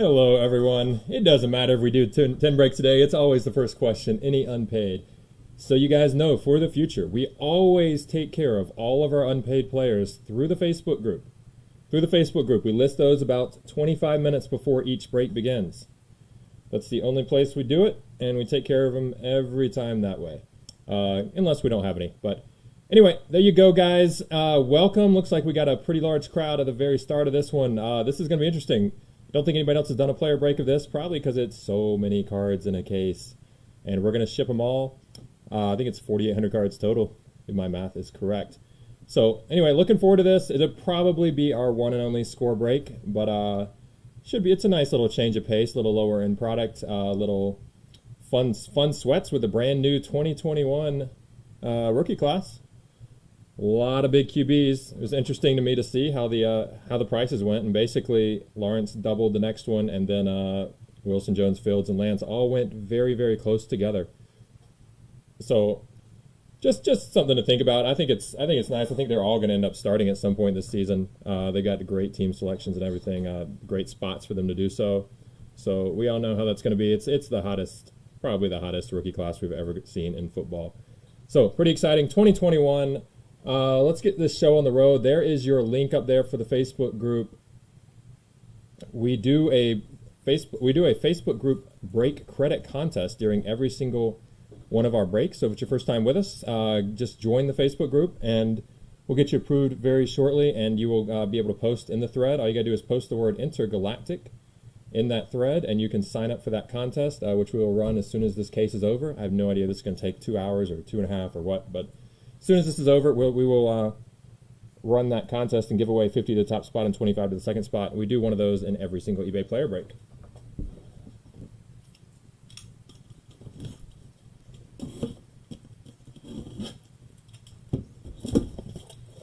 Hello, everyone. It doesn't matter if we do 10 breaks today. It's always the first question, any unpaid. So you guys know, for the future, we always take care of all of our unpaid players through the Facebook group. We list those about 25 minutes before each break begins. That's the only place we do it, and we take care of them every time that way, unless we don't have any. But anyway, there you go, guys. Welcome. Looks like we got a pretty large crowd at the very start of this one. This is going to be interesting. I don't think anybody else has done a player break of this, probably because it's so many cards in a case. And we're going to ship them all. I think it's 4,800 cards total, if my math is correct. So anyway, looking forward to this. It'll probably be our one and only score break, but should be. It's a nice little change of pace, a little lower end product, little fun sweats with the brand new 2021 rookie class. A lot of big QBs. It was interesting to me to see how the prices went, and basically Lawrence doubled the next one, and then Wilson, Jones, Fields, and Lance all went very, very close together. So just something to think about. I think it's nice. I think they're all going to end up starting at some point this season. They got great team selections and everything. Great spots for them to do so. So we all know how that's going to be. It's the hottest, probably the hottest rookie class we've ever seen in football. So pretty exciting. 2021. Let's get this show on the road. There is your link up there for the Facebook group. We do a Facebook group break credit contest during every single one of our breaks. So if it's your first time with us, just join the Facebook group and we'll get you approved very shortly, and you will be able to post in the thread. All you gotta do is post the word intergalactic in that thread, and you can sign up for that contest, which we will run as soon as this case is over. I have no idea if this is going to take 2 hours or 2.5 or what, but as soon as this is over, we will run that contest and give away 50 to the top spot and 25 to the second spot. We do one of those in every single eBay player break.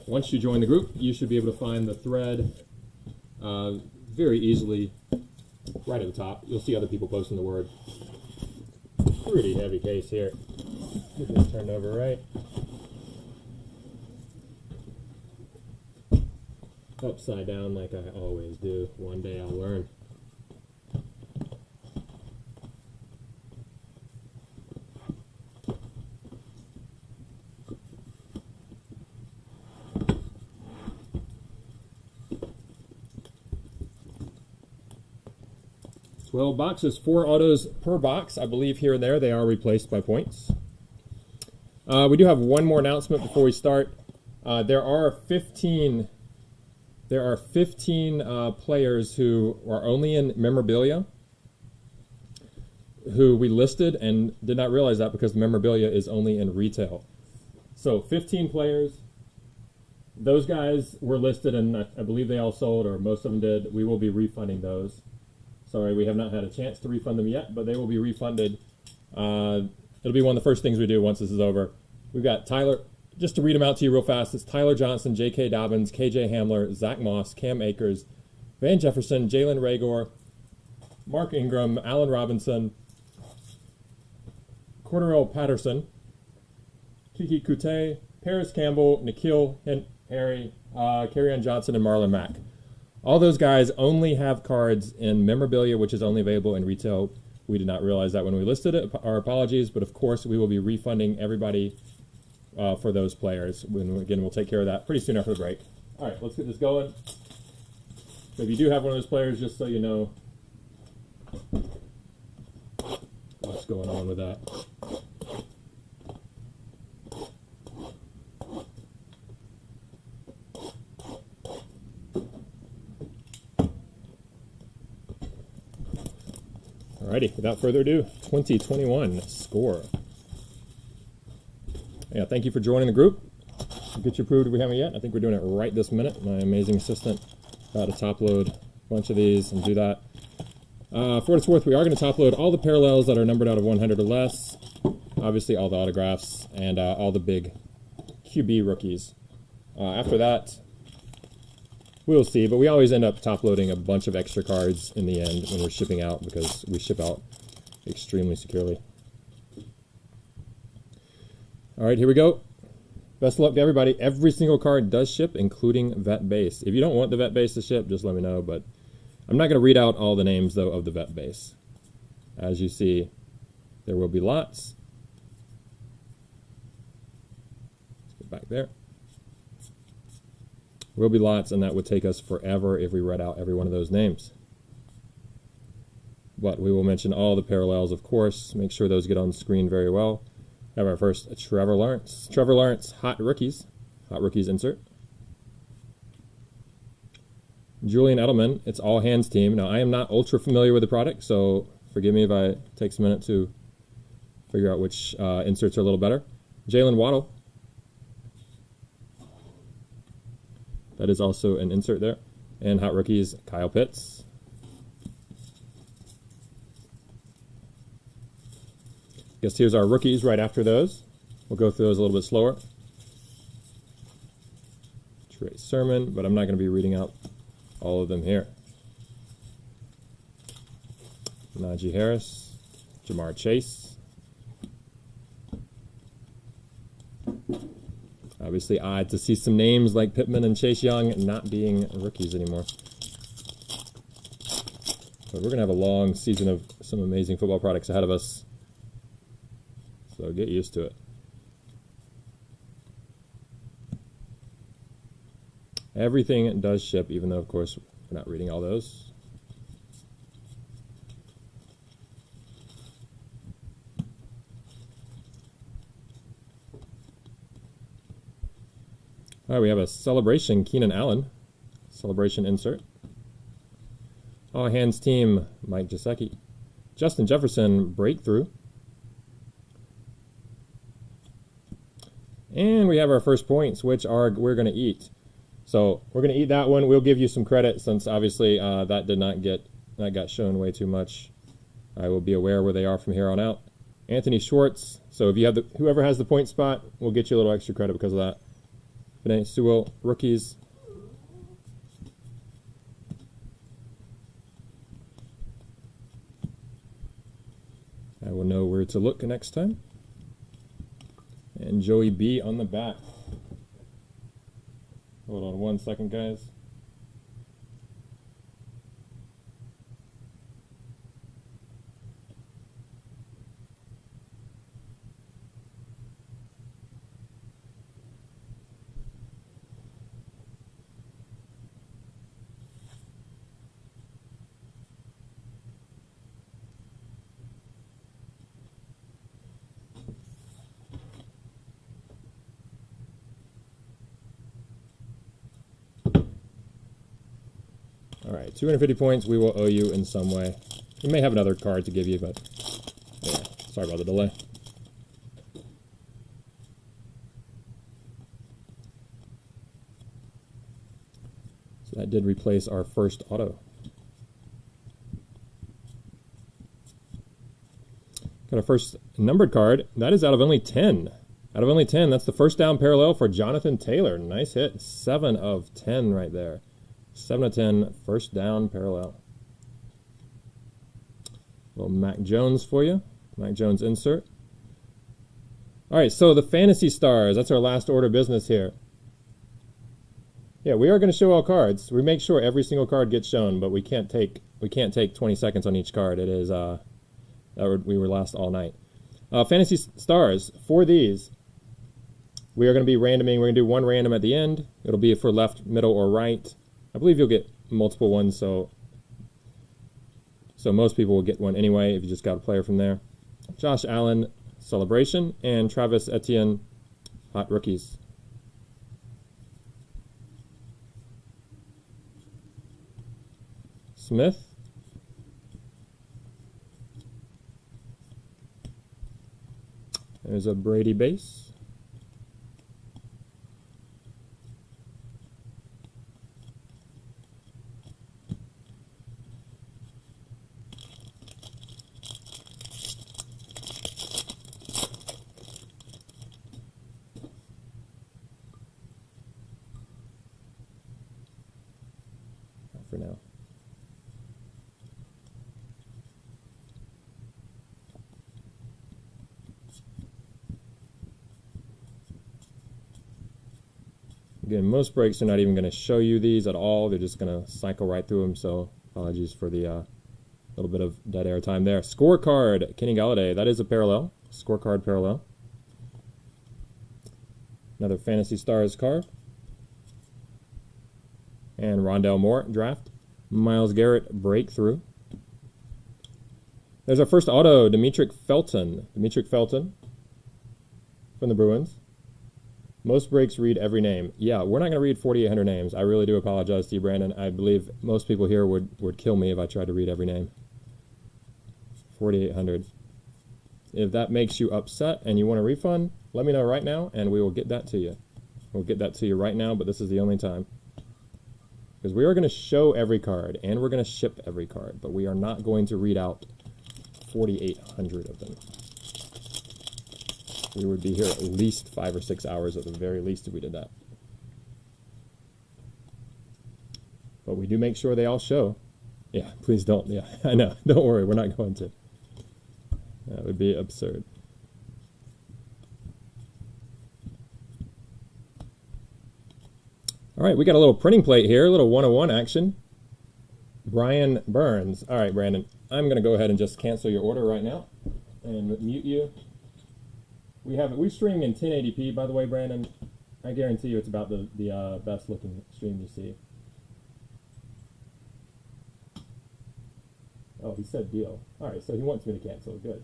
Once you join the group, you should be able to find the thread very easily right at the top. You'll see other people posting the word. Pretty heavy case here. Get this turned over right. Upside down like I always do. One day I'll learn. Well, boxes, 4 autos per box. I believe here and there they are replaced by points. We do have one more announcement before we start. There are 15 players who are only in memorabilia who we listed and did not realize that because the memorabilia is only in retail. So 15 players. Those guys were listed and I believe they all sold, or most of them did. We will be refunding those. Sorry, we have not had a chance to refund them yet, but they will be refunded. It'll be one of the first things we do once this is over. We've got Tyler, just to read them out to you real fast. It's Tyler Johnson, J.K. Dobbins, K.J. Hamler, Zach Moss, Cam Akers, Van Jefferson, Jalen Reagor, Mark Ingram, Allen Robinson, Cordarrelle Patterson, Kiki Kute, Paris Campbell, N'Keal Harry, Kerryon Johnson, and Marlon Mack. All those guys only have cards in memorabilia, which is only available in retail. We did not realize that when we listed it. Our apologies, but of course we will be refunding everybody for those players. Again, we'll take care of that pretty soon after the break. All right, let's get this going. So if you do have one of those players, just so you know what's going on with that. Alrighty, without further ado, 2021 score. Yeah, thank you for joining the group. We'll get you approved if we haven't yet. I think we're doing it right this minute. My amazing assistant got to top load a bunch of these and do that. For what it's worth, we are going to top load all the parallels that are numbered out of 100 or less. Obviously, all the autographs and all the big QB rookies. After that, we'll see, but we always end up top-loading a bunch of extra cards in the end when we're shipping out because we ship out extremely securely. All right, here we go. Best of luck to everybody. Every single card does ship, including vet base. If you don't want the vet base to ship, just let me know, but I'm not going to read out all the names, though, of the vet base. As you see, there will be lots. Let's go back there. There will be lots, and that would take us forever if we read out every one of those names. But we will mention all the parallels, of course. Make sure those get on the screen very well. Have our first Trevor Lawrence. Trevor Lawrence, Hot Rookies. Hot Rookies insert. Julian Edelman, it's all hands team. Now, I am not ultra familiar with the product, so forgive me if it takes a minute to figure out which inserts are a little better. Jalen Waddle. That is also an insert there. And Hot Rookies, Kyle Pitts. Guess here's our rookies right after those. We'll go through those a little bit slower. Trey Sermon, but I'm not going to be reading out all of them here. Najee Harris, Jamar Chase. Obviously odd to see some names like Pittman and Chase Young not being rookies anymore. But we're going to have a long season of some amazing football products ahead of us. So get used to it. Everything does ship, even though, of course, we're not reading all those. All right, we have a celebration, Keenan Allen. Celebration insert. All hands team, Mike Gesicki. Justin Jefferson, breakthrough. And we have our first points, which are we're going to eat. So we're going to eat that one. We'll give you some credit since obviously that got shown way too much. I will be aware where they are from here on out. Anthony Schwartz. So if you have whoever has the point spot, we'll get you a little extra credit because of that. Vinay Sewell, rookies. I will know where to look next time. And Joey B on the back. Hold on 1 second, guys. All right, 250 points we will owe you in some way. We may have another card to give you, but yeah, sorry about the delay. So that did replace our first auto. Got our first numbered card. That is out of only 10. Out of only 10, that's the first down parallel for Jonathan Taylor. Nice hit. 7 of 10 right there. 7 of 10, first down parallel. Little Mac Jones for you. Mac Jones insert. All right, so the Fantasy Stars. That's our last order of business here. Yeah, we are going to show all cards. We make sure every single card gets shown, but we can't take 20 seconds on each card. It is we were last all night. Fantasy Stars. For these, we are going to be randoming. We're going to do one random at the end. It'll be for left, middle, or right. I believe you'll get multiple ones, so most people will get one anyway if you just got a player from there. Josh Allen, celebration, and Travis Etienne, hot rookies. Smith. There's a Brady base. For now. Again, most breaks are not even going to show you these at all. They're just going to cycle right through them. So Apologies for the little bit of dead air time there. Scorecard, Kenny Galladay. That is a parallel. Scorecard parallel. Another Fantasy Stars card. And Rondell Moore, draft. Myles Garrett, breakthrough. There's our first auto, Demetric Felton. Demetric Felton from the Bruins. Most breaks read every name. Yeah, we're not going to read 4,800 names. I really do apologize to you, Brandon. I believe most people here would kill me if I tried to read every name. 4,800. If that makes you upset and you want a refund, let me know right now, and we will get that to you. We'll get that to you right now, but this is the only time. Because we are going to show every card, and we're going to ship every card, but we are not going to read out 4,800 of them. We would be here at least 5 or 6 hours at the very least if we did that. But we do make sure they all show. Yeah, please don't. Yeah, I know. Don't worry, we're not going to. That would be absurd. All right, we got a little printing plate here, a little 101 action. Brian Burns. All right, Brandon, I'm going to go ahead and just cancel your order right now and mute you. We stream in 1080p, by the way, Brandon. I guarantee you it's about the best looking stream you see. Oh, he said deal. All right, so he wants me to cancel. Good.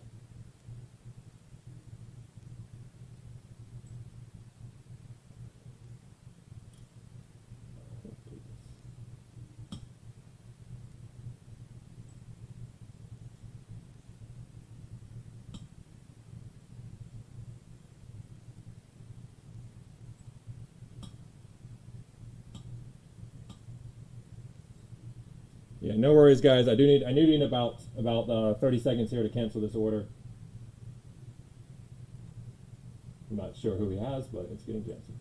Yeah, no worries, guys. I do need about 30 seconds here to cancel this order. I'm not sure who he has, but it's getting canceled.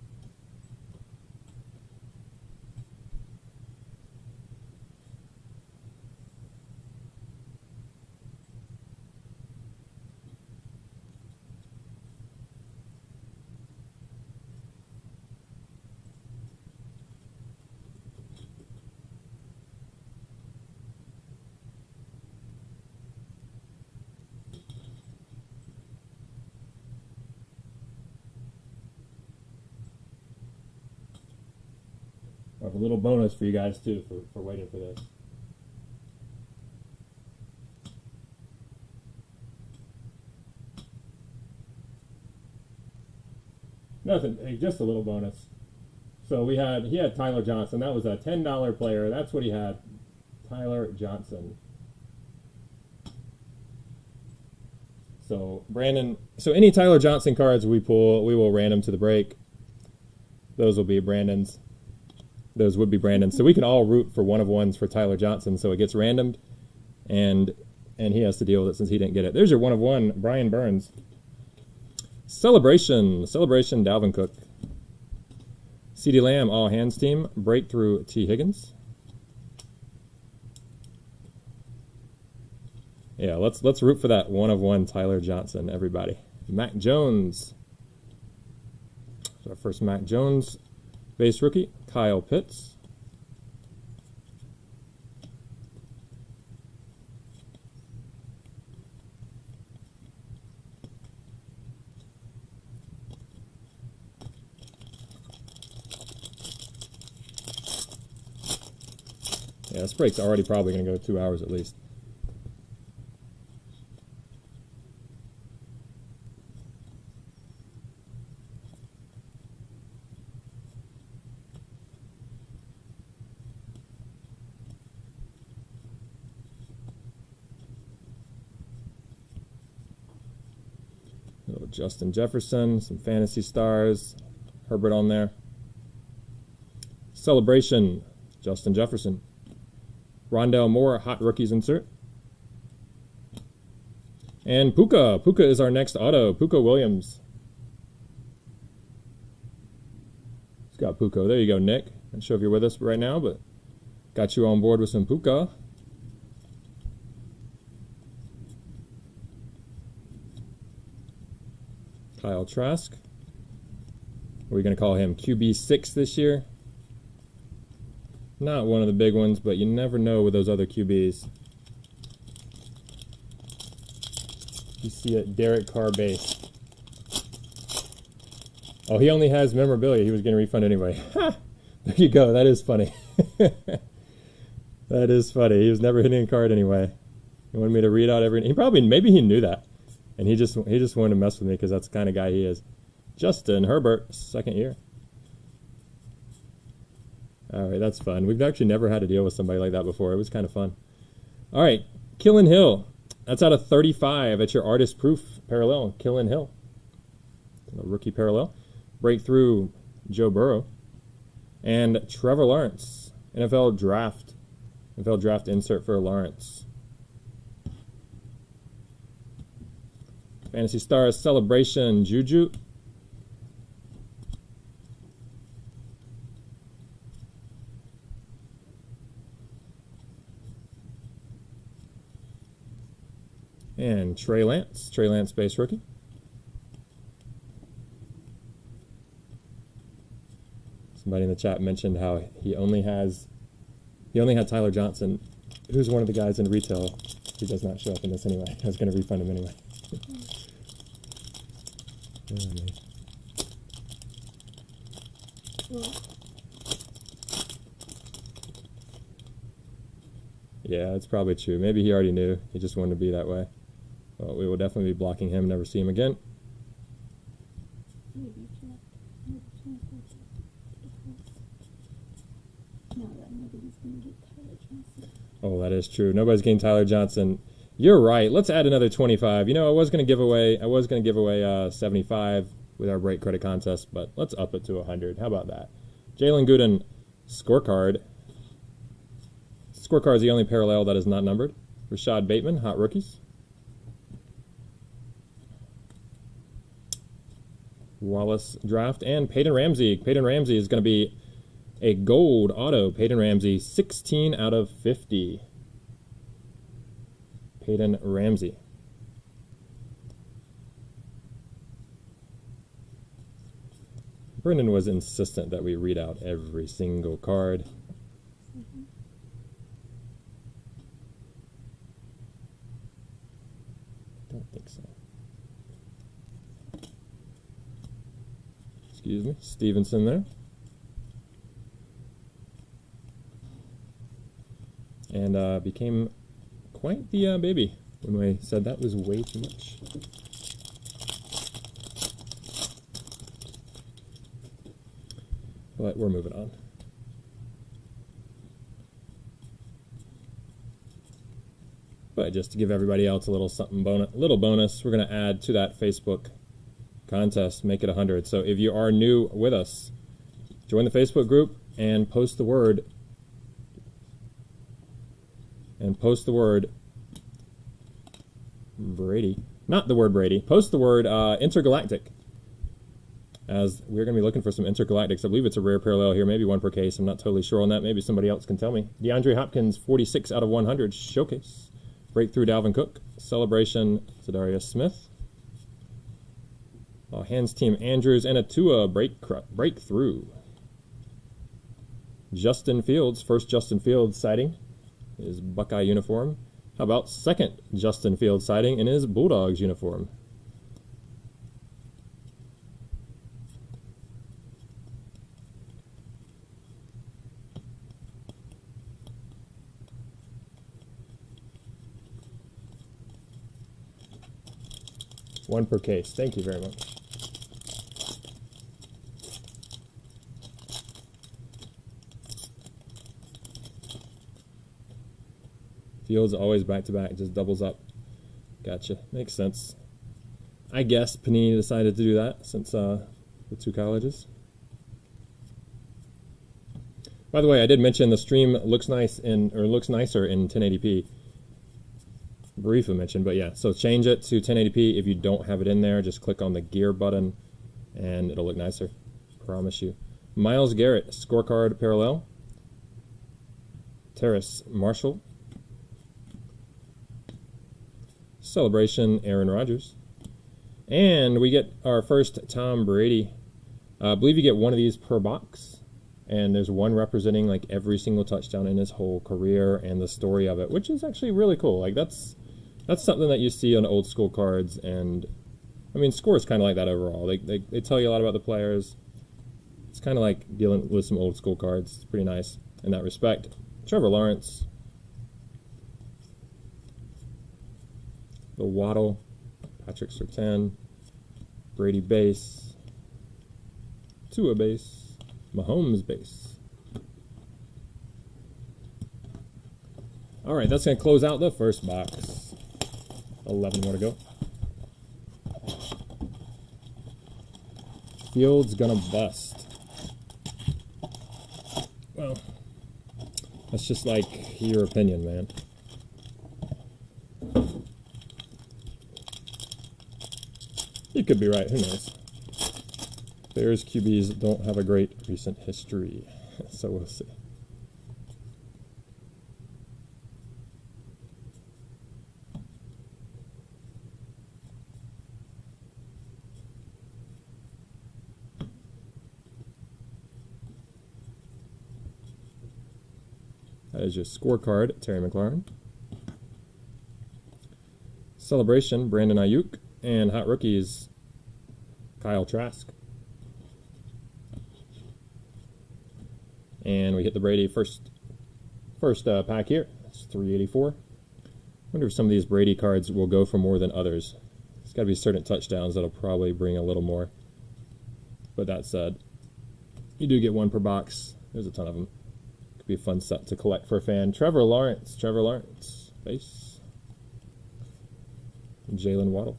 I have a little bonus for you guys too for waiting for this. Nothing, just a little bonus. So he had Tyler Johnson. That was a $10 player. That's what he had. Tyler Johnson. So Brandon, any Tyler Johnson cards we pull, we will random to the break. Those will be Brandon's. Those would be Brandon's. So we can all root for one of ones for Tyler Johnson. So it gets randomed, and he has to deal with it since he didn't get it. There's your one of one, Brian Burns. Celebration, Dalvin Cook. CeeDee Lamb, all hands team. Breakthrough, T. Higgins. Yeah, let's root for that one of one Tyler Johnson, everybody. Mac Jones. So our first Mac Jones base rookie, Kyle Pitts. Yeah, this break's already probably going to go 2 hours at least. Justin Jefferson, some Fantasy Stars, Herbert on there. Celebration, Justin Jefferson. Rondell Moore, hot rookies insert. And Puka. Puka is our next auto. Puka Williams. It's got Puka. There you go, Nick. I'm not sure if you're with us right now, but got you on board with some Puka. Kyle Trask. Are we going to call him QB6 this year? Not one of the big ones, but you never know with those other QBs. You see it, Derek Carr base. Oh, he only has memorabilia. He was getting a refund anyway. Ha! There you go. That is funny. That is funny. He was never hitting a card anyway. He wanted me to read out every... Maybe he knew that. And he just wanted to mess with me because that's the kind of guy he is. Justin Herbert, 2nd year. All right, that's fun. We've actually never had to deal with somebody like that before. It was kind of fun. All right, Killin Hill. That's out of 35. It's your artist proof parallel, Killin Hill. A rookie parallel. Breakthrough, Joe Burrow. And Trevor Lawrence, NFL draft insert for Lawrence. Fantasy Stars Celebration, Juju. And Trey Lance base rookie. Somebody in the chat mentioned how he only had Tyler Johnson, who's one of the guys in retail. He does not show up in this anyway. I was going to refund him anyway. Yeah, it's probably true. Maybe he already knew. He just wanted to be that way. Well, we will definitely be blocking him. Never see him again. Oh, that is true. Nobody's getting Tyler Johnson. You're right. Let's add another 25. You know, I was going to give away 75 with our break credit contest, but let's up it to 100. How about that? Jalen Gooden scorecard. Scorecard is the only parallel that is not numbered. Rashad Bateman, hot rookies. Wallace draft and Peyton Ramsey. Peyton Ramsey is going to be a gold auto. Peyton Ramsey, 16 out of 50. Peyton Ramsey. Brendan was insistent that we read out every single card. Don't think so. Excuse me, Stevenson there. And became quite the baby when we said that was way too much. But we're moving on. But just to give everybody else a little something bonus, we're going to add to that Facebook contest, make it 100. So if you are new with us, join the Facebook group and post the word. Brady. Not the word Brady. Post the word intergalactic. As we're going to be looking for some intergalactics. I believe it's a rare parallel here, maybe one per case. I'm not totally sure on that. Maybe somebody else can tell me. DeAndre Hopkins, 46 out of 100 showcase. Breakthrough Dalvin Cook. Celebration Zadarius Smith. Hands Team Andrews and a Tua breakthrough. Justin Fields, first Justin Fields sighting. His Buckeye uniform. How about second Justin Fields sighting in his Bulldogs uniform? One per case. Thank you very much. Fields always back-to-back, just doubles up. Gotcha. Makes sense. I guess Panini decided to do that since the two colleges. By the way, I did mention the stream looks nicer in 1080p. Briefly mentioned, but yeah. So change it to 1080p. If you don't have it in there, just click on the gear button and it'll look nicer. Promise you. Myles Garrett, scorecard parallel. Terrace Marshall. Celebration, Aaron Rodgers. And we get our first Tom Brady. I believe you get one of these per box. And there's one representing like every single touchdown in his whole career and the story of it, which is actually really cool. Like that's something that you see on old school cards, and I mean, Score is kind of like that overall. They tell you a lot about the players. It's kind of like dealing with some old school cards. It's pretty nice in that respect. Trevor Lawrence, the Waddle, Patrick Surtain, Brady base, Tua base, Mahomes base. All right, that's going to close out the first box. 11 more to go. Fields gonna bust. Well, that's just like your opinion, man. You could be right, who knows? Bears QBs don't have a great recent history, so we'll see. That is your scorecard, Terry McLaurin. Celebration, Brandon Ayuk. And Hot Rookies, Kyle Trask. And we hit the Brady first pack here. That's 384. Wonder if some of these Brady cards will go for more than others. There's got to be certain touchdowns that'll probably bring a little more. But that said, you do get one per box. There's a ton of them. Could be a fun set to collect for a fan. Trevor Lawrence, base. Jalen Waddle.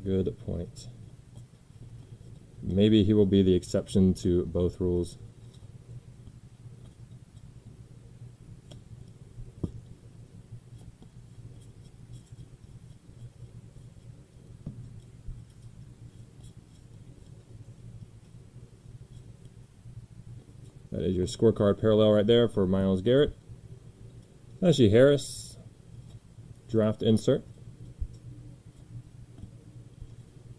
Good point. Maybe he will be the exception to both rules. That is your scorecard parallel right there for Myles Garrett. Najee Harris, draft insert.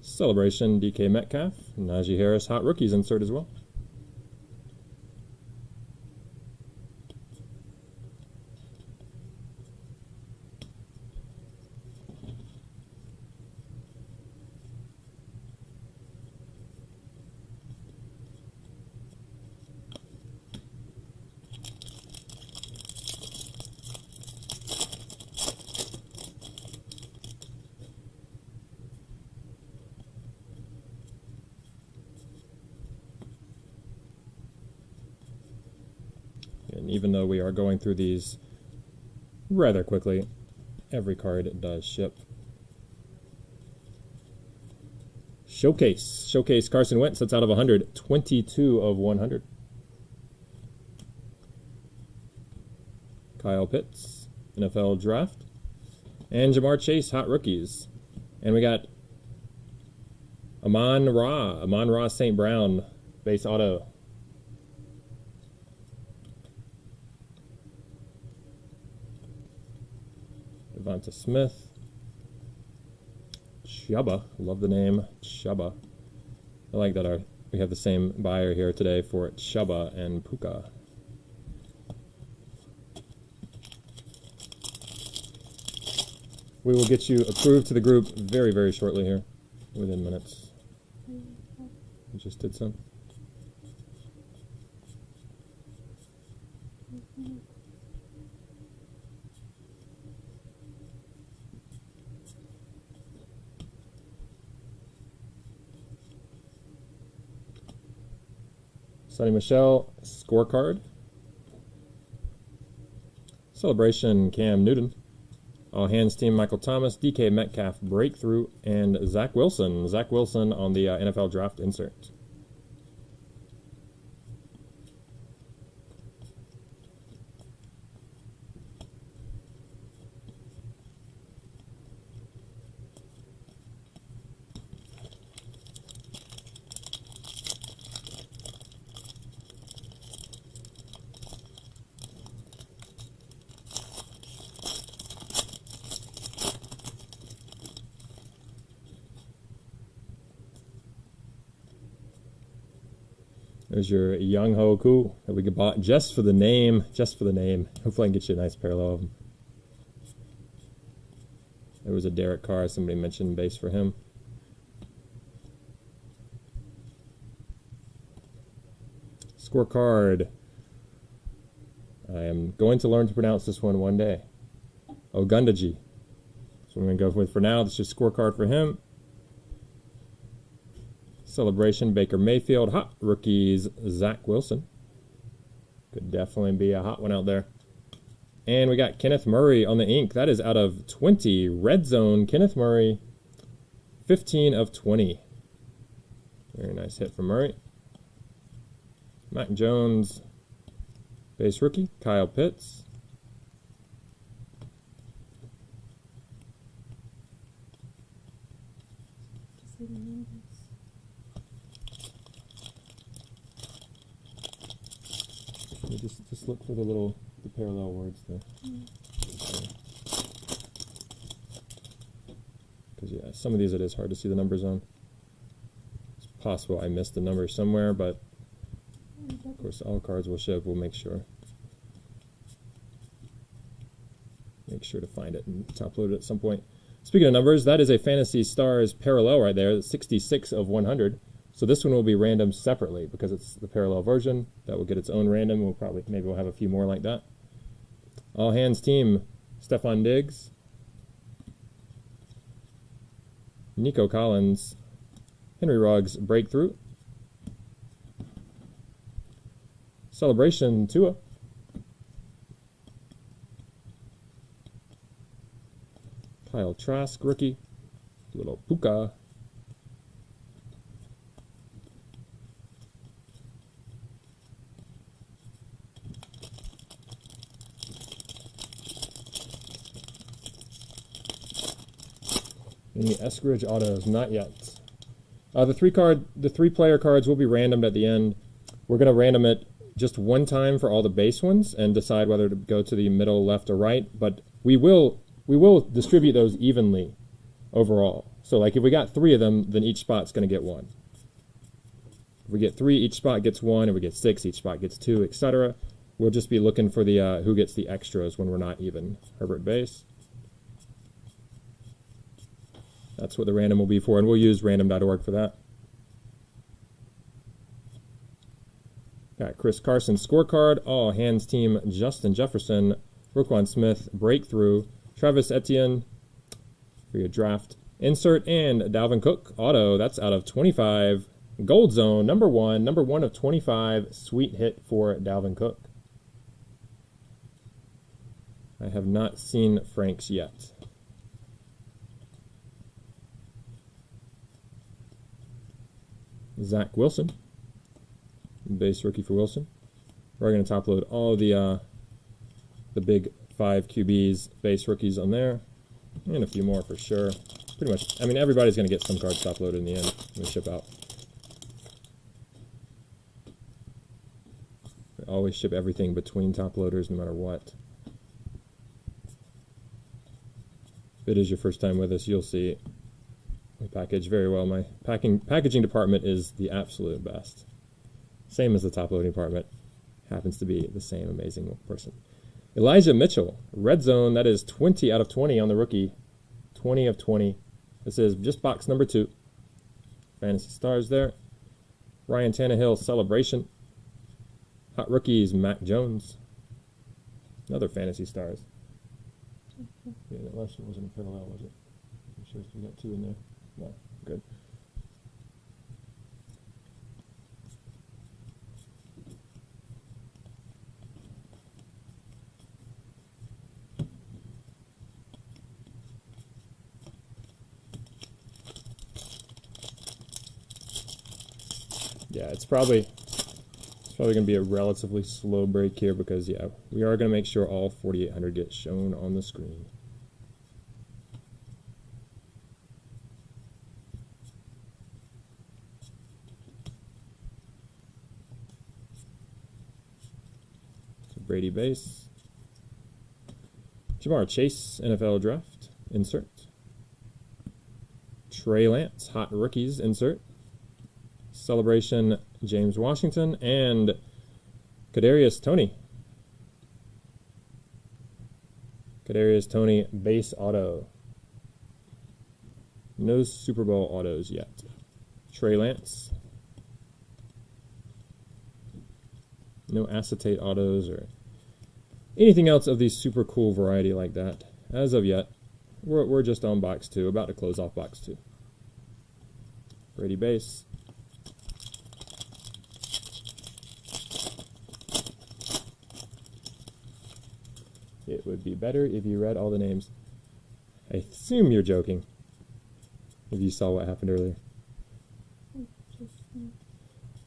Celebration, DK Metcalf. Najee Harris, Hot Rookies insert as well. And even though we are going through these rather quickly, every card does ship. Showcase Carson Wentz, that's out of 100. 22 of 100. Kyle Pitts, NFL Draft. And Jamar Chase, Hot Rookies. And we got Amon-Ra St. Brown, base auto. Devonta Smith. Chuba. Love the name Chuba. I like that we have the same buyer here today for Chuba and Puka. We will get you approved to the group very, very shortly here, within minutes. We just did some. Sonny Michel, scorecard. Celebration, Cam Newton. All Hands team, Michael Thomas, DK Metcalf, breakthrough, and Zach Wilson. Zach Wilson on the NFL Draft insert. There's your Young Ho Koo that we could bought just for the name. Just for the name. Hopefully I can get you a nice parallel of him. There was a Derek Carr. Somebody mentioned base for him. Scorecard. I am going to learn to pronounce this one day. Ogundaji. So I'm going to go with for now. This is scorecard for him. Celebration, Baker Mayfield. Hot rookies, Zach Wilson. Could definitely be a hot one out there. And we got Kenneth Murray on the ink. That is out of 20. Red Zone, Kenneth Murray. 15 of 20. Very nice hit from Murray. Mac Jones, base rookie. Kyle Pitts. Just look for the parallel words there. Because yeah, some of these it is hard to see the numbers on. It's possible I missed the number somewhere, but of course all cards will show up. We'll make sure to find it and top load it at some point. Speaking of numbers, that is a Fantasy Stars parallel right there. 66 of 100. So this one will be random separately because it's the parallel version. That will get its own random. Maybe we'll have a few more like that. All hands team, Stephon Diggs, Nico Collins, Henry Ruggs breakthrough, Celebration Tua, Kyle Trask rookie, little Puka. Any Eskridge autos? Not yet. The three player cards will be randomed at the end. We're going to random it just one time for all the base ones and decide whether to go to the middle, left, or right. But we will distribute those evenly overall. So like if we got 3 of them, then each spot's going to get 1. If we get 3, each spot gets 1. If we get 6, each spot gets 2, etc. We'll just be looking for the who gets the extras when we're not even. Herbert base. That's what the random will be for, and we'll use random.org for that. Got Chris Carson scorecard, all hands team, Justin Jefferson, Roquan Smith, breakthrough, Travis Etienne for your draft insert, and Dalvin Cook auto. That's out of 25. Gold zone, number one of 25. Sweet hit for Dalvin Cook. I have not seen Frank's yet. Zach Wilson, base rookie for Wilson. We're going to top load all the big 5 QBs, base rookies on there, and a few more for sure. Pretty much, I mean, everybody's going to get some cards top loaded in the end when we ship out. We always ship everything between top loaders no matter what. If it is your first time with us, you'll see we package very well. My packaging department is the absolute best. Same as the top loading department. Happens to be the same amazing person. Elijah Mitchell, red zone. That is 20 out of 20 on the rookie. 20 of 20. This is just box number 2. Fantasy Stars there. Ryan Tannehill, celebration. Hot rookies, Mac Jones. Another Fantasy Stars. Yeah, that last one wasn't a parallel, was it? I'm sure we got 2 in there. No, good. Yeah, it's probably going to be a relatively slow break here because, yeah, we are going to make sure all 4,800 get shown on the screen. Brady base. Jamar Chase, NFL draft, insert. Trey Lance, hot rookies, insert. Celebration, James Washington, and Kadarius Toney. Kadarius Toney, base auto. No Super Bowl autos yet. Trey Lance. No acetate autos or anything else of the super cool variety like that. As of yet, we're just on box 2, about to close off box 2. Brady base. It would be better if you read all the names. I assume you're joking. If you saw what happened earlier.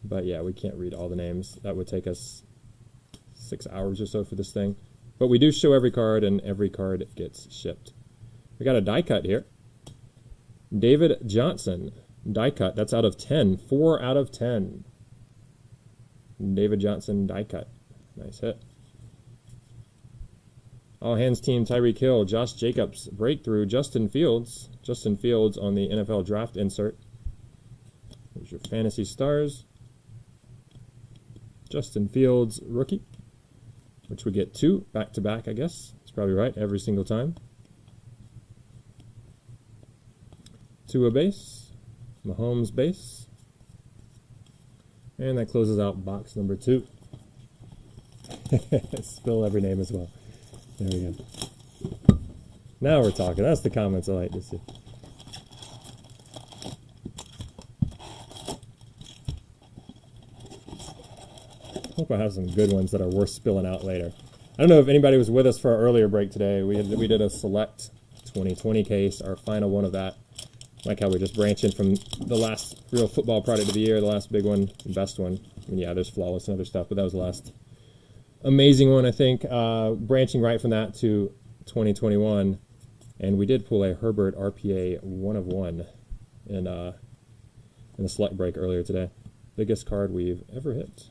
But yeah, we can't read all the names. That would take us 6 hours or so for this thing. But we do show every card, and every card gets shipped. We got a die cut here. David Johnson, die cut. That's out of 10. 4 out of 10. David Johnson, die cut. Nice hit. All hands team, Tyreek Hill, Josh Jacobs, breakthrough, Justin Fields. Justin Fields on the NFL draft insert. There's your fantasy stars. Justin Fields, rookie, which we get 2 back-to-back, I guess. That's probably right, every single time. Tua base, Mahomes base. And that closes out box number 2. Spill every name as well. There we go. Now we're talking. That's the comments I like to see. Hope I have some good ones that are worth spilling out later. I don't know if anybody was with us for our earlier break today. We did a select 2020 case, our final one of that. Like how we're just branching from the last real football product of the year, the last big one, the best one. I mean, yeah, there's flawless and other stuff, but that was the last amazing one, I think. Branching right from that to 2021, and we did pull a Herbert RPA 1 of 1 in the select break earlier today. Biggest card we've ever hit.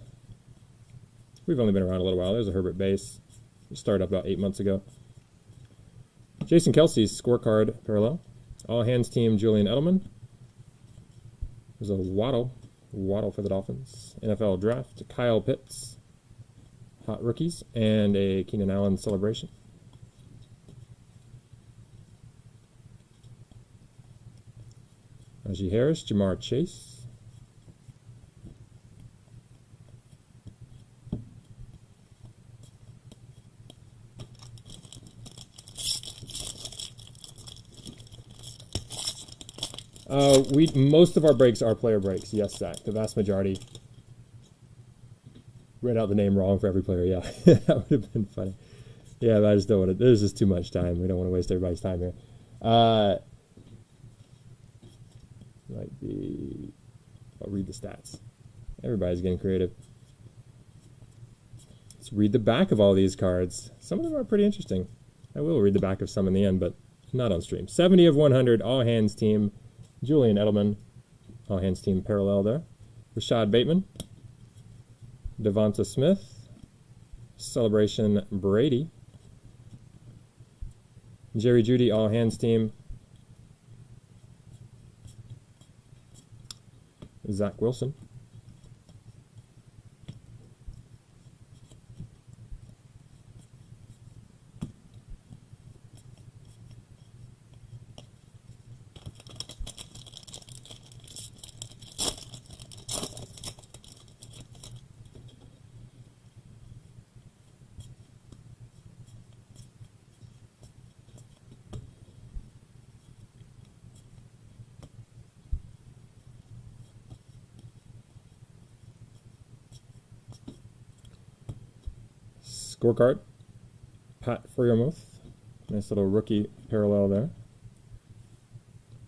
We've only been around a little while. There's a Herbert base. We started up about 8 months ago. Jason Kelsey's scorecard parallel. All hands team, Julian Edelman. There's a Waddle for the Dolphins. NFL draft, Kyle Pitts. Hot rookies, and a Keenan Allen celebration. Najee Harris, Jamar Chase. Most of our breaks are player breaks. Yes, Zach. The vast majority. Read out the name wrong for every player. Yeah, that would have been funny. Yeah, but I just don't want to. There's just too much time. We don't want to waste everybody's time here. Might be. I'll read the stats. Everybody's getting creative. Let's read the back of all these cards. Some of them are pretty interesting. I will read the back of some in the end, but not on stream. 70 of 100, all hands team. Julian Edelman, all hands team parallel there. Rashad Bateman. Devonta Smith. Celebration Brady. Jerry Jeudy, all hands team. Zach Wilson. Scorecard, Pat Freiermuth. Nice little rookie parallel there.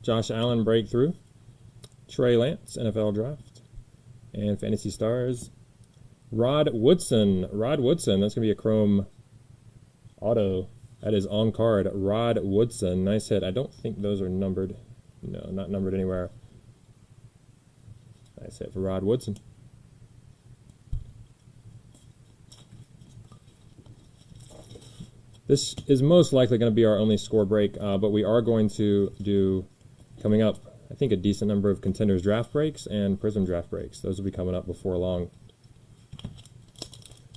Josh Allen breakthrough. Trey Lance, NFL draft. And Fantasy Stars, Rod Woodson. Rod Woodson, that's going to be a chrome auto. That is on card. Rod Woodson, nice hit. I don't think those are numbered. No, not numbered anywhere. Nice hit for Rod Woodson. This is most likely going to be our only score break, but we are going to do, coming up I think, a decent number of Contenders draft breaks and Prizm draft breaks. Those will be coming up before long.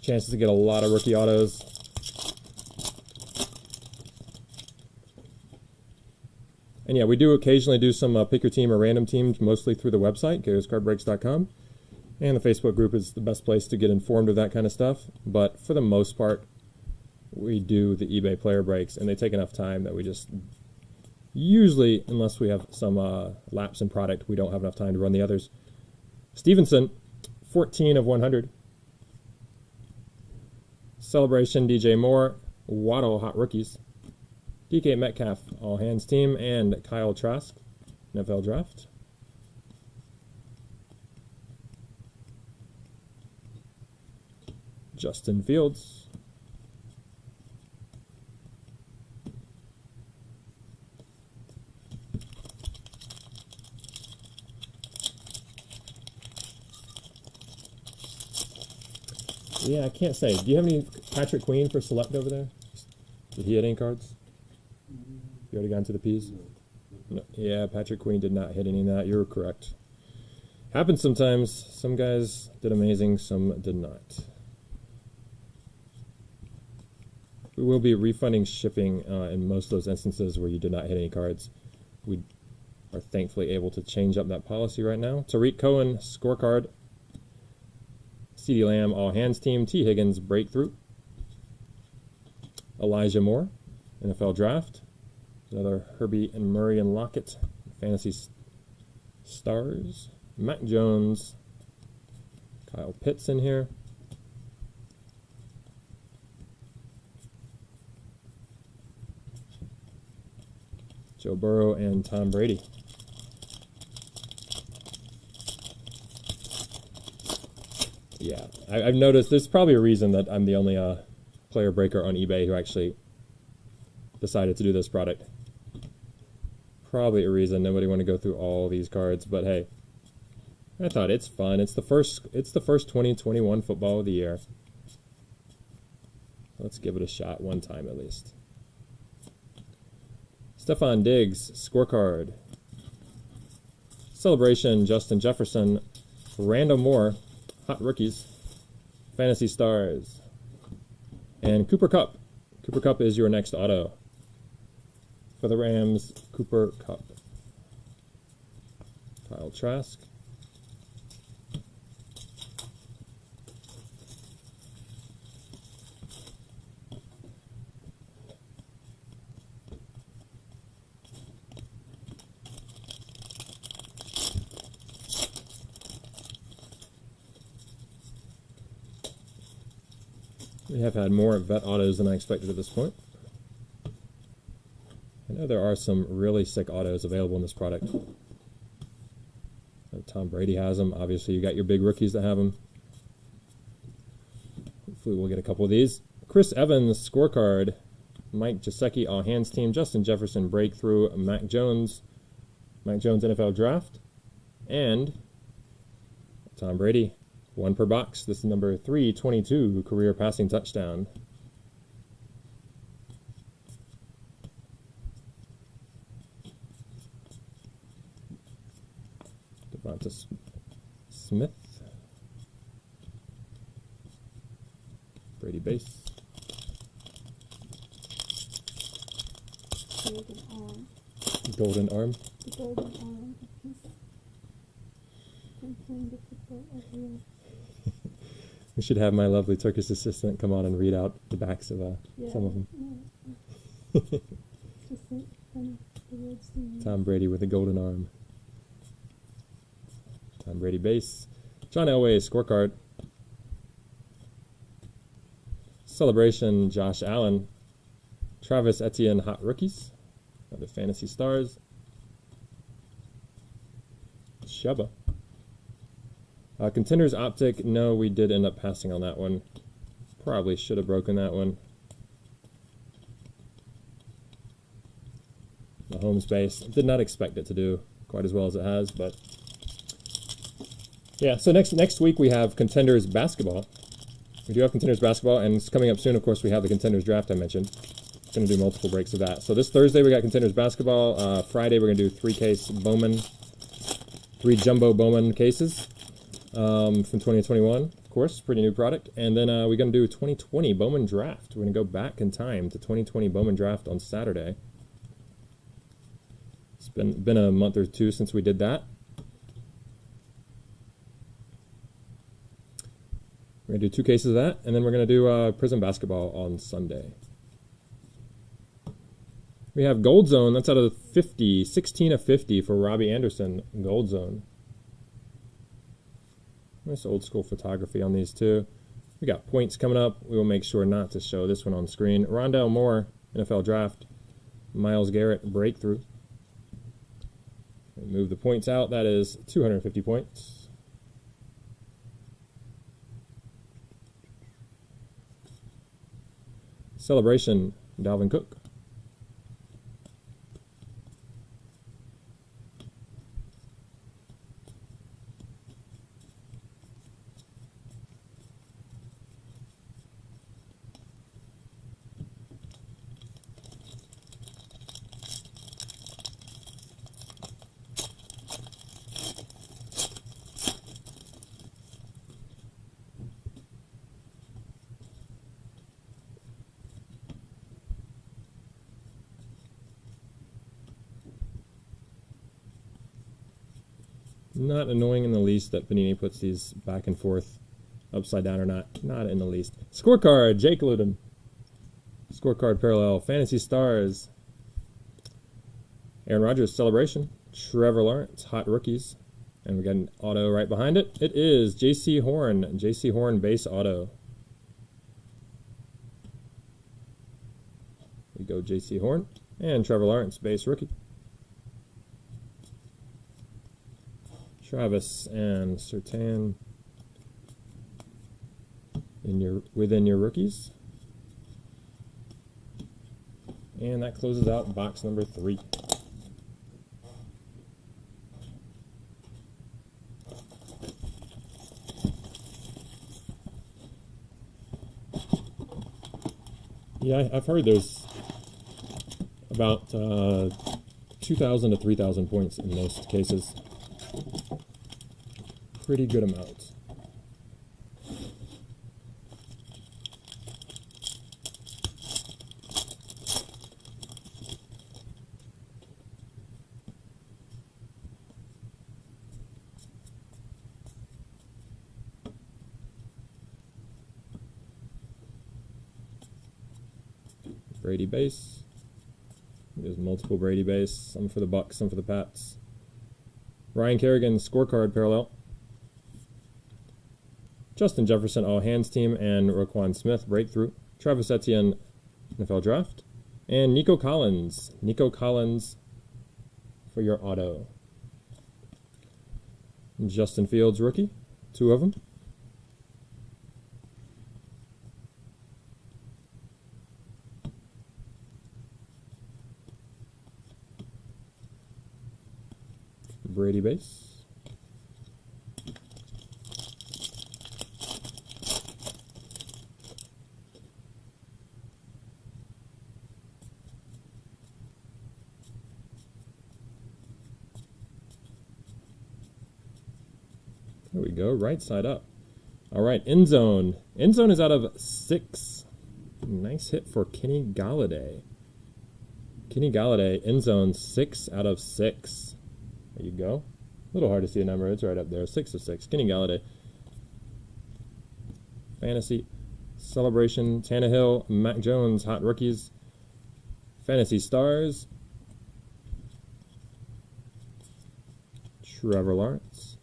Chances to get a lot of rookie autos. And yeah, we do occasionally do some pick your team or random teams, mostly through the website, KOs-cardbreaks.com. And the Facebook group is the best place to get informed of that kind of stuff. But for the most part, we do the eBay player breaks, and they take enough time that we just usually, unless we have some lapse in product, we don't have enough time to run the others. Stevenson, 14 of 100. Celebration, DJ Moore, Waddle, Hot Rookies. DK Metcalf, All Hands Team, and Kyle Trask, NFL Draft. Justin Fields. Yeah, I can't say. Do you have any Patrick Queen for select over there? Did he hit any cards? You already got into the P's? No. Yeah, Patrick Queen did not hit any of that. You're correct. Happens sometimes. Some guys did amazing, some did not. We will be refunding shipping in most of those instances where you did not hit any cards. We are thankfully able to change up that policy right now. Tariq Cohen, scorecard. CeeDee Lamb, All Hands Team. T. Higgins, breakthrough. Elijah Moore, NFL Draft. Another Herbie and Murray and Lockett, Fantasy Stars. Mac Jones, Kyle Pitts in here. Joe Burrow and Tom Brady. Yeah, I've noticed there's probably a reason that I'm the only player breaker on eBay who actually decided to do this product. Probably a reason. Nobody want to go through all these cards, but hey, I thought it's fun. It's the first 2021 football of the year. Let's give it a shot one time at least. Stephon Diggs, scorecard. Celebration, Justin Jefferson, Randall Moore, Hot Rookies, Fantasy Stars, and Cooper Kupp. Cooper Kupp is your next auto. For the Rams, Cooper Kupp. Kyle Trask. We have had more vet autos than I expected at this point. I know there are some really sick autos available in this product. Tom Brady has them. Obviously, you got your big rookies that have them. Hopefully, we'll get a couple of these. Chris Evans, scorecard. Mike Gesicki, All Hands Team. Justin Jefferson, breakthrough. Mac Jones, NFL Draft. And Tom Brady, one per box. This is number 322, career passing touchdown. Devonta Smith. Brady base. Golden arm. Golden arm. The golden arm. I'm playing the football everywhere. We should have my lovely Turkish assistant come on and read out the backs of some of them. Just the words to me. Tom Brady with a golden arm. Tom Brady base. John Elway, scorecard. Celebration, Josh Allen. Travis Etienne, Hot Rookies. Other Fantasy Stars. Shubba. Contenders Optic, no, we did end up passing on that one. Probably should have broken that one. The home space. Did not expect it to do quite as well as it has, but yeah. So next week we have Contenders Basketball. We do have Contenders Basketball, and it's coming up soon. Of course, we have the Contenders Draft I mentioned. Going to do multiple breaks of that. So this Thursday we got Contenders Basketball. Friday we're going to do 3-case Bowman 3 jumbo Bowman cases from 2021. Of course, pretty new product. And then we're going to do 2020 Bowman Draft. We're going to go back in time to 2020 Bowman Draft on Saturday. It's been a month or two since we did that. We're going to do 2 cases of that, and then we're going to do Prizm basketball on Sunday. We have Gold Zone. That's out of 50, 16 of 50 for Robbie Anderson, Gold Zone. Nice old school photography on these two. We got points coming up. We will make sure not to show this one on screen. Rondell Moore, NFL Draft. Myles Garrett, Breakthrough. Move the points out. That is 250 points. Celebration, Dalvin Cook. Not annoying in the least that Panini puts these back and forth, upside down or not. Not in the least. Scorecard, Jake Luden. Scorecard parallel, Fantasy Stars. Aaron Rodgers, Celebration. Trevor Lawrence, Hot Rookies. And we got an auto right behind it. It is J.C. Horn. J.C. Horn base auto. We go J.C. Horn. And Trevor Lawrence base rookie. Travis and Sertan within your rookies. And that closes out box number 3. Yeah, I've heard there's about 2,000 to 3,000 points in most cases. Pretty good amount. Brady base. There's multiple Brady base. Some for the Bucks, some for the Pats. Ryan Kerrigan scorecard parallel. Justin Jefferson all hands team and Roquan Smith breakthrough. Travis Etienne NFL Draft. And Nico Collins. Nico Collins for your auto. Justin Fields rookie. 2 of them. Brady base. There we go, right side up. All right, end zone. End zone is out of 6. Nice hit for Kenny Galladay. Kenny Galladay, end zone 6 out of 6. There you go. A little hard to see a number. It's right up there. 6 of 6. Kenny Galladay. Fantasy Celebration. Tannehill. Mac Jones. Hot Rookies. Fantasy Stars. Trevor Lawrence.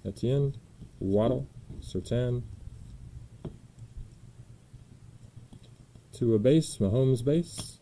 Etienne. Waddle. Sertan. Tua base. Mahomes base.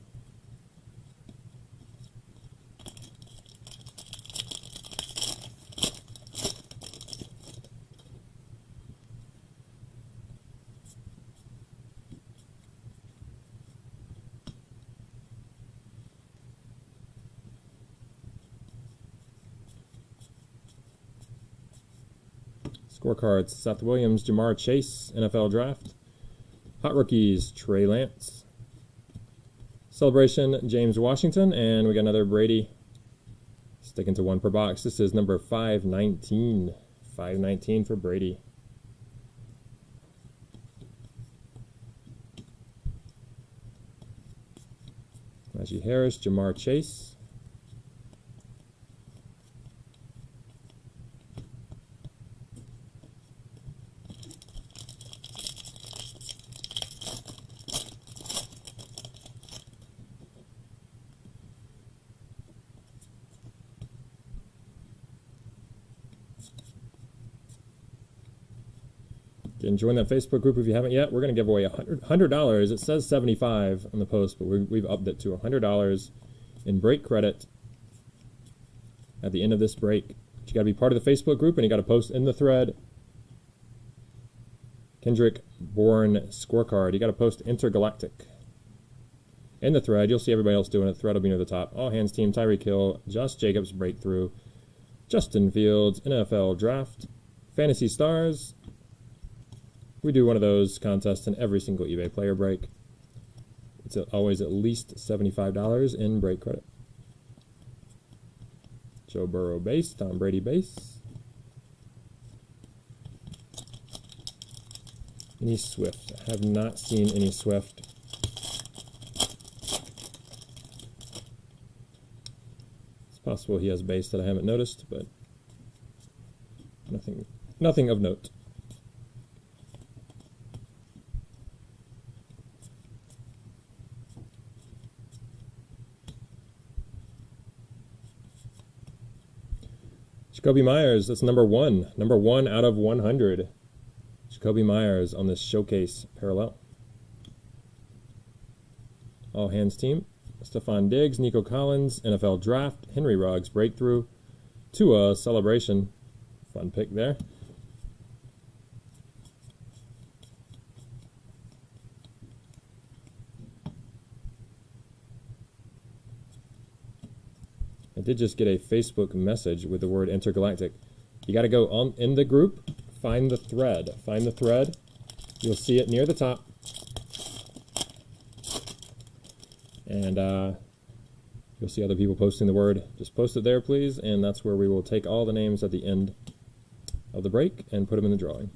Scorecards, Seth Williams, Jamar Chase, NFL Draft. Hot Rookies, Trey Lance. Celebration, James Washington, and we got another Brady Sticking to one per box. This is number 519. 519 for Brady. Najee Harris, Jamar Chase. And join that Facebook group if you haven't yet. We're going to give away $100. It says $75 on the post, but we've upped it to $100 in break credit at the end of this break. But you got to be part of the Facebook group, and you got to post in the thread Kendrick Bourne scorecard. You got to post Intergalactic in the thread. You'll see everybody else doing it. The thread will be near the top. All hands team, Tyreek Hill, Josh Jacobs breakthrough, Justin Fields, NFL draft, Fantasy Stars. We do one of those contests in every single eBay player break. It's always at least $75 in break credit. Joe Burrow base, Tom Brady base. Any Swift? I have not seen any Swift. It's possible he has base that I haven't noticed, but nothing of note. Jacoby Myers, that's number 1. Number 1 out of 100. Jacoby Myers on this showcase parallel. All hands team. Stephon Diggs, Nico Collins, NFL draft, Henry Ruggs breakthrough, Tua celebration. Fun pick there. I did just get a Facebook message with the word intergalactic. You got to go on in the group, find the thread. Find the thread. You'll see it near the top. And you'll see other people posting the word. Just post it there, please. And that's where we will take all the names at the end of the break and put them in the drawing.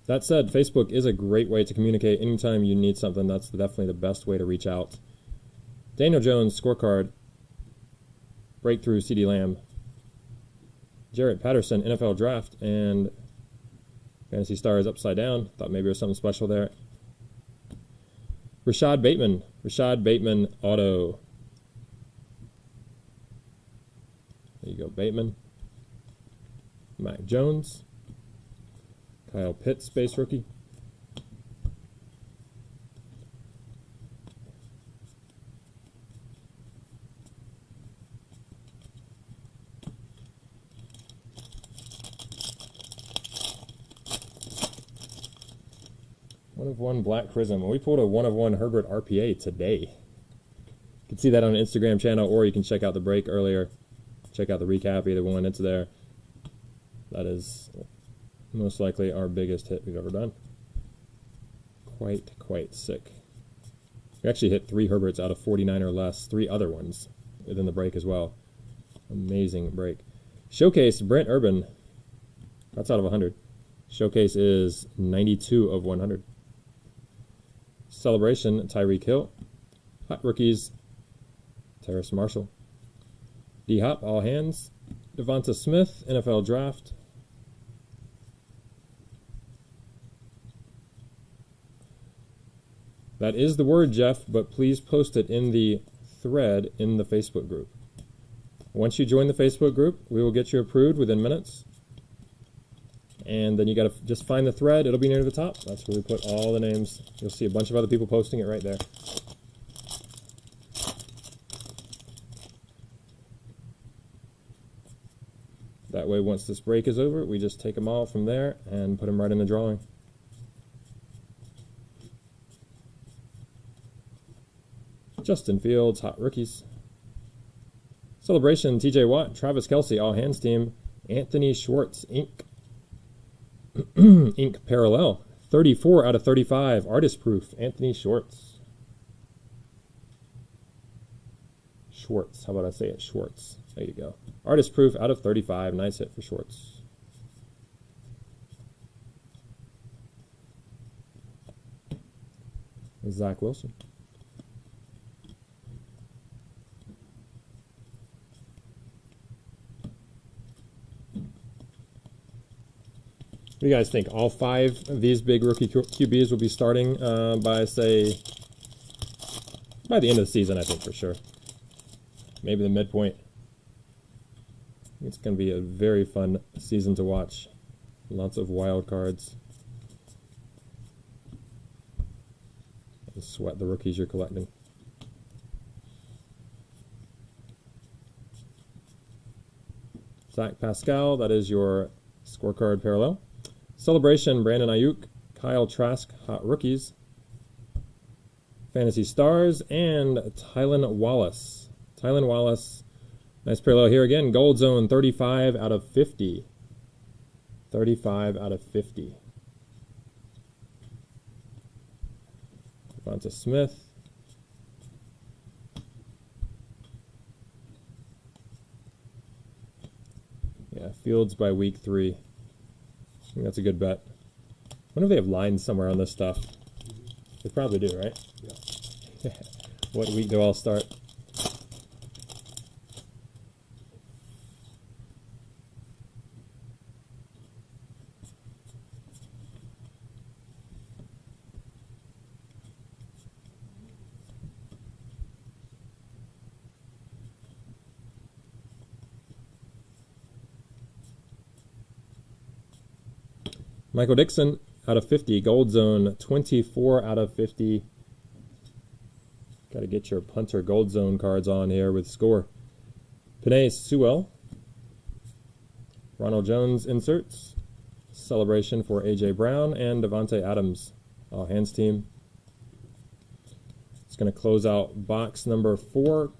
That said, Facebook is a great way to communicate. Anytime you need something, that's definitely the best way to reach out. Daniel Jones, scorecard. Breakthrough, CeeDee Lamb. Jarrett Patterson, NFL draft. And Fantasy Stars upside down. Thought maybe there was something special there. Rashad Bateman, auto. There you go, Bateman. Mac Jones. Kyle Pitts, base rookie. One of one black Prizm. We pulled a 1/1 Herbert RPA today. You can see that on an Instagram channel, or you can check out the break earlier. Check out the recap, either one, it's there. That is most likely our biggest hit we've ever done. Quite sick. We actually hit 3 Herberts out of 49 or less, 3 other ones within the break as well. Amazing break. Showcase, Brent Urban. That's out of 100. Showcase is 92 of 100. Celebration, Tyreek Hill. Hot rookies, Terrace Marshall. D-Hop, all hands. Devonta Smith, NFL draft. That is the word, Jeff, but please post it in the thread in the Facebook group. Once you join the Facebook group, we will get you approved within minutes. And then you got to just find the thread. It'll be near the top. That's where we put all the names. You'll see a bunch of other people posting it right there. That way, once this break is over, we just take them all from there and put them right in the drawing. Justin Fields, hot rookies. Celebration, TJ Watt, Travis Kelce, all hands team. Anthony Schwartz, Inc. Inc. Parallel. 34 out of 35. Artist proof, Anthony Schwartz. Schwartz. How about I say it? Schwartz. There you go. Artist proof out of 35. Nice hit for Schwartz. Zach Wilson. What do you guys think? All 5 of these big rookie QBs will be starting by, say, by the end of the season, I think, for sure. Maybe the midpoint. It's going to be a very fun season to watch. Lots of wild cards. And sweat the rookies you're collecting. Zach Pascal, that is your scorecard parallel. Celebration, Brandon Ayuk, Kyle Trask, hot rookies. Fantasy Stars, and Tylan Wallace. Tylan Wallace, nice parallel here again. Gold Zone, 35 out of 50. 35 out of 50. Devonta Smith. Yeah, Fields by week 3. I think that's a good bet. I wonder if they have lines somewhere on this stuff. They probably do, right? Yeah. What week do all start? Michael Dixon out of 50. Gold Zone, 24 out of 50. Got to get your punter Gold Zone cards on here with score. Penei Sewell. Ronald Jones inserts. Celebration for A.J. Brown and Devontae Adams. All hands team. It's going to close out box number 4.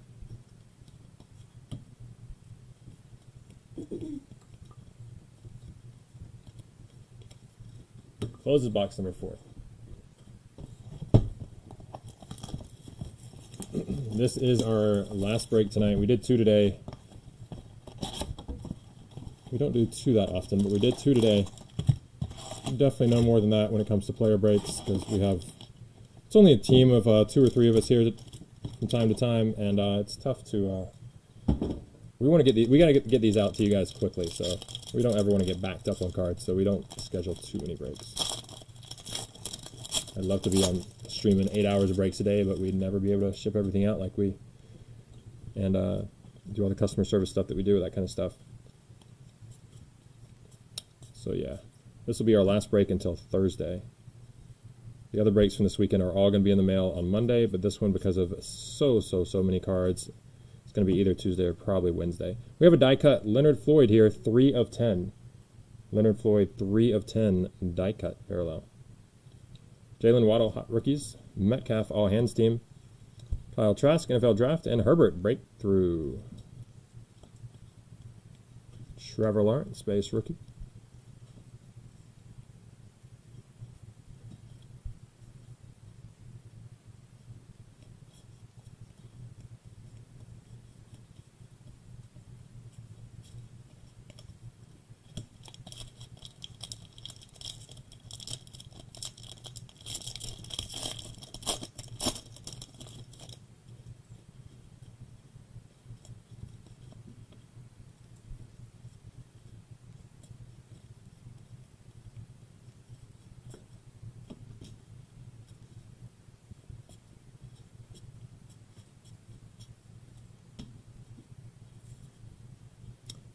Closes box number 4. This is our last break tonight. We did 2 today. We don't do 2 that often, but we did 2 today. Definitely no more than that when it comes to player breaks, because we have, it's only a team of 2 or 3 of us here from time to time, and it's tough to, we want to get we got to get these out to you guys quickly, so we don't ever want to get backed up on cards, so we don't schedule too many breaks. I'd love to be on streaming 8 hours of breaks a day, but we'd never be able to ship everything out like we, and do all the customer service stuff that we do, that kind of stuff. So yeah, this will be our last break until Thursday. The other breaks from this weekend are all going to be in the mail on Monday, but this one, because of so many cards, it's going to be either Tuesday or probably Wednesday. We have a die cut Leonard Floyd here, 3 of 10. Leonard Floyd, 3 of 10 die cut parallel. Jalen Waddle, hot rookies. Metcalf, all hands team. Kyle Trask, NFL draft. And Herbert, breakthrough. Trevor Lawrence, base rookie.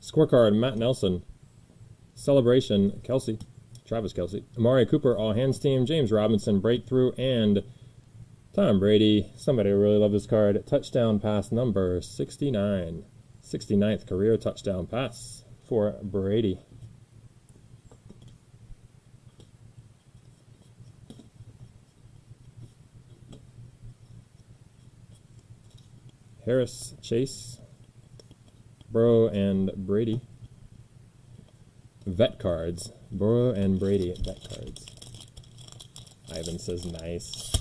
Scorecard, Matt Nelson. Celebration, Kelsey. Travis Kelsey. Amari Cooper, all hands team. James Robinson, breakthrough. And Tom Brady. Somebody really love this card. Touchdown pass number 69. 69th career touchdown pass for Brady. Harris, Chase. Burrow and Brady. Vet cards. Burrow and Brady vet cards. Ivan says nice.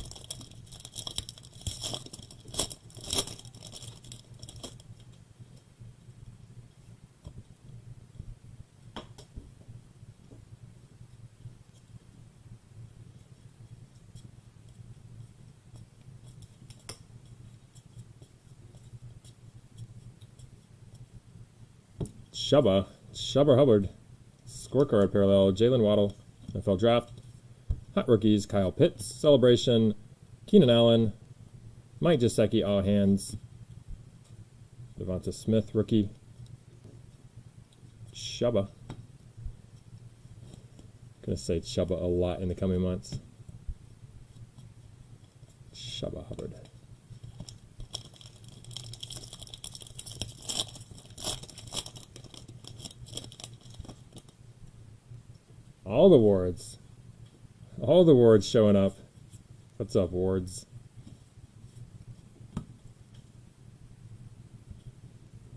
Shubba Hubbard. Scorecard parallel, Jalen Waddle. NFL Draft. Hot rookies, Kyle Pitts. Celebration, Keenan Allen. Mike Gesicki, all hands. Devonta Smith, rookie. Shubba. Gonna say Shubba a lot in the coming months. Shubba Hubbard. All the wards. All the wards showing up. What's up, wards?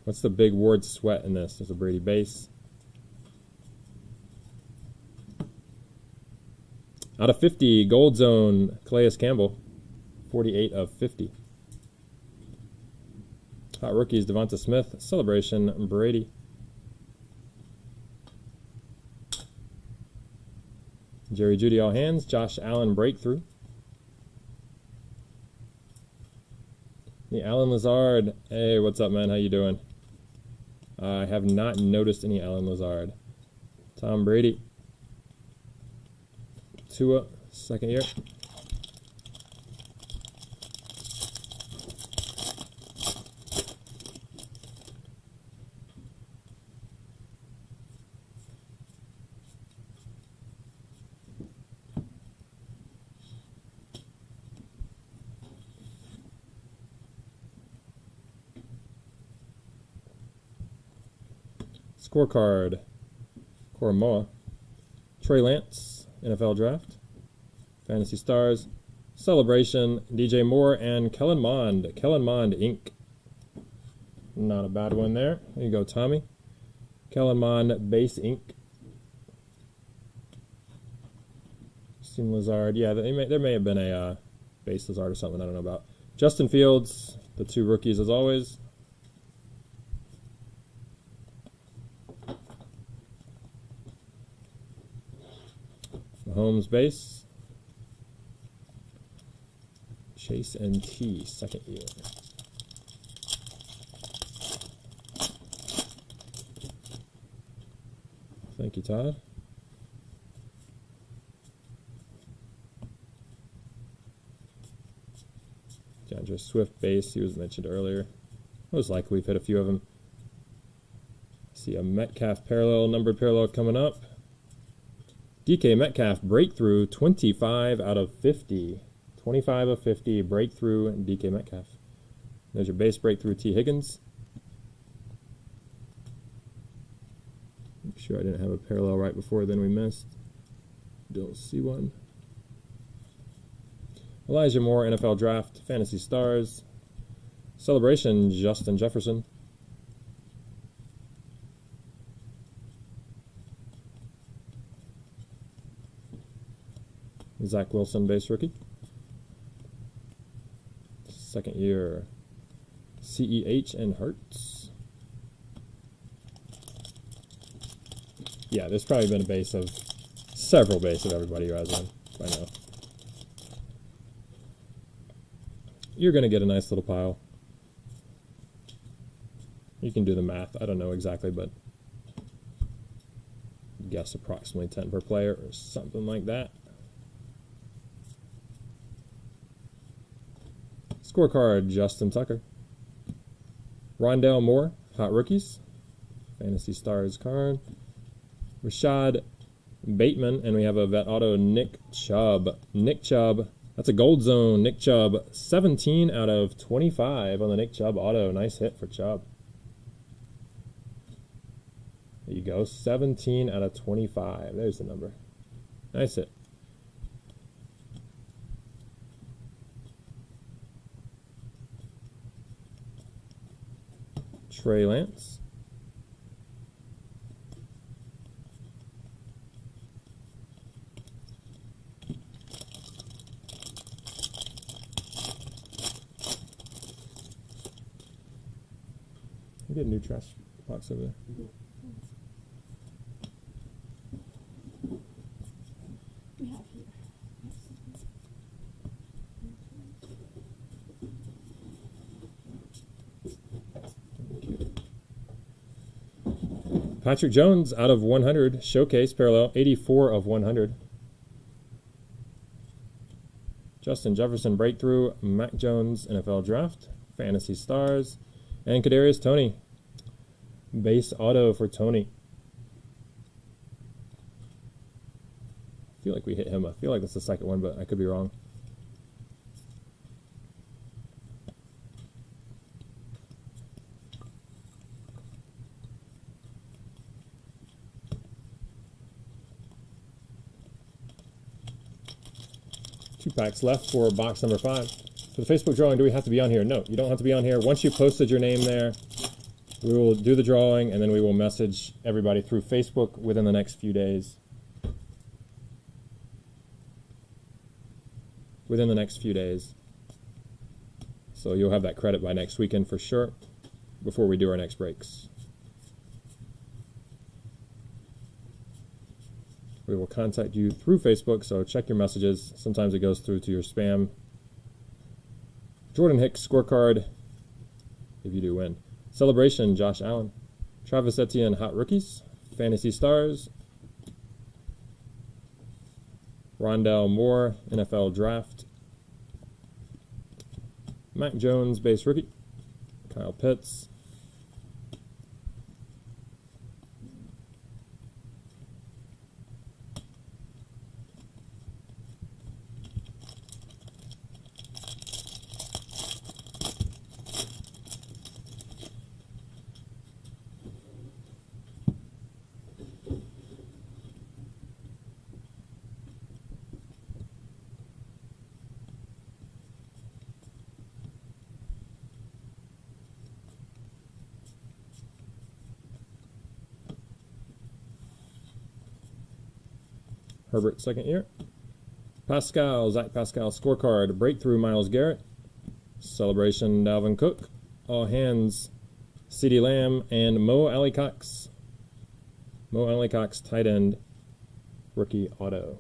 What's the big ward sweat in this? There's a Brady base. Out of 50, Gold Zone, Calais Campbell. 48 of 50. Hot rookies, Devonta Smith. Celebration, Brady. Jerry Jeudy, all hands. Josh Allen, breakthrough. The Allen Lazard. Hey, what's up, man? How you doing? I have not noticed any Allen Lazard. Tom Brady. Tua, second year. Scorecard, Koromoa, Trey Lance, NFL Draft, Fantasy Stars, Celebration, DJ Moore, and Kellen Mond. Kellen Mond, Inc. Not a bad one there. There you go, Tommy. Kellen Mond, Base, Inc. Steam Lazard. Yeah, there may have been a Base Lazard or something I don't know about. Justin Fields, the two rookies as always. Mahomes base. Chase and T, second year. Thank you, Todd. DeAndre Swift base, he was mentioned earlier. Most likely we've hit a few of them. See a Metcalf parallel, numbered parallel coming up. DK Metcalf breakthrough, 25 out of 50. 25 of 50 breakthrough and DK Metcalf. There's your base breakthrough T. Higgins. Make sure I didn't have a parallel right before then we missed. Don't see one. Elijah Moore, NFL Draft, Fantasy Stars. Celebration, Justin Jefferson. Zach Wilson, base rookie. Second year, CEH and Hurts. Yeah, there's probably been a base of several base of everybody who has one by now. You're going to get a nice little pile. You can do the math. I don't know exactly, but guess approximately 10 per player or something like that. Scorecard, Justin Tucker. Rondale Moore, Hot Rookies. Fantasy Stars card. Rashad Bateman, and we have a vet auto, Nick Chubb. Nick Chubb, that's a gold zone. Nick Chubb, 17 out of 25 on the Nick Chubb auto. Nice hit for Chubb. There you go, 17 out of 25. There's the number. Nice hit. Trey Lance. We get a new trash box over there. We have here. Patrick Jones out of 100. Showcase parallel, 84 of 100. Justin Jefferson breakthrough. Mac Jones NFL Draft. Fantasy Stars. And Kadarius Toney. Base auto for Tony. I feel like we hit him. I feel like that's the second one, but I could be wrong. Two packs left for box number 5. For the Facebook drawing, do we have to be on here? No, you don't have to be on here. Once you posted your name there, we will do the drawing, and then we will message everybody through Facebook within the next few days. Within the next few days. So you'll have that credit by next weekend for sure, before we do our next breaks. We will contact you through Facebook, so check your messages. Sometimes it goes through to your spam. Jordan Hicks scorecard, if you do win. Celebration, Josh Allen. Travis Etienne, Hot Rookies. Fantasy Stars. Rondell Moore, NFL Draft. Mac Jones, base rookie. Kyle Pitts. Herbert, second year. Pascal, Zach Pascal, scorecard. Breakthrough, Myles Garrett. Celebration, Dalvin Cook. All hands, CeeDee Lamb, and Mo Alley-Cox. Mo Alley-Cox, tight end, rookie auto.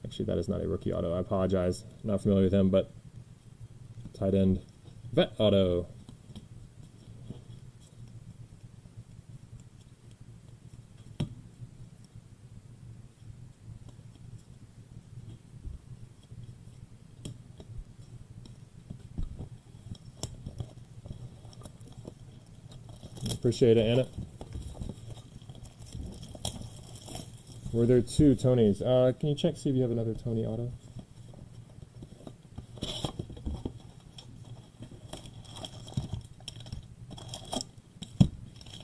Actually, that is not a rookie auto. I apologize. Not familiar with him, but tight end, vet auto. Appreciate it, Anna. Were there 2 Tonys? Can you check, see if you have another Tony auto?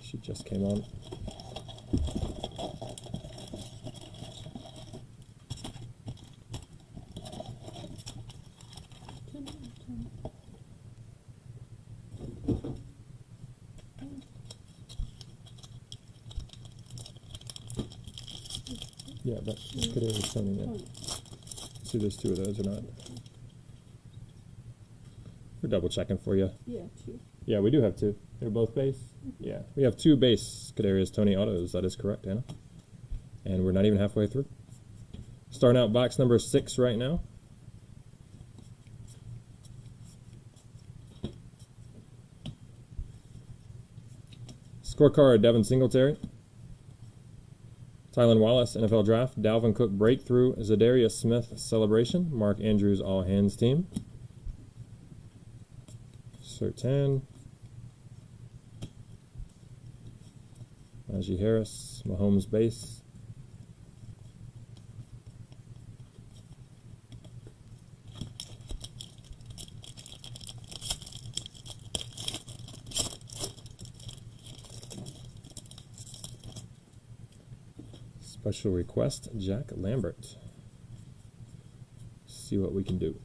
She just came on. Yeah, that's Kadarius Toney. Yeah. See, there's 2 of those or not. We're double checking for you. Yeah, 2. Yeah, we do have 2. They're both base. Yeah, we have 2 base Kadarius Toney autos. That is correct, Anna. And we're not even halfway through. Starting out box number 6 right now. Scorecard, Devin Singletary. Tylan Wallace, NFL Draft. Dalvin Cook, breakthrough. Zadarius Smith, celebration. Mark Andrews, all hands team. Sertan. Najee Harris, Mahomes base. Special request, Jack Lambert. See what we can do.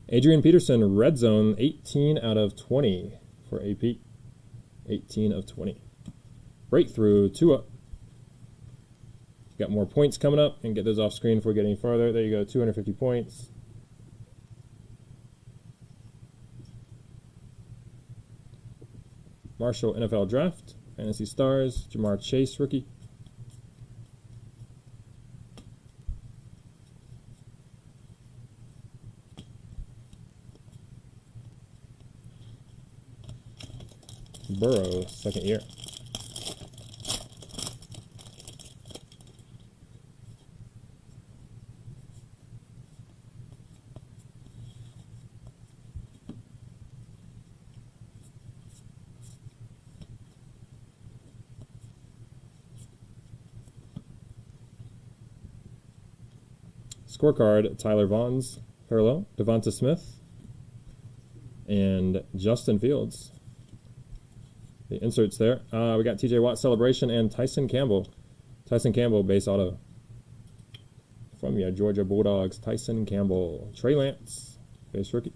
Adrian Peterson, red zone, 18 out of 20 for AP. 18 of 20. Breakthrough, Tua. Got more points coming up, and get those off screen before we get any farther. There you go, 250 points. Marshall, NFL Draft. Fantasy Stars, Jamar Chase, rookie. Burrow, second year. Scorecard, Tyler Vaughn's parallel, Devonta Smith, and Justin Fields. The inserts there. We got TJ Watt celebration and Tyson Campbell. Tyson Campbell, base auto. From your Georgia Bulldogs, Tyson Campbell. Trey Lance, base rookie.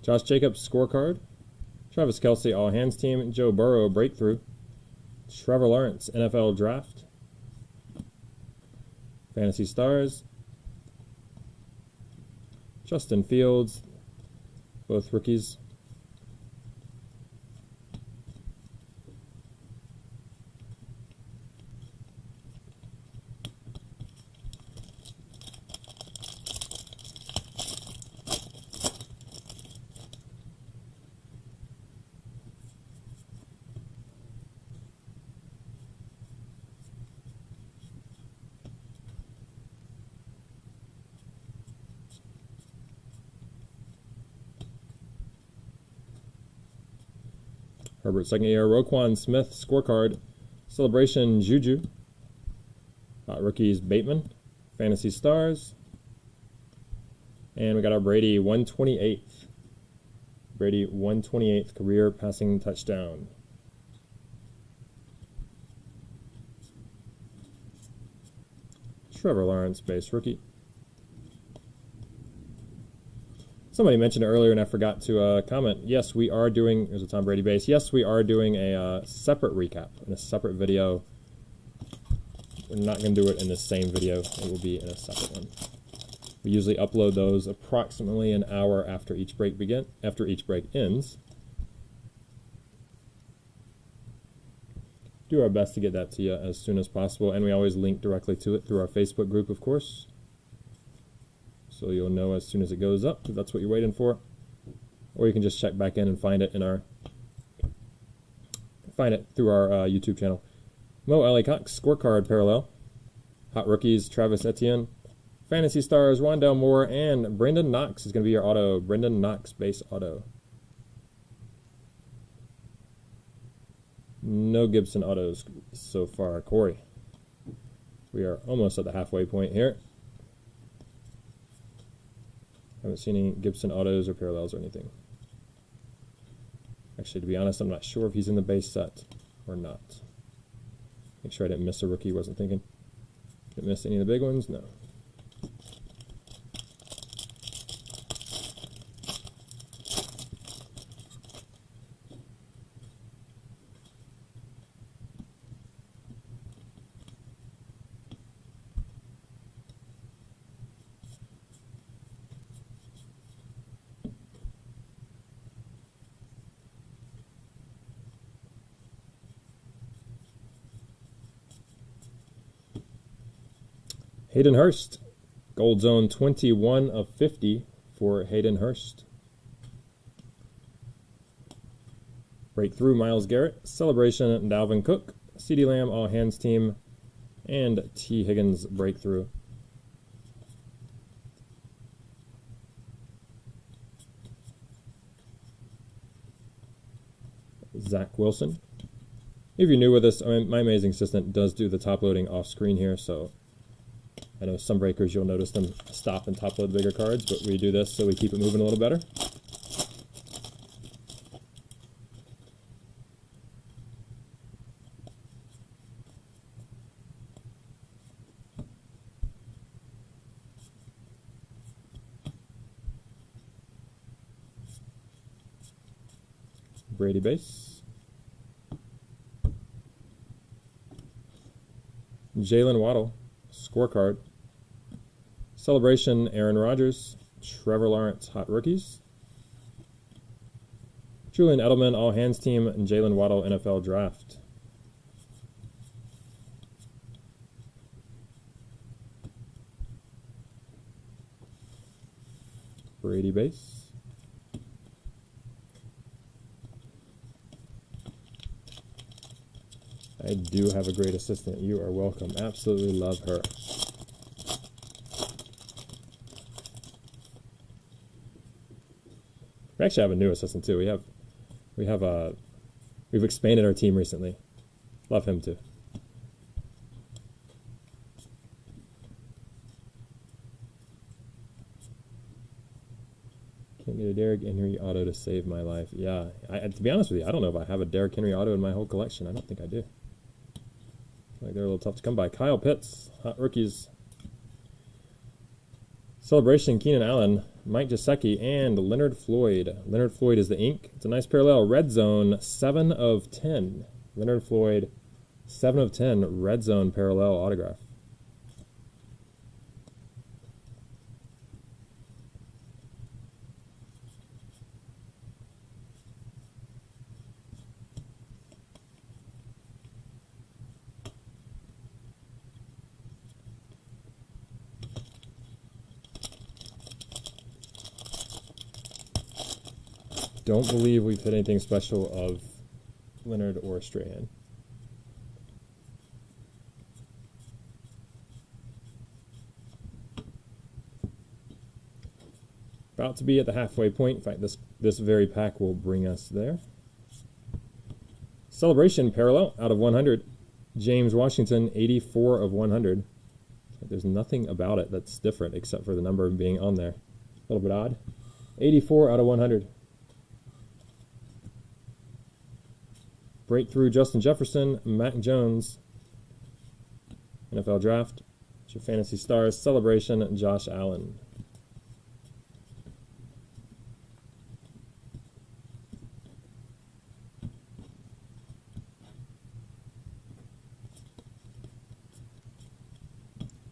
Josh Jacobs, scorecard. Travis Kelce, all hands team. Joe Burrow, breakthrough. Trevor Lawrence, NFL draft. Fantasy stars. Justin Fields, both rookies. Herbert, second year. Roquan Smith, scorecard. Celebration, Juju. Rookies, Bateman. Fantasy stars. And we got our Brady, 128th. Brady, 128th career passing touchdown. Trevor Lawrence, base rookie. Somebody mentioned it earlier and I forgot to comment. Yes, we are doing, there's a Tom Brady base. Yes, we are doing a separate recap in a separate video. We're not going to do it in the same video. It will be in a separate one. We usually upload those approximately an hour after each break ends. Do our best to get that to you as soon as possible, and we always link directly to it through our Facebook group, of course. So you'll know as soon as it goes up, if that's what you're waiting for. Or you can just check back in and find it through our YouTube channel. Mo Alley Cox, scorecard parallel. Hot rookies, Travis Etienne. Fantasy stars, Rondell Moore, and Brendan Knox is going to be your auto. Brendan Knox, base auto. No Gibson autos so far. Corey. We are almost at the halfway point here. Haven't seen any Gibson autos or parallels or anything. Actually, to be honest, I'm not sure if he's in the base set or not. Make sure I didn't miss a rookie, wasn't thinking. Didn't miss any of the big ones? No. Hayden Hurst, Gold Zone 21 of 50 for Hayden Hurst. Breakthrough, Myles Garrett. Celebration, Dalvin Cook. CeeDee Lamb, all hands team. And T. Higgins, breakthrough. Zach Wilson. If you're new with us, my amazing assistant does do the top loading off screen here, so I know some breakers you'll notice them stop and top load bigger cards, but we do this so we keep it moving a little better. Brady base. Jalen Waddle, scorecard. Celebration, Aaron Rodgers. Trevor Lawrence, hot rookies. Julian Edelman, all hands team. And Jalen Waddle, NFL draft. Brady base. I do have a great assistant. You are welcome. Absolutely love her. We actually have a new assistant too. We've expanded our team recently. Love him too. Can't get a Derrick Henry auto to save my life. Yeah, to be honest with you, I don't know if I have a Derrick Henry auto in my whole collection. I don't think I do. Like they're a little tough to come by. Kyle Pitts, hot rookies. Celebration, Keenan Allen, Mike Gesicki, and Leonard Floyd. Leonard Floyd is the ink. It's a nice parallel. Red Zone, 7 of 10. Leonard Floyd, 7 of 10. Red Zone parallel autograph. Don't believe we've hit anything special of Leonard or Strahan. About to be at the halfway point. In fact, this very pack will bring us there. Celebration parallel out of 100. James Washington, 84 of 100. There's nothing about it that's different except for the number being on there. A little bit odd. 84 out of 100. Breakthrough, Justin Jefferson, Mac Jones, NFL Draft. It's your Fantasy Stars. Celebration, Josh Allen.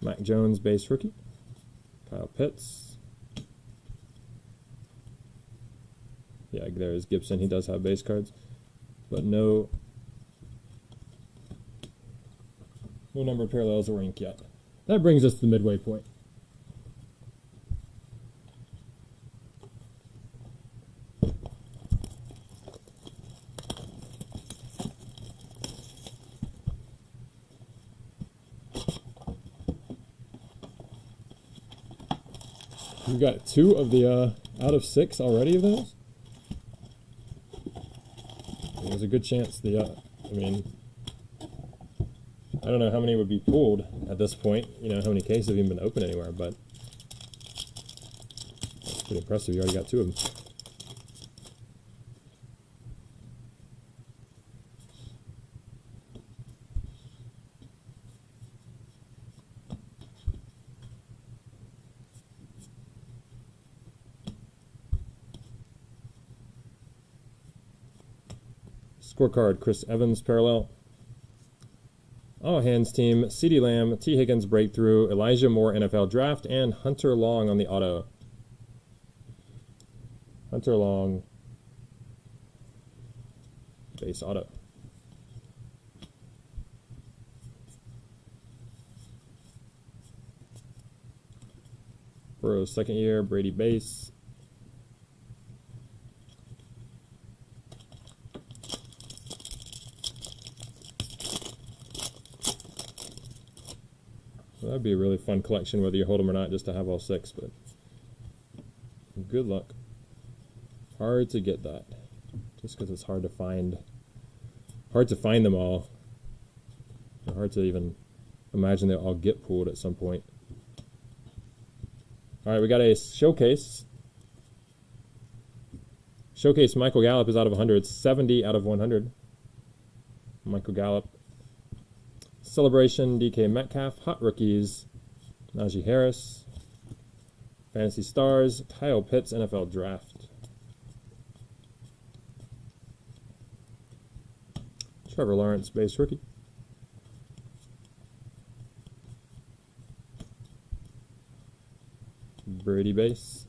Mac Jones, base rookie. Kyle Pitts. Yeah, there's Gibson. He does have base cards. But no numbered parallels or ink yet. That brings us to the midway point. We've got 2 of the out of 6 already of those. There's a good chance I don't know how many would be pulled at this point. You know, how many cases have even been opened anywhere, but it's pretty impressive. You already got 2 of them. Scorecard, Chris Evans parallel. All hands team, CeeDee Lamb, T. Higgins breakthrough, Elijah Moore NFL draft, and Hunter Long on the auto. Hunter Long, base auto. Burrow's second year, Brady base. Well, that'd be a really fun collection, whether you hold them or not, just to have all 6. But good luck. Hard to get that, just because it's hard to find. Hard to find them all. And hard to even imagine they'll all get pulled at some point. All right, we got a showcase. Showcase Michael Gallup is out of 100. 70 out of 100. Michael Gallup. Celebration, DK Metcalf, Hot Rookies, Najee Harris, Fantasy Stars, Kyle Pitts, NFL Draft. Trevor Lawrence, base rookie. Brady base.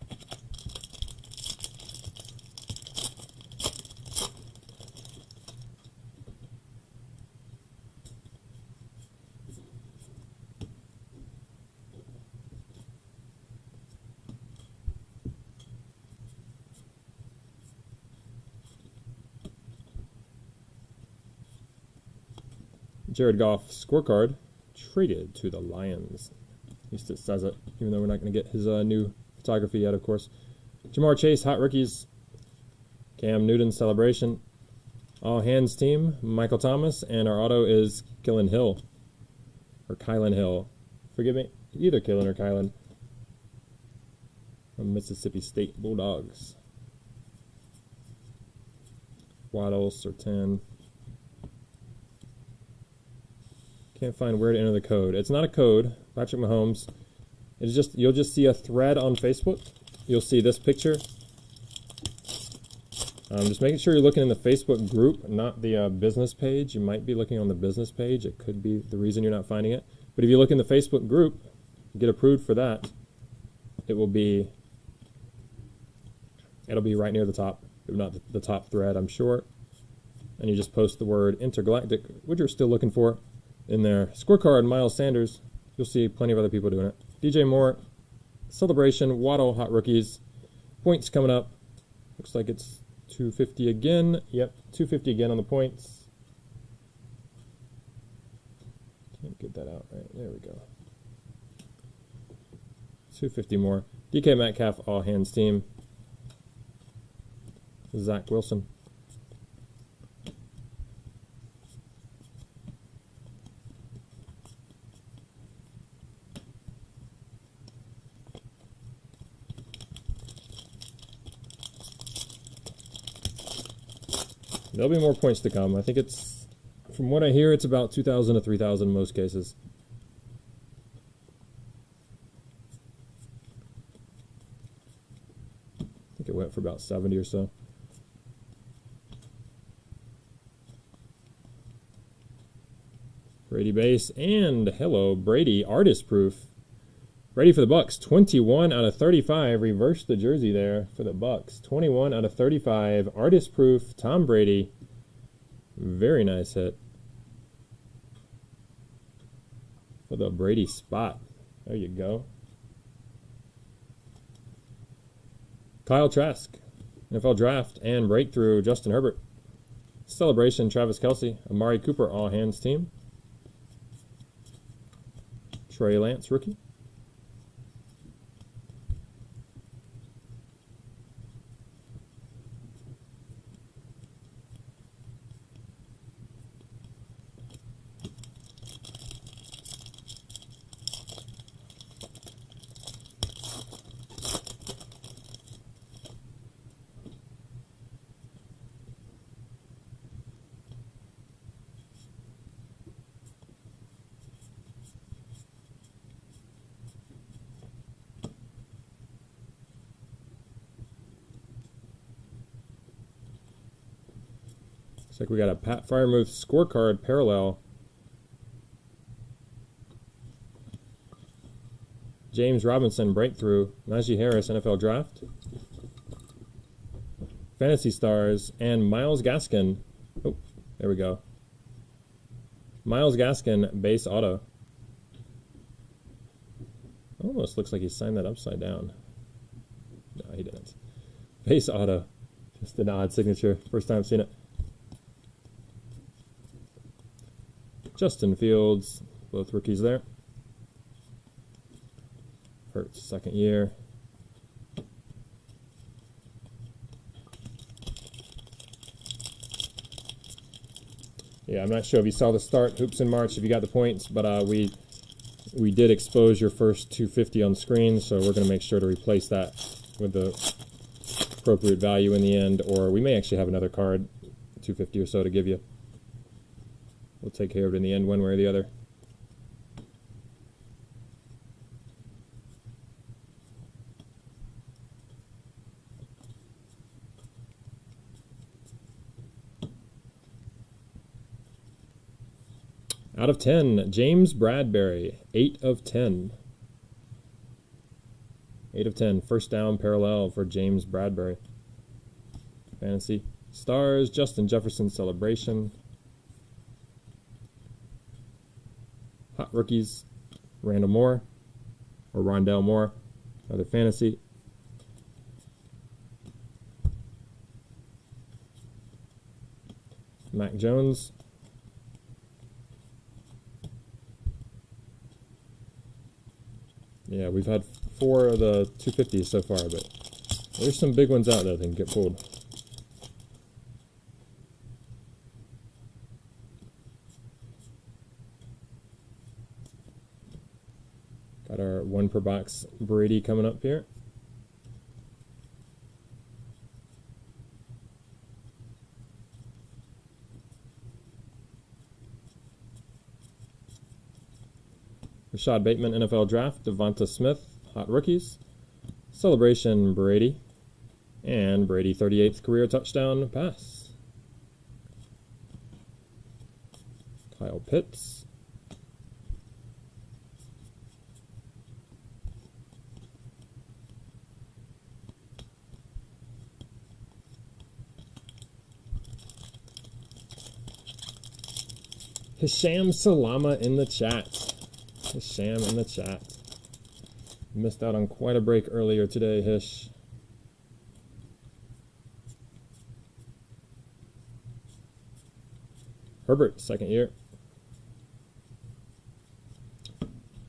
Jared Goff scorecard traded to the Lions. At least it says it, even though we're not going to get his new photography yet, of course. Jamar Chase, hot rookies. Cam Newton celebration. All hands team, Michael Thomas, and our auto is Kylan Hill. Or Kylan Hill. Forgive me, either Kylan or Kylan. From Mississippi State Bulldogs. Waddle, Sertan. Can't find where to enter the code. It's not a code. Patrick Mahomes. It's just, you'll just see a thread on Facebook. You'll see this picture. Just making sure you're looking in the Facebook group, not the business page. You might be looking on the business page. It could be the reason you're not finding it. But if you look in the Facebook group, get approved for that. It'll be right near the top, if not the top thread, I'm sure. And you just post the word intergalactic, which you're still looking for, in there. Scorecard, Miles Sanders. You'll see plenty of other people doing it. DJ Moore, celebration, Waddle, hot rookies. Points coming up. Looks like it's 250 again. Yep, 250 again on the points. Can't get that out right. There we go. 250 more. DK Metcalf, all hands team. Zach Wilson. There'll be more points to come. I think it's, from what I hear, it's about 2,000 to 3,000 in most cases. I think it went for about 70 or so. Brady base, and hello, Brady, artist proof. Brady for the Bucks, 21 out of 35. Reverse the jersey there for the Bucks. 21 out of 35. Artist proof, Tom Brady. Very nice hit. For the Brady spot. There you go. Kyle Trask, NFL Draft and Breakthrough, Justin Herbert. Celebration, Travis Kelce. Amari Cooper, all hands team. Trey Lance, rookie. Looks like we got a Pat Fryermuth scorecard parallel. James Robinson, breakthrough. Najee Harris, NFL Draft. Fantasy Stars, and Myles Gaskin. Oh, there we go. Myles Gaskin, base auto. Almost looks like he signed that upside down. No, he didn't. Base auto. Just an odd signature. First time I've seen it. Justin Fields, both rookies there. Hurts, second year. Yeah, I'm not sure if you saw the start, Hoops in March, if you got the points, but we did expose your first 250 on screen, so we're going to make sure to replace that with the appropriate value in the end, or we may actually have another card, 250 or so, to give you. We'll take care of it in the end, one way or the other. Out of 10, James Bradbury, 8 of 10. 8 of 10, first down parallel for James Bradbury. Fantasy Stars, Justin Jefferson celebration. Hot rookies, Rondell Moore, another fantasy. Mac Jones. Yeah, we've had 4 of the 250s so far, but there's some big ones out there that can get pulled. Got our 1 per box Brady coming up here. Rashad Bateman, NFL Draft, Devonta Smith, hot rookies, celebration Brady, and Brady 38th career touchdown pass. Kyle Pitts. Hisham Salama in the chat. Hisham in the chat. Missed out on quite a break earlier today, Hish. Herbert, second year.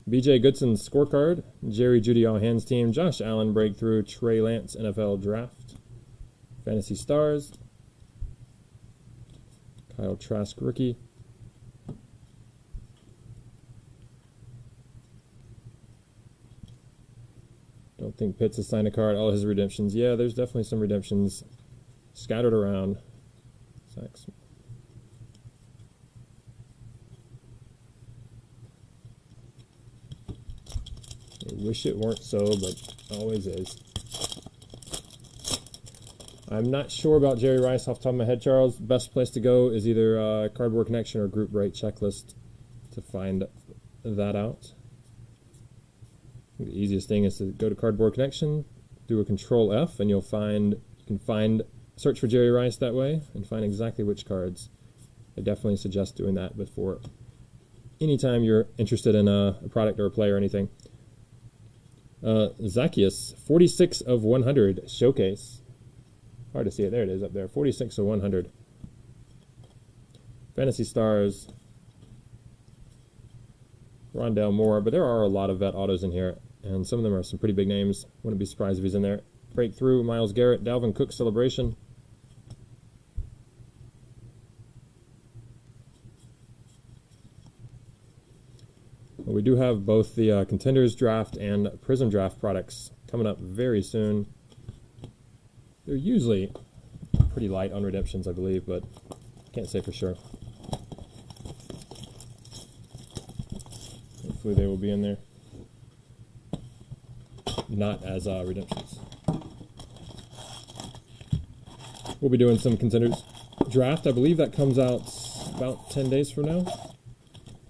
BJ Goodson scorecard. Jerry Jeudy all hands team. Josh Allen breakthrough. Trey Lance NFL draft. Fantasy Stars. Kyle Trask rookie. Don't think Pitts has signed a card. All his redemptions. Yeah, there's definitely some redemptions scattered around. Sacks. I wish it weren't so, but always is. I'm not sure about Jerry Rice off the top of my head, Charles. Best place to go is either Cardboard Connection or Group Break Checklist to find that out. The easiest thing is to go to Cardboard Connection, do a Control F, and you can search for Jerry Rice that way and find exactly which cards. I definitely suggest doing that before anytime you're interested in a product or a play or anything. Zacchaeus, 46 of 100 showcase. Hard to see it. There it is up there. 46 of 100. Fantasy Stars. Rondell Moore, but there are a lot of vet autos in here, and some of them are some pretty big names. Wouldn't be surprised if he's in there. Breakthrough, Myles Garrett, Dalvin Cook celebration. Well, we do have both the Contenders draft and Prizm draft products coming up very soon. They're usually pretty light on redemptions, I believe, but can't say for sure. Hopefully they will be in there. Not as redemptions. We'll be doing some Contenders draft. I believe that comes out about 10 days from now.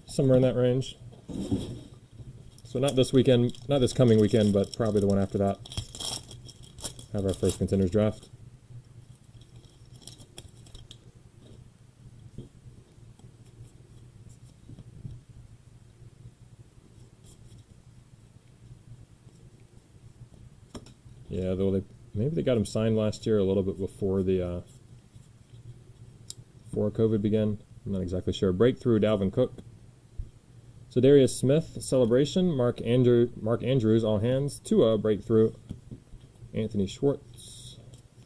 Somewhere in that range. So not this weekend, not this coming weekend, but probably the one after that. Have our first Contenders draft. Yeah, though maybe they got him signed last year a little bit before the before COVID began. I'm not exactly sure. Breakthrough, Dalvin Cook. So Darius Smith celebration. Mark Andrews all hands. Tua breakthrough. Anthony Schwartz.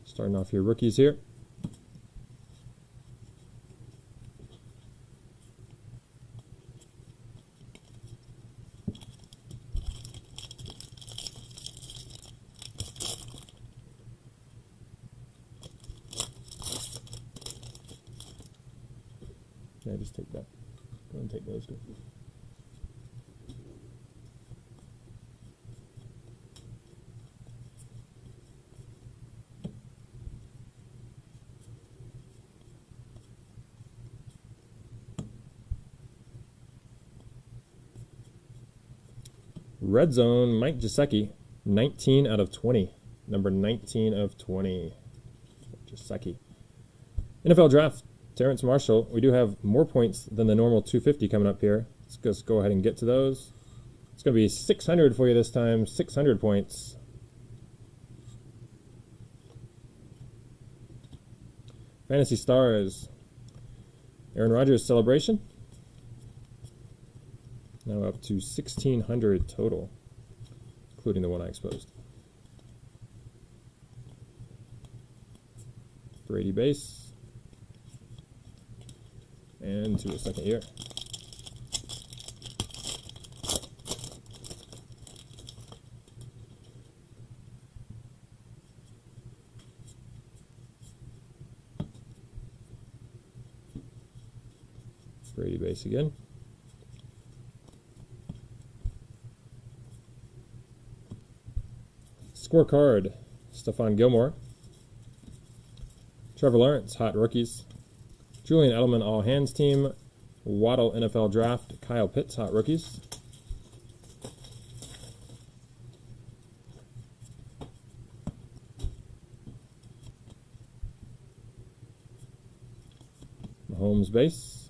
Starting off your rookies here. Yeah, just take that. Go and take those two. Red Zone, Mike Gesicki, 19 out of 20. Number 19 of 20. Gesicki. NFL Draft, Terrence Marshall. We do have more points than the normal 250 coming up here. Let's just go ahead and get to those. It's going to be 600 for you this time. 600 points. Fantasy Stars. Aaron Rodgers celebration. Now up to 1,600 total, including the one I exposed. Brady base. And to a second year. Brady base again. Scorecard, Stephon Gilmore. Trevor Lawrence, hot rookies. Julian Edelman, all hands team. Waddle, NFL draft. Kyle Pitts, hot rookies. Mahomes base.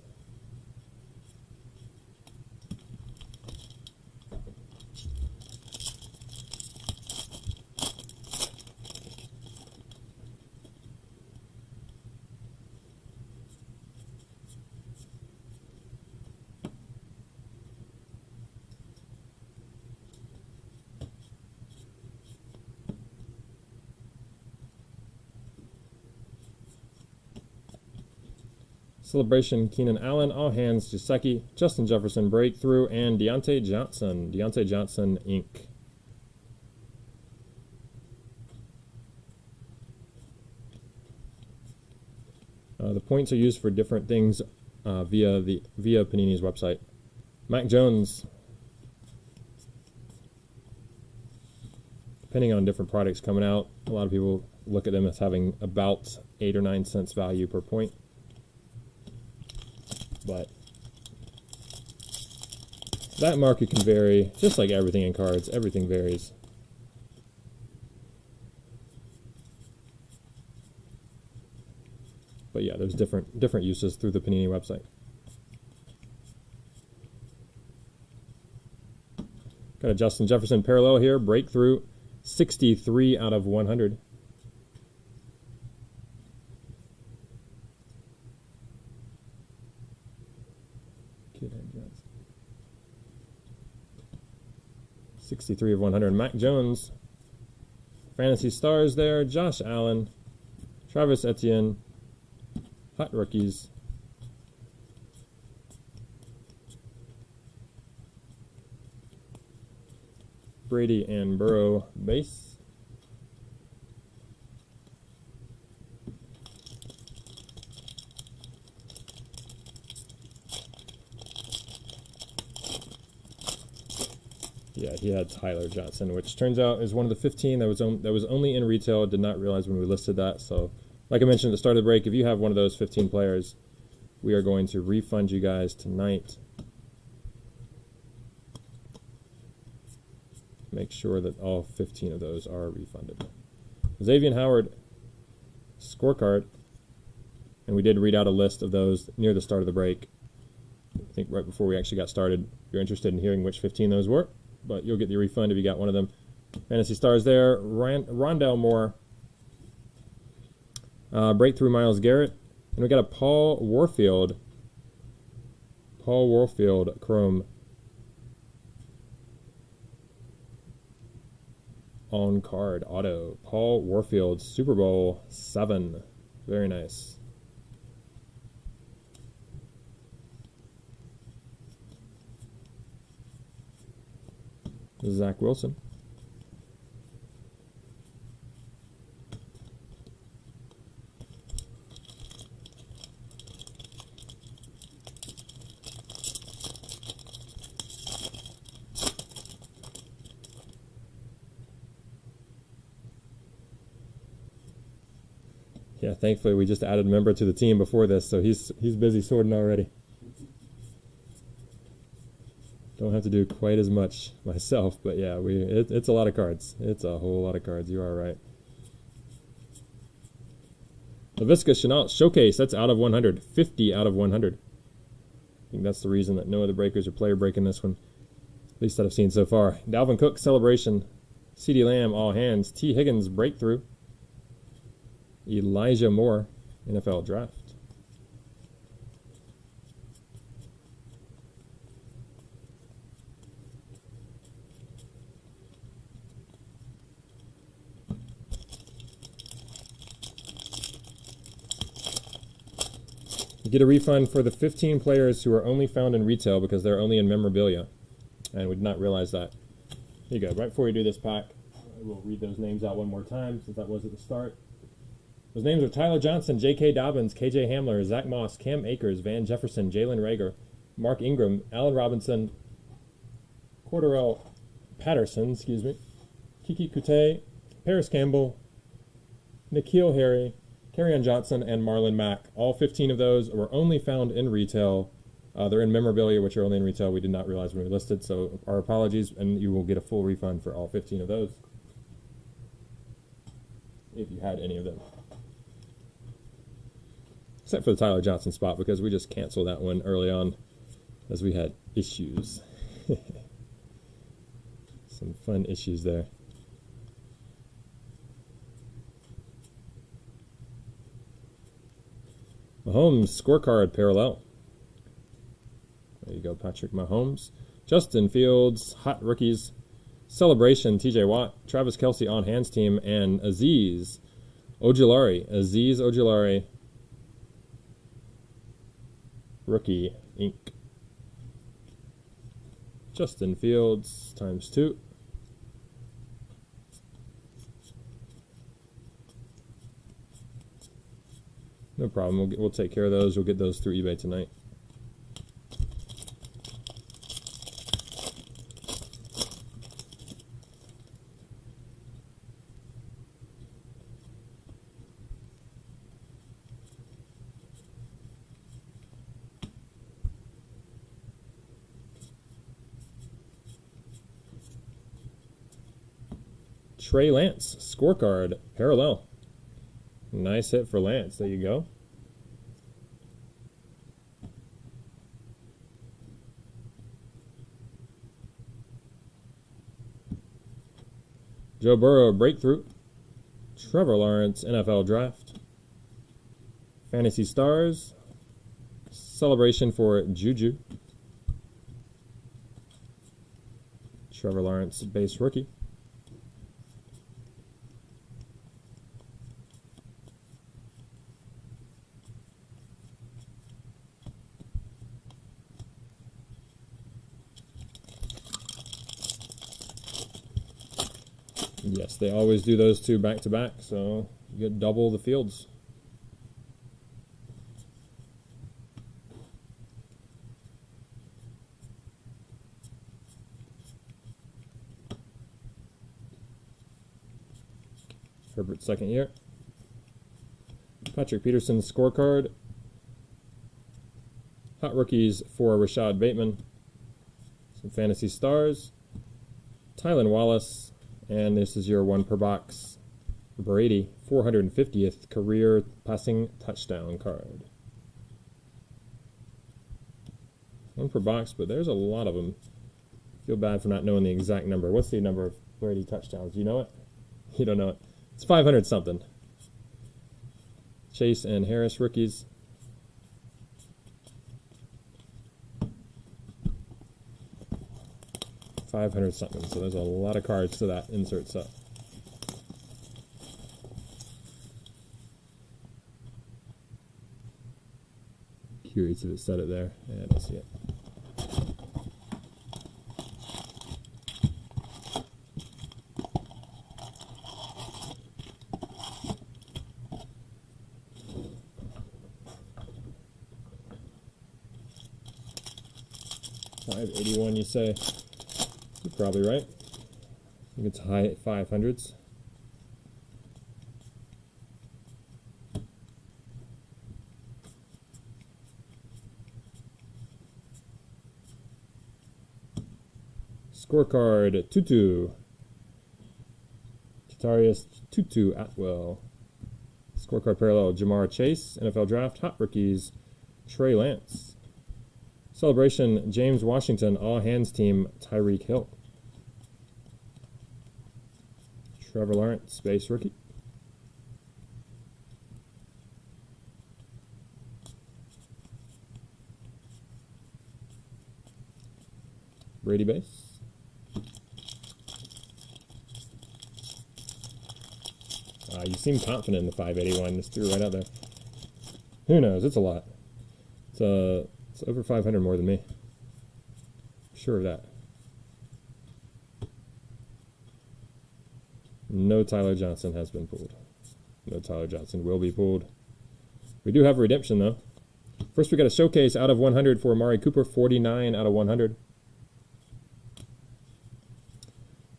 Celebration, Keenan Allen, all hands, Gesicki, Justin Jefferson, breakthrough, and Deontay Johnson. Deontay Johnson, Inc. The points are used for different things via Panini's website. Mac Jones, depending on different products coming out, a lot of people look at them as having about 8 or 9 cents value per point. But that market can vary, just like everything in cards. Everything varies. But yeah, there's different uses through the Panini website. Got a Justin Jefferson parallel here, breakthrough, 63 out of 100. Kid and Johnson. 63 of 100. Mac Jones. Fantasy Stars there. Josh Allen. Travis Etienne. Hot rookies. Brady and Burrow base. Yeah, he had Tyler Johnson, which turns out is one of the 15 that was only in retail. Did not realize when we listed that. So, like I mentioned at the start of the break, if you have one of those 15 players, we are going to refund you guys tonight. Make sure that all 15 of those are refunded. Xavier Howard scorecard, and we did read out a list of those near the start of the break. I think right before we actually got started. If you're interested in hearing which 15 those were, but you'll get the refund if you got one of them. Fantasy Stars there. Rondell Moore. Breakthrough Myles Garrett. And we got a Paul Warfield. Paul Warfield Chrome. On card auto. Paul Warfield, Super Bowl 7. Very nice. Zach Wilson. Yeah, thankfully we just added a member to the team before this, so he's busy sorting already. Don't have to do quite as much myself, but yeah, it's a lot of cards. It's a whole lot of cards. You are right. LaVisca Chenault Showcase. That's out of 100. 50 out of 100. I think that's the reason that no other breakers are player breaking this one. At least that I've seen so far. Dalvin Cook Celebration. CeeDee Lamb All Hands. T. Higgins Breakthrough. Elijah Moore NFL Draft. You get a refund for the 15 players who are only found in retail because they're only in memorabilia. And we did not realize that. Here you go. Right before we do this pack, we'll read those names out one more time since that was at the start. Those names are Tyler Johnson, J.K. Dobbins, K.J. Hamler, Zach Moss, Cam Akers, Van Jefferson, Jalen Reagor, Mark Ingram, Allen Robinson, Cordarrelle Patterson, Kiki Kute, Paris Campbell, N'Keal Harry, Kerryon Johnson, and Marlon Mack. All 15 of those were only found in retail. They're in memorabilia, which are only in retail. We did not realize when we listed, so our apologies, and you will get a full refund for all 15 of those, if you had any of them. Except for the Tyler Johnson spot, because we just canceled that one early on, as we had issues. Some fun issues there. Mahomes Scorecard Parallel. There you go, Patrick Mahomes. Justin Fields, Hot Rookies. Celebration, TJ Watt. Travis Kelce On Hands Team. And Azeez Ojulari. Rookie Inc. Justin Fields times 2. No problem. We'll take care of those. We'll get those through eBay tonight. Trey Lance, Scorecard, Parallel. Nice hit for Lance. There you go. Joe Burrow, Breakthrough. Trevor Lawrence, NFL Draft. Fantasy Stars. Celebration for Juju. Trevor Lawrence, Base Rookie. Yes, they always do those two back to back, so you get double the fields. Herbert's second year. Patrick Peterson Scorecard. Hot Rookies for Rashad Bateman. Some Fantasy Stars. Tylan Wallace. And this is your 1 per box Brady 450th career passing touchdown card. 1 per box, but there's a lot of them. Feel bad for not knowing the exact number. What's the number of Brady touchdowns? Do you know it? You don't know it. It's 500 something. Chase and Harris rookies. $500 something, so there's a lot of cards to that insert set. Curious if it said it there. Yeah, I don't see it. $581, you say? You're probably right. I think it's high 500s. Scorecard, Tutu. Titarius, Tutu Atwell. Scorecard parallel, Jamar Chase. NFL Draft, Hot Rookies, Trey Lance. Celebration, James Washington, All Hands Team, Tyreek Hill. Trevor Lawrence, Space Rookie. Brady Base. You seem confident in the 581. Just threw it right out there. Who knows? It's a lot. It's over 500 more than me. Sure of that. No Tyler Johnson has been pulled. No Tyler Johnson will be pulled. We do have a redemption, though. First, we got a showcase out of 100 for Amari Cooper, 49 out of 100.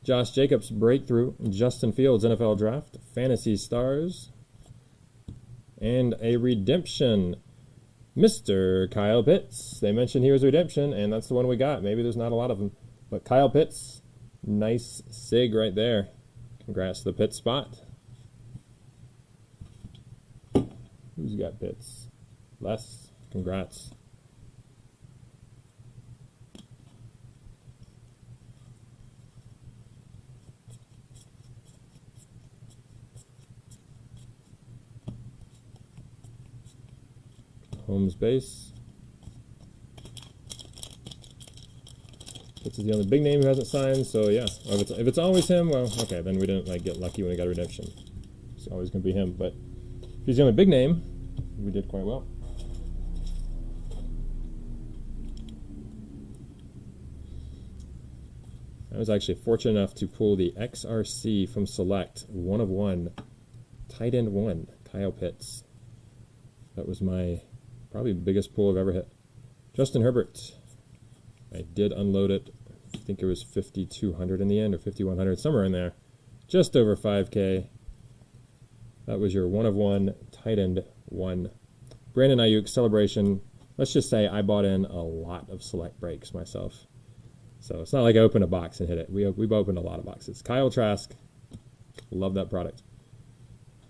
Josh Jacobs, breakthrough. Justin Fields, NFL Draft. Fantasy Stars. And a redemption. Mr. Kyle Pitts. They mentioned he was redemption, and that's the one we got. Maybe there's not a lot of them. But Kyle Pitts, nice sig right there. Congrats to the Pitts spot. Who's got Pitts? Les. Congrats. Holmes base. This is the only big name who hasn't signed, so yeah. If it's always him, well, okay, then we didn't get lucky when we got a redemption. It's always going to be him, but if he's the only big name, we did quite well. I was actually fortunate enough to pull the XRC from Select, 1 of 1, tight end 1, Kyle Pitts. That was my probably the biggest pull I've ever hit. Justin Herbert. I did unload it. I think it was 5,200 in the end, or 5,100, somewhere in there. Just over 5K. That was your 1 of 1, tight end 1. Brandon Ayuk, celebration. Let's just say I bought in a lot of select breaks myself. So it's not like I opened a box and hit it. We've opened a lot of boxes. Kyle Trask. Love that product.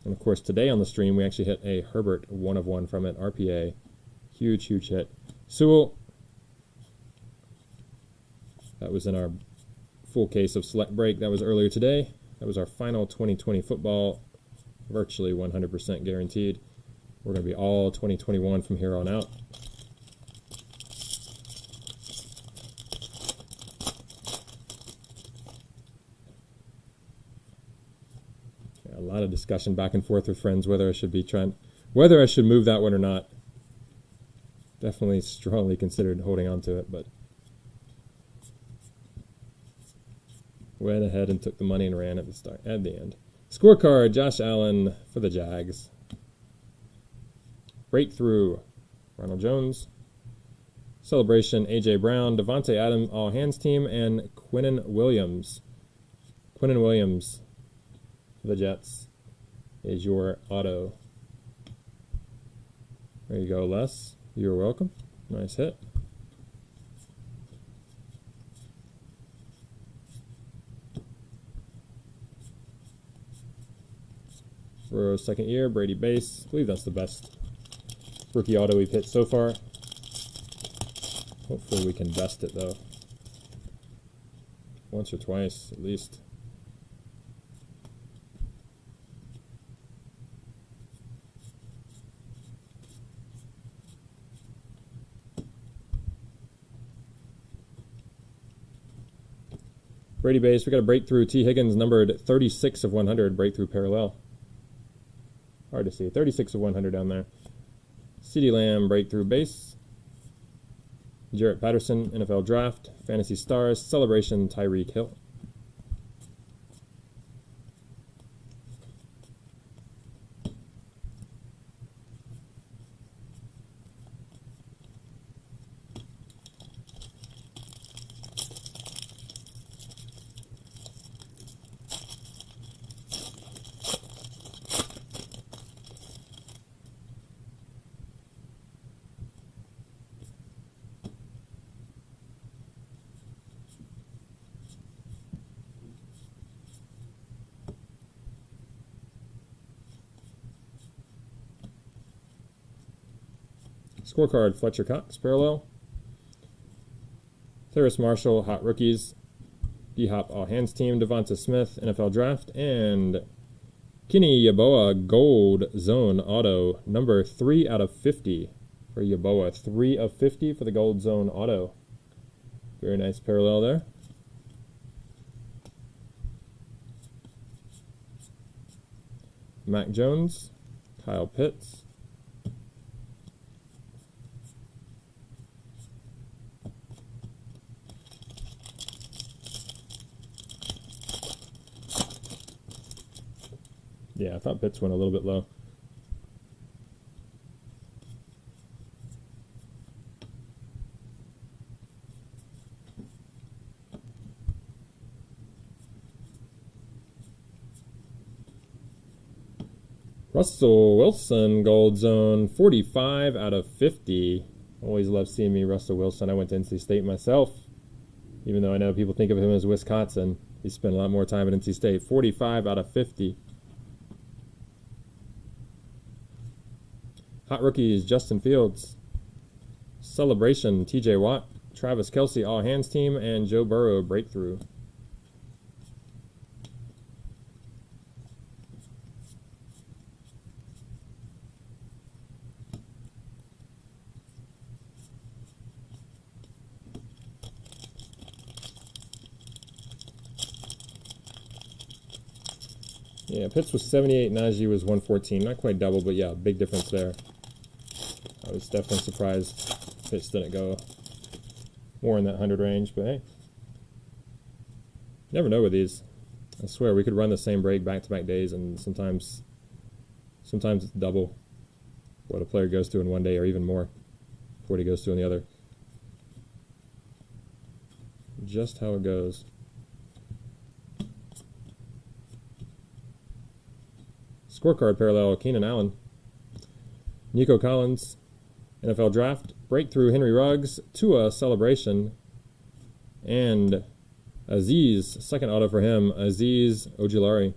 And of course, today on the stream, we actually hit a Herbert 1 of 1 from it. RPA. Huge, huge hit. Sewell. That was in our full case of select break. That was earlier today. That was our final 2020 football. Virtually 100% guaranteed. We're going to be all 2021 from here on out. A lot of discussion back and forth with friends whether I should move that one or not. Definitely strongly considered holding on to it, but went ahead and took the money and ran at the end. Scorecard, Josh Allen for the Jags. Breakthrough, Ronald Jones. Celebration, A.J. Brown, Devontae Adams, All Hands Team, and Quinnen Williams. Quinnen Williams for the Jets is your auto. There you go, Les. You're welcome. Nice hit. Burrow's second year, Brady base. I believe that's the best rookie auto we've hit so far. Hopefully we can best it though. Once or twice at least. Brady base, we got a breakthrough. T. Higgins numbered 36 of 100, breakthrough parallel. Hard to see. 36 of 100 down there. CeeDee Lamb, breakthrough base. Jarrett Patterson, NFL Draft. Fantasy Stars, celebration, Tyreek Hill. Scorecard, Fletcher Cox, parallel. Terrace Marshall, Hot Rookies. D-Hop, All Hands Team. Devonta Smith, NFL Draft. And Kenny Yeboah, Gold Zone Auto, number 3 out of 50 for Yeboah. 3 of 50 for the Gold Zone Auto. Very nice parallel there. Mac Jones, Kyle Pitts. Yeah, I thought Pitts went a little bit low. Russell Wilson, Gold Zone, 45 out of 50. Always love seeing me Russell Wilson. I went to NC State myself, even though I know people think of him as Wisconsin. He spent a lot more time at NC State. 45 out of 50. Hot Rookies, Justin Fields. Celebration, TJ Watt. Travis Kelce, All Hands Team. And Joe Burrow, Breakthrough. Yeah, Pitts was 78, Najee was 114. Not quite double, but yeah, big difference there. I was definitely surprised Pitts didn't go more in that 100 range, but hey. You never know with these. I swear, we could run the same break back-to-back days, and sometimes it's double what a player goes through in one day, or even more for what he goes through in the other. Just how it goes. Scorecard parallel, Keenan Allen. Nico Collins, NFL Draft. Breakthrough, Henry Ruggs. Tua, Celebration. And Aziz, second auto for him, Aziz Ojulari.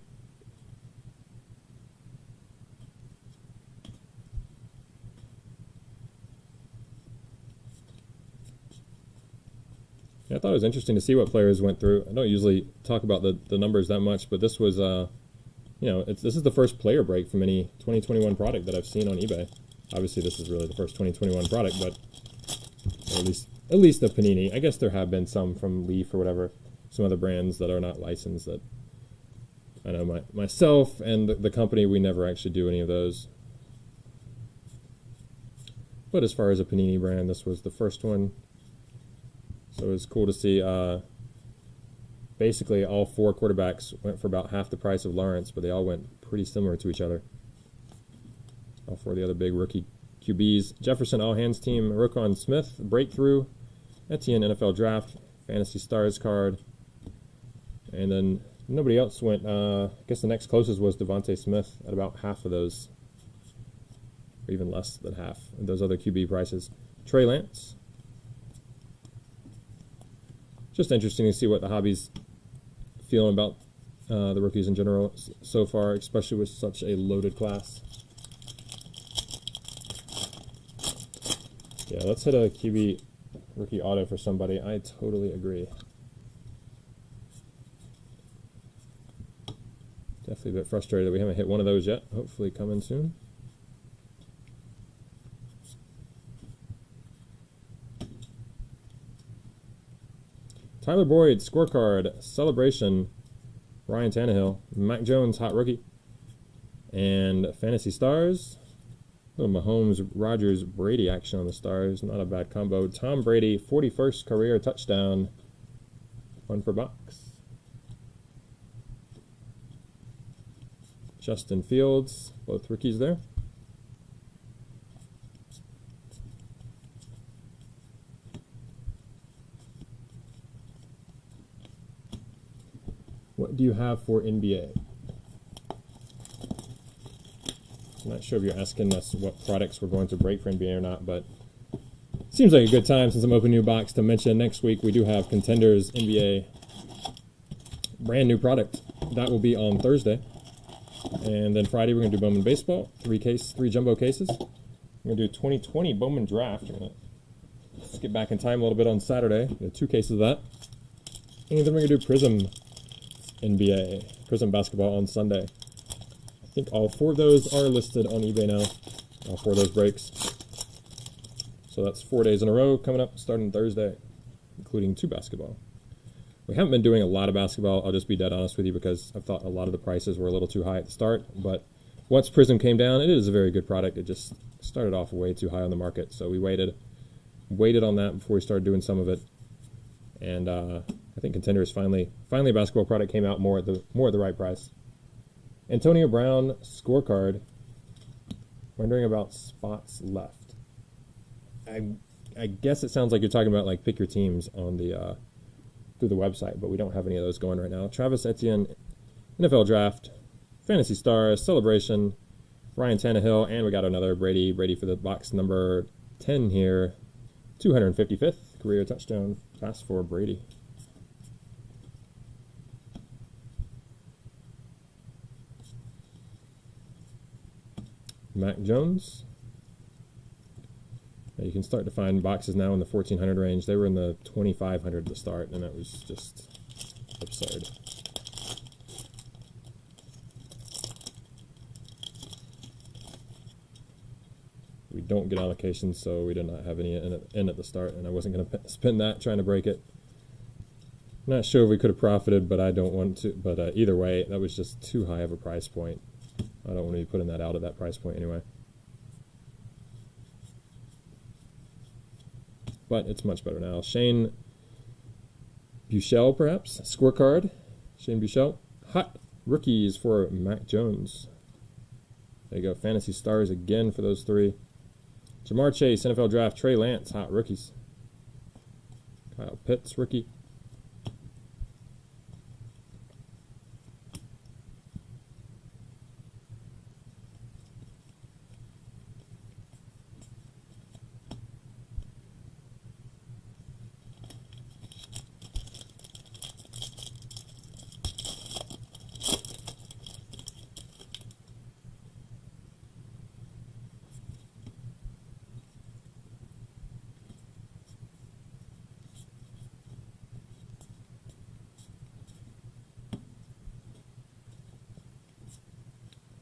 Yeah, I thought it was interesting to see what players went through. I don't usually talk about the numbers that much, but this was, this is the first player break from any 2021 product that I've seen on eBay. Obviously, this is really the first 2021 product, but at least the Panini. I guess there have been some from Leaf or whatever, some other brands that are not licensed that I know myself and the company, we never actually do any of those. But as far as a Panini brand, this was the first one. So it was cool to see. Basically, all 4 quarterbacks went for about half the price of Lawrence, but they all went pretty similar to each other. All 4 of the other big rookie QBs. Jefferson, All Hands Team. Roquan Smith, Breakthrough. Etienne, NFL Draft. Fantasy Stars card. And then nobody else went. I guess the next closest was Devonta Smith at about half of those. Or even less than half of those other QB prices. Trey Lance. Just interesting to see what the hobby's feeling about the rookies in general so far, especially with such a loaded class. Yeah, let's hit a QB rookie auto for somebody. I totally agree. Definitely a bit frustrated that we haven't hit one of those yet. Hopefully coming soon. Tyler Boyd, Scorecard, Celebration, Ryan Tannehill, Mac Jones, Hot Rookie, and Fantasy Stars. Little Mahomes, Rodgers, Brady action on the Stars. Not a bad combo. Tom Brady, 41st career touchdown. 1 for box. Justin Fields, both rookies there. What do you have for NBA? I'm not sure if you're asking us what products we're going to break for NBA or not, but it seems like a good time since I'm opening a new box to mention next week we do have Contenders NBA brand new product. That will be on Thursday. And then Friday we're going to do Bowman Baseball, 3 jumbo cases. I'm going to do 2020 Bowman Draft. Let's get back in time a little bit on Saturday. We have 2 cases of that. And then we're going to do Prizm NBA, Prizm basketball on Sunday. I think all 4 of those are listed on eBay now. All 4 of those breaks. So that's 4 days in a row coming up starting Thursday, including 2 basketball. We haven't been doing a lot of basketball, I'll just be dead honest with you, because I thought a lot of the prices were a little too high at the start. But once Prizm came down, it is a very good product. It just started off way too high on the market. So we waited on that before we started doing some of it. And I think Contenders finally a basketball product came out more at the right price. Antonio Brown scorecard. Wondering about spots left. I guess it sounds like you're talking about like pick your teams on the through the website, but we don't have any of those going right now. Travis Etienne, NFL Draft, Fantasy Stars, Celebration, Ryan Tannehill, and we got another Brady for the box number 10 here. 255th career touchdown pass for Brady. Mac Jones. You can start to find boxes now in the 1,400 range. They were in the 2,500 to start, and that was just absurd. We don't get allocations, so we did not have any in at the start, and I wasn't going to spend that trying to break it. Not sure if we could have profited, but I don't want to. But either way, that was just too high of a price point. I don't want to be putting that out at that price point anyway. But it's much better now. Shane Buechele, perhaps. Scorecard. Shane Buechele. Hot rookies for Mac Jones. There you go. Fantasy Stars again for those 3. Jamar Chase, NFL Draft. Trey Lance, hot rookies. Kyle Pitts, rookie.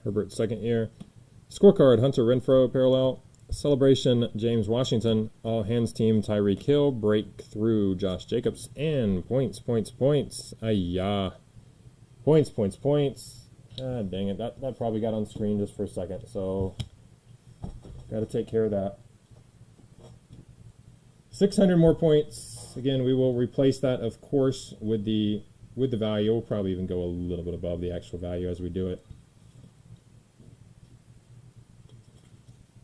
Herbert, second year. Scorecard, Hunter Renfrow, parallel. Celebration, James Washington. All hands team, Tyreek Hill. Breakthrough, Josh Jacobs. And points. Ayah. Points. Ah, dang it. That probably got on screen just for a second, so got to take care of that. 600 more points. Again, we will replace that, of course, with the value. We'll probably even go a little bit above the actual value as we do it.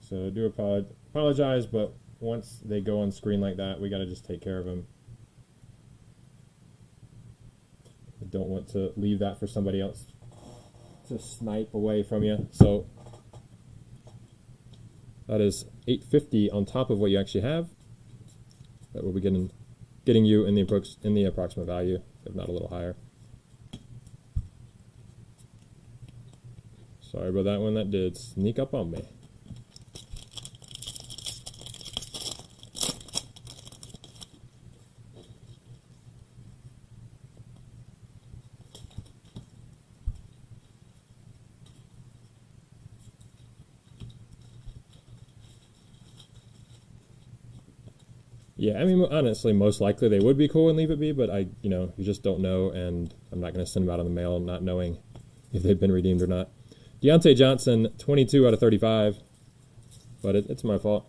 So I do apologize, but once they go on screen like that, we got to just take care of them. I don't want to leave that for somebody else to snipe away from you. So that is $850 on top of what you actually have. That will be getting you in the approximate value, if not a little higher. Sorry about that one. That did sneak up on me. Yeah, I mean, honestly, most likely they would be cool and leave it be, but you just don't know, and I'm not going to send them out in the mail not knowing if they've been redeemed or not. Deontay Johnson, 22 out of 35, but it's my fault.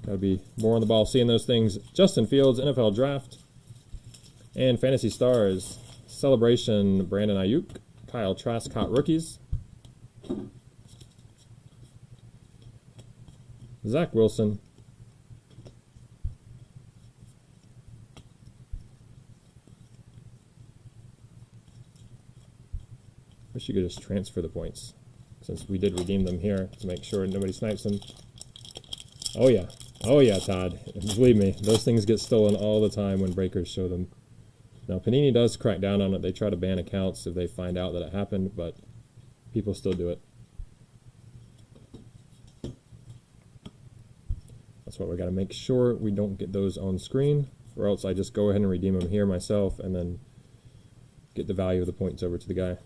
Got to be more on the ball seeing those things. Justin Fields, NFL Draft, and Fantasy Stars, Celebration, Brandon Ayuk, Kyle Trask, hot rookies. Zach Wilson. Wish you could just transfer the points, since we did redeem them here to make sure nobody snipes them. Oh yeah, Todd. Believe me, those things get stolen all the time when breakers show them. Now, Panini does crack down on it. They try to ban accounts if they find out that it happened, but people still do it. That's why we got to make sure we don't get those on screen, or else I just go ahead and redeem them here myself and then get the value of the points over to the guy.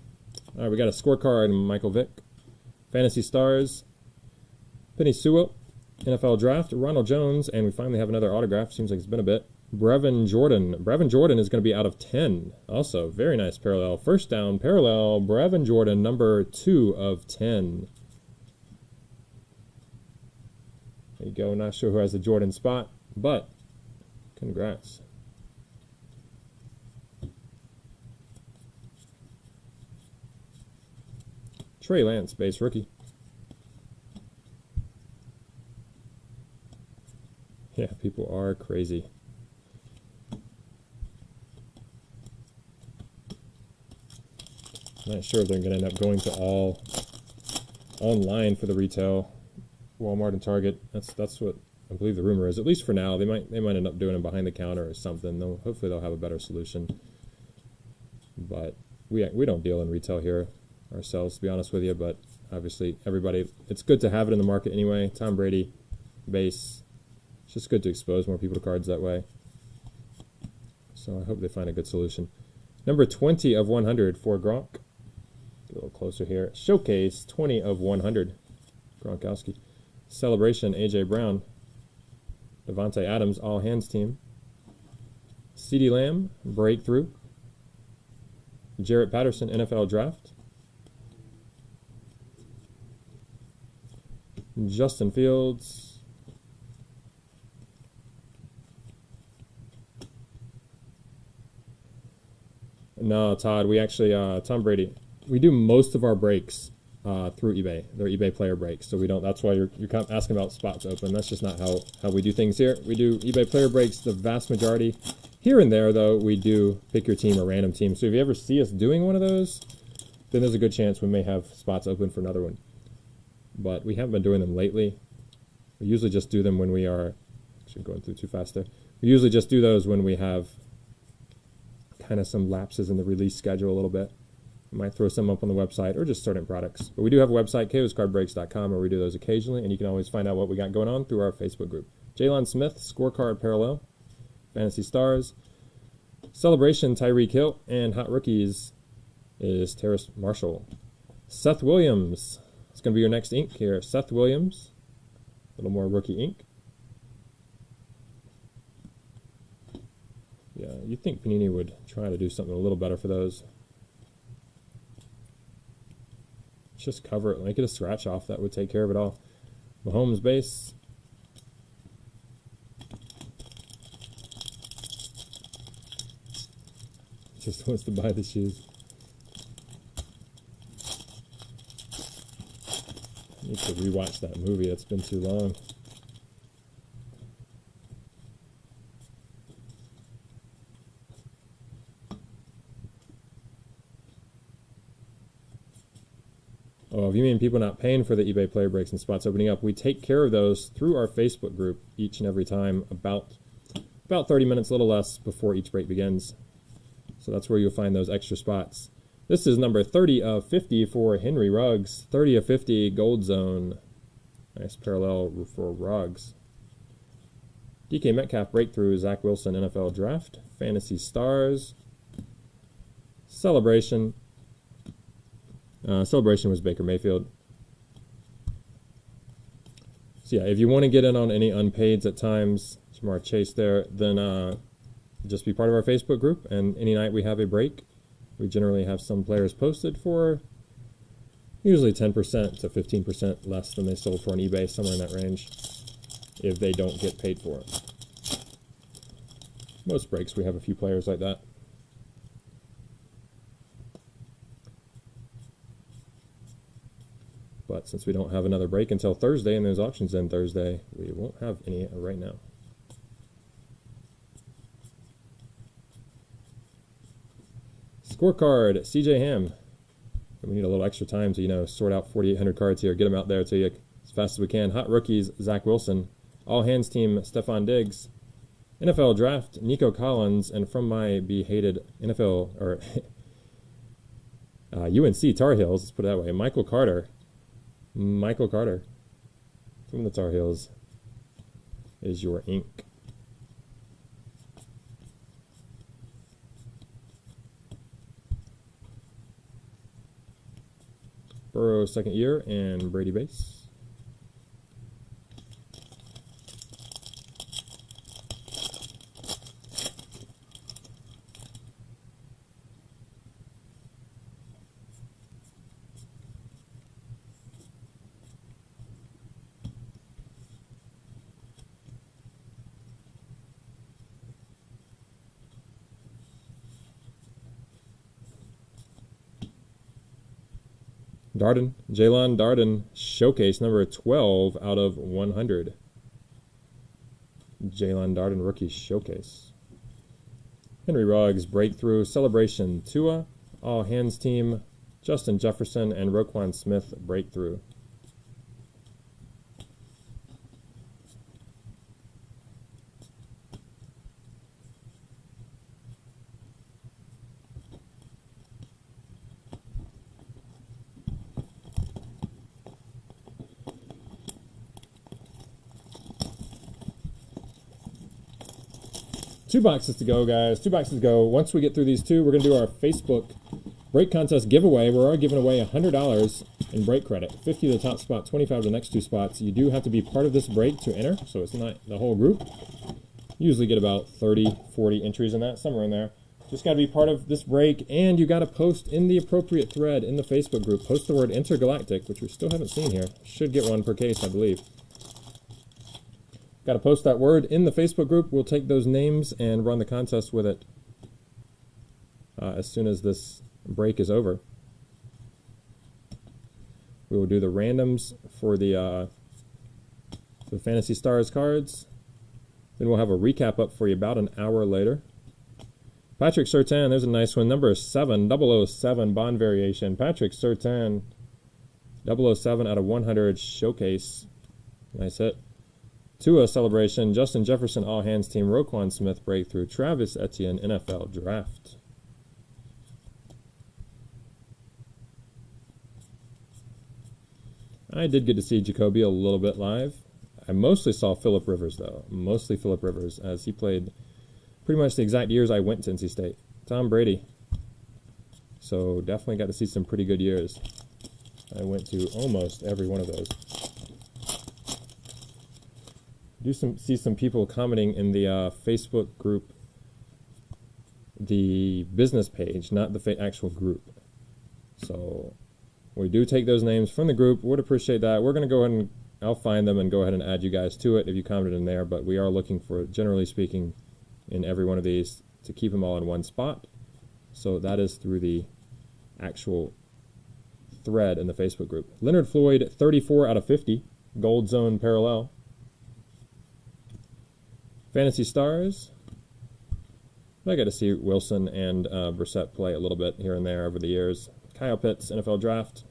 All right, we got a scorecard, Michael Vick. Fantasy Stars, Penny Sewell, NFL Draft, Ronald Jones, and we finally have another autograph. Seems like it's been a bit. Brevin Jordan. Brevin Jordan is going to be out of 10. Also, very nice parallel. First down parallel, Brevin Jordan, number 2 of 10. There you go. Not sure who has the Jordan spot, but congrats. Trey Lance, base rookie. Yeah, people are crazy. Not sure if they're going to end up going to all online for the retail, Walmart and Target. That's what I believe the rumor is. At least for now, they might end up doing them behind the counter or something. Hopefully they'll have a better solution. But we don't deal in retail here ourselves, to be honest with you. But obviously everybody, it's good to have it in the market anyway. Tom Brady, base. It's just good to expose more people to cards that way. So I hope they find a good solution. Number 20 of 100 for Gronk. Get a little closer here. Showcase 20 of 100. Gronkowski. Celebration AJ Brown. Devontae Adams, all hands team. CeeDee Lamb, breakthrough. Jarrett Patterson, NFL Draft. Justin Fields. No, Todd, we actually, Tom Brady, we do most of our breaks through eBay. They're eBay player breaks, so we don't, that's why you're asking about spots open. That's just not how we do things here. We do eBay player breaks the vast majority. Here and there, though, we do pick your team or random team. So if you ever see us doing one of those, then there's a good chance we may have spots open for another one. But we haven't been doing them lately. We usually just do them when we are, actually going through too fast there. We usually just do those when we have kind of some lapses in the release schedule a little bit. We might throw some up on the website or just certain products. But we do have a website, KOs-cardbreaks.com, where we do those occasionally, and you can always find out what we got going on through our Facebook group. Jalen Smith, scorecard parallel, Fantasy Stars, Celebration, Tyreek Hill, and Hot Rookies is Terrace Marshall. Seth Williams, it's going to be your next ink here. Seth Williams, a little more rookie ink. Yeah, you'd think Panini would try to do something a little better for those. Just cover it, make it a scratch off. That would take care of it all. Mahomes base. Just wants to buy the shoes. I need to rewatch that movie. It's been too long. Oh, if you mean people not paying for the eBay player breaks and spots opening up, we take care of those through our Facebook group each and every time, about 30 minutes, a little less, before each break begins. So that's where you'll find those extra spots. This is number 30 of 50 for Henry Ruggs. 30 of 50, Gold Zone. Nice parallel for Ruggs. DK Metcalf breakthrough, Zach Wilson NFL Draft. Fantasy Stars. Celebration. Celebration was Baker Mayfield. So yeah, if you want to get in on any unpaids at times, Jamar Chase there, then just be part of our Facebook group. And any night we have a break, we generally have some players posted for usually 10% to 15% less than they sold for on eBay, somewhere in that range, if they don't get paid for it. Most breaks we have a few players like that. But since we don't have another break until Thursday and there's auctions in Thursday, we won't have any right now. Scorecard, CJ Ham. We need a little extra time to, sort out 4,800 cards here, get them out there to you as fast as we can. Hot Rookies, Zach Wilson. All Hands Team, Stephon Diggs. NFL Draft, Nico Collins. And from my be-hated NFL, or UNC Tar Heels, let's put it that way, Michael Carter from the Tar Heels. is your ink. Burrow second year and Brady base. Darden, Jalen Darden, showcase number 12 out of 100. Jalen Darden, rookie showcase. Henry Ruggs, breakthrough, celebration, Tua, all hands team, Justin Jefferson, and Roquan Smith, breakthrough. Two boxes to go, guys. 2 boxes to go. Once we get through these two, we're going to do our Facebook break contest giveaway. We're already giving away $100 in break credit. 50 to the top spot, 25 to the next 2 spots. You do have to be part of this break to enter, so it's not the whole group. Usually get about 30, 40 entries in that, somewhere in there. Just got to be part of this break, and you got to post in the appropriate thread in the Facebook group. Post the word Intergalactic, which we still haven't seen here. Should get one per case, I believe. Got to post that word in the Facebook group. We'll take those names and run the contest with it as soon as this break is over. We will do the randoms for the Fantasy Stars cards. Then we'll have a recap up for you about an hour later. Patrick Surtain, there's a nice one. Number 7, 007 Bond variation. Patrick Surtain, 007 out of 100 showcase. Nice hit. Tua celebration, Justin Jefferson, all hands team, Roquan Smith breakthrough, Travis Etienne, NFL draft. I did get to see Jacoby a little bit live. I mostly saw Phillip Rivers, though. Mostly Phillip Rivers, as he played pretty much the exact years I went to NC State. Tom Brady. So definitely got to see some pretty good years. I went to almost every one of those. See some people commenting in the Facebook group, the business page, not the actual group. So we do take those names from the group. Would appreciate that. We're going to go ahead and I'll find them and go ahead and add you guys to it if you commented in there. But we are looking for, generally speaking, in every one of these to keep them all in one spot. So that is through the actual thread in the Facebook group. Leonard Floyd, 34 out of 50, Gold Zone Parallel. Fantasy Stars. I got to see Wilson and Brissett play a little bit here and there over the years. Kyle Pitts, NFL Draft.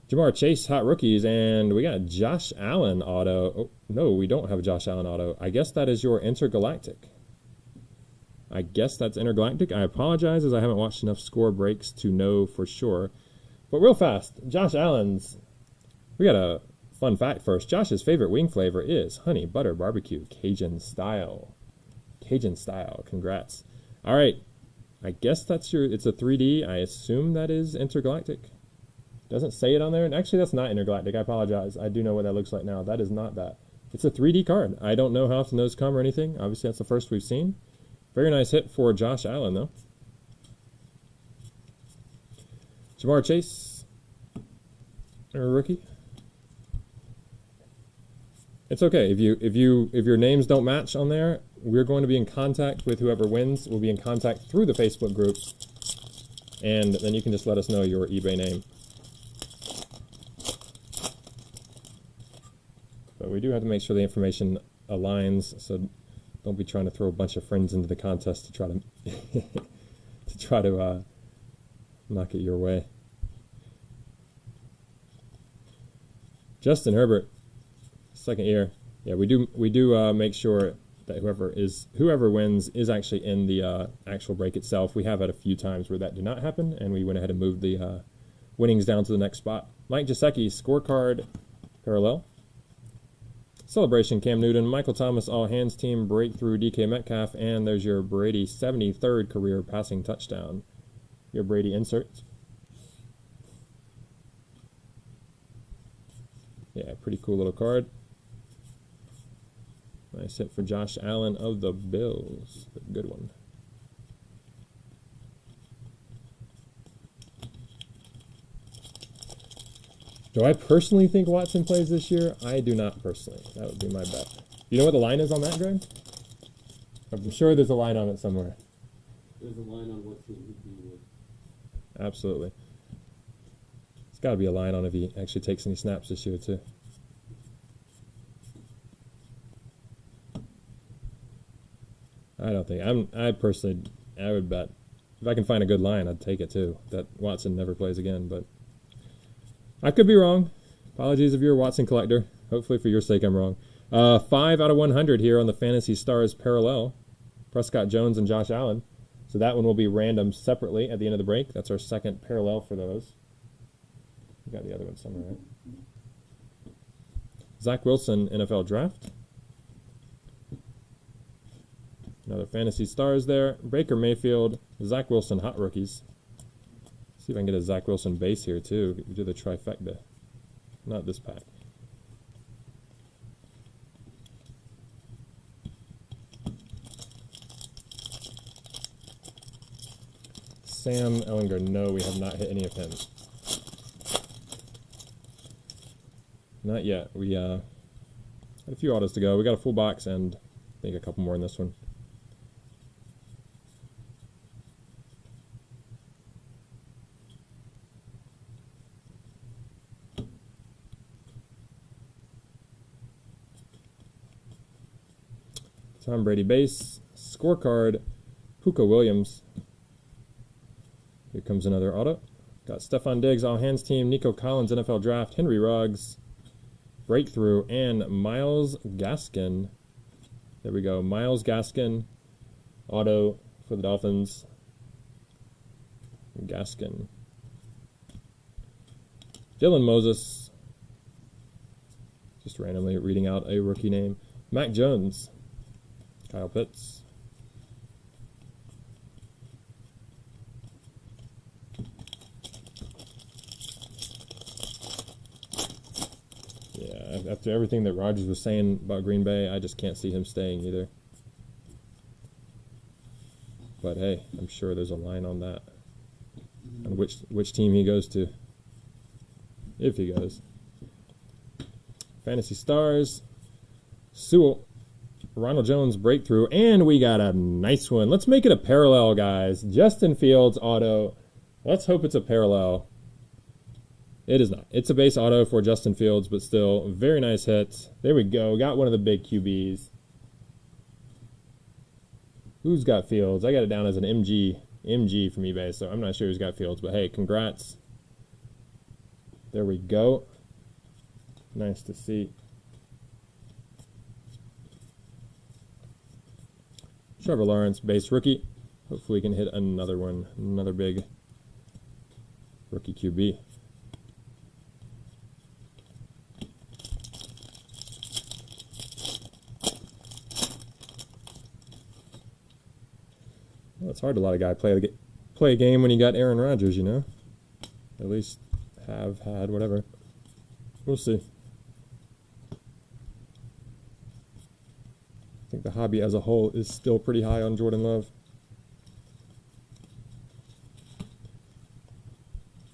Jamar Chase, Hot Rookies, and we got Josh Allen auto. Oh, no, we don't have a Josh Allen auto. I guess that is your Intergalactic. I guess that's Intergalactic. I apologize as I haven't watched enough score breaks to know for sure. But real fast, Josh Allen's. We got a fun fact first. Josh's favorite wing flavor is honey butter barbecue Cajun style. Cajun style. Congrats. All right. I guess that's it's a 3D. I assume that is Intergalactic. Doesn't say it on there. And actually, that's not Intergalactic. I apologize. I do know what that looks like now. That is not that. It's a 3D card. I don't know how often those come or anything. Obviously, that's the first we've seen. Very nice hit for Josh Allen, though. Jamar Chase, a rookie. It's okay if your names don't match on there. We're going to be in contact with whoever wins. We'll be in contact through the Facebook group, and then you can just let us know your eBay name. But we do have to make sure the information aligns, so don't be trying to throw a bunch of friends into the contest to try to knock it your way. Justin Herbert, second year. Yeah, we do make sure that whoever wins is actually in the actual break itself. We have had a few times where that did not happen, and we went ahead and moved the winnings down to the next spot. Mike Gesicki, scorecard parallel. Celebration, Cam Newton, Michael Thomas, all hands team, breakthrough, DK Metcalf, and there's your Brady 73rd career passing touchdown. Your Brady inserts. Yeah, pretty cool little card. Nice hit for Josh Allen of the Bills. Good one. Do I personally think Watson plays this year? I do not personally. That would be my bet. You know what the line is on that, Greg? I'm sure there's a line on it somewhere. There's a line on what team he'd be with. Absolutely. There's got to be a line on if he actually takes any snaps this year, too. I don't think. I would bet. If I can find a good line, I'd take it, too. That Watson never plays again, but I could be wrong. Apologies if you're a Watson collector. Hopefully for your sake I'm wrong. 5 out of 100 here on the Fantasy Stars parallel. Prescott Jones and Josh Allen. So that one will be random separately at the end of the break. That's our second parallel for those. We got the other one somewhere, right? Zach Wilson, NFL Draft. Another Fantasy Stars there. Baker Mayfield, Zach Wilson, Hot Rookies. See if I can get a Zach Wilson base here, too. We do the trifecta. Not this pack. Sam Ellinger, no, we have not hit any of him. Not yet. We had a few autos to go. We got a full box and I think a couple more in this one. Tom Brady base, scorecard, Puka Williams. Here comes another auto. Got Stephon Diggs, all hands team, Nico Collins, NFL Draft, Henry Ruggs, breakthrough, and Myles Gaskin. There we go, Myles Gaskin, auto for the Dolphins. Gaskin. Dylan Moses, just randomly reading out a rookie name. Mac Jones. Kyle Pitts. Yeah, after everything that Rodgers was saying about Green Bay, I just can't see him staying either. But hey, I'm sure there's a line on that. On which team he goes to. If he goes. Fantasy Stars. Sewell. Ronald Jones breakthrough, and we got a nice one. Let's make it a parallel, guys. Justin Fields auto. Let's hope it's a parallel. It is not. It's a base auto for Justin Fields, but still, very nice hit. There we go. Got one of the big QBs. Who's got Fields? I got it down as an MG from eBay, so I'm not sure who's got Fields, but hey, congrats. There we go. Nice to see. Trevor Lawrence, base rookie. Hopefully we can hit another one, another big rookie QB. Well, it's hard to let a guy play a game when you got Aaron Rodgers, you know? At least have had, whatever. We'll see. I think the hobby as a whole is still pretty high on Jordan Love.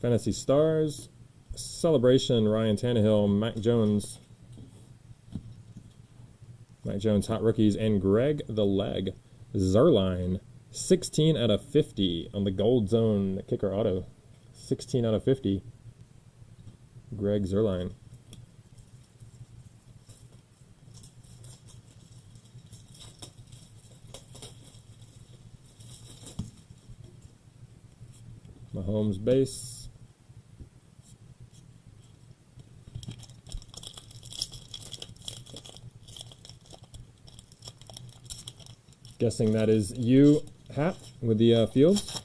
Fantasy Stars, Celebration, Ryan Tannehill, Mac Jones, Hot Rookies, and Greg the Leg. Zerline, 16 out of 50 on the Gold Zone Kicker Auto. 16 out of 50. Greg Zerline. Mahomes base. Guessing that is you, Hat, with the Fields.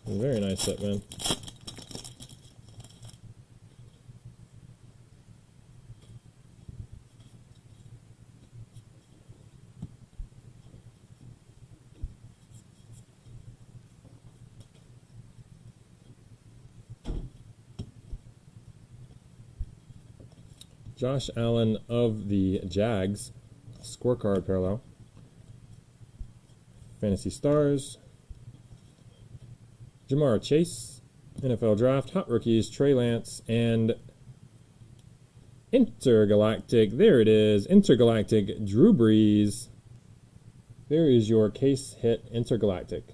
Very nice set, man. Josh Allen of the Jags, scorecard parallel. Fantasy Stars. Jamar Chase, NFL Draft, Hot Rookies, Trey Lance, and Intergalactic. There it is, Intergalactic Drew Brees. There is your case hit Intergalactic.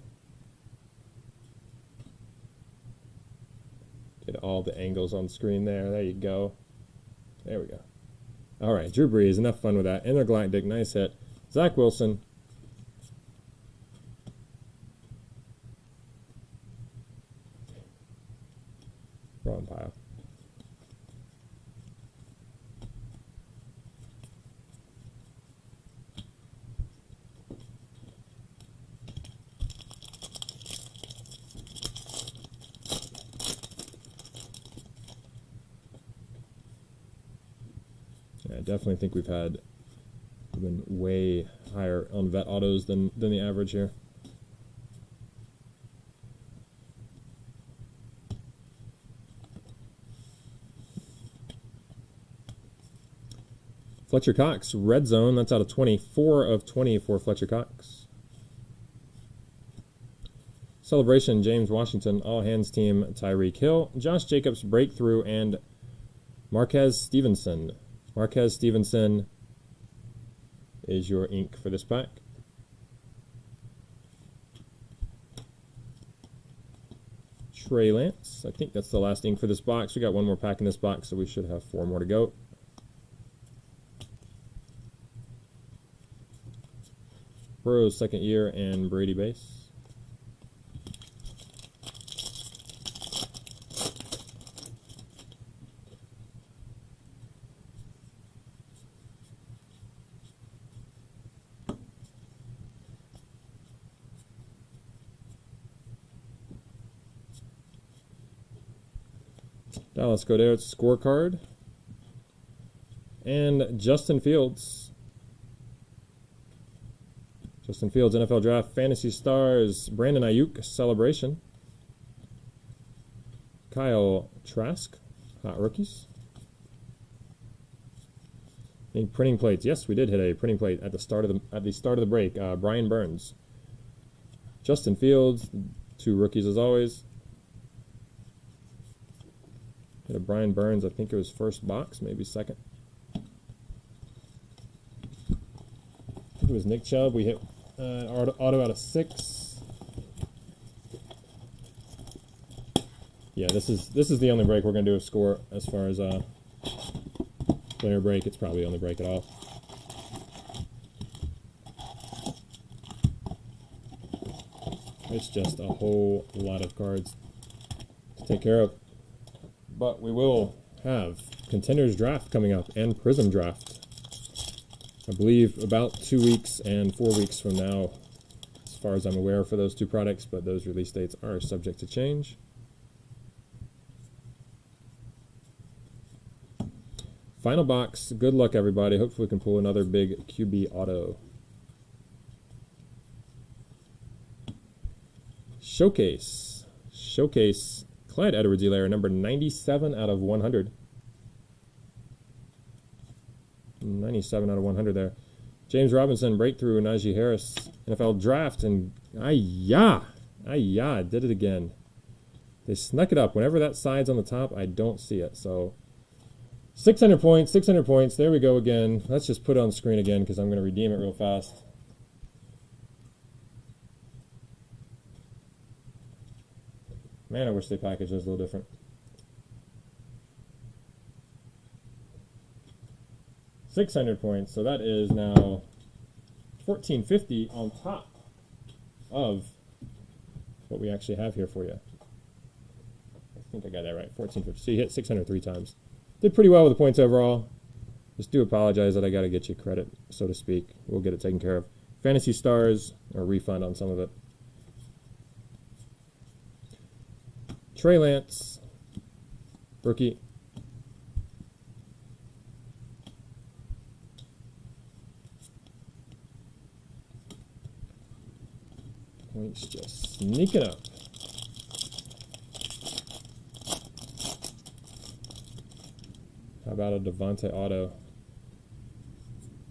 Get all the angles on screen there. There you go. There we go. All right, Drew Brees, enough fun with that. Intergalactic, nice hit. Zach Wilson. Wrong pile. Yeah, I definitely think we've been way higher on vet autos than the average here. Fletcher Cox, red zone. That's out of 24 of 20 for Fletcher Cox. Celebration, James Washington, all hands team, Tyreek Hill, Josh Jacobs, breakthrough, and Marquez Stevenson. Marquez Stevenson is your ink for this pack. Trey Lance, I think that's the last ink for this box. We got one more pack in this box, so we should have 4 more to go. Burrow's second year, and Brady base. Dallas Goedert's scorecard. And Justin Fields. Justin Fields, NFL Draft, Fantasy Stars, Brandon Ayuk, celebration. Kyle Trask, Hot Rookies. Any printing plates? Yes, we did hit a printing plate at the start of the break. Brian Burns. Justin Fields, 2 rookies as always. Hit a Brian Burns, I think it was first box, maybe second. I think it was Nick Chubb. We hit auto out of 6. Yeah, this is the only break we're gonna do a score as far as player break. It's probably the only break at all. It's just a whole lot of cards to take care of. But we will have Contenders Draft coming up and Prizm Draft. I believe about 2 weeks and 4 weeks from now, as far as I'm aware, for those 2 products, but those release dates are subject to change. Final box. Good luck, everybody. Hopefully we can pull another big QB auto. Showcase. Showcase. Clyde Edwards-Helaire, number 97 out of 100. 97 out of 100 there. James Robinson, breakthrough, Najee Harris, NFL Draft, and did it again. They snuck it up. Whenever that side's on the top, I don't see it. So 600 points, 600 points. There we go again. Let's just put it on the screen again because I'm going to redeem it real fast. Man, I wish they packaged those a little different. 600 points, so that is now 1450 on top of what we actually have here for you. I think I got that right, 1450. So you hit 600 3 times. Did pretty well with the points overall. Just do apologize that I got to get you credit, so to speak. We'll get it taken care of. Fantasy Stars, or refund on some of it. Trey Lance, rookie. Points just sneaking up. about a Devontae auto?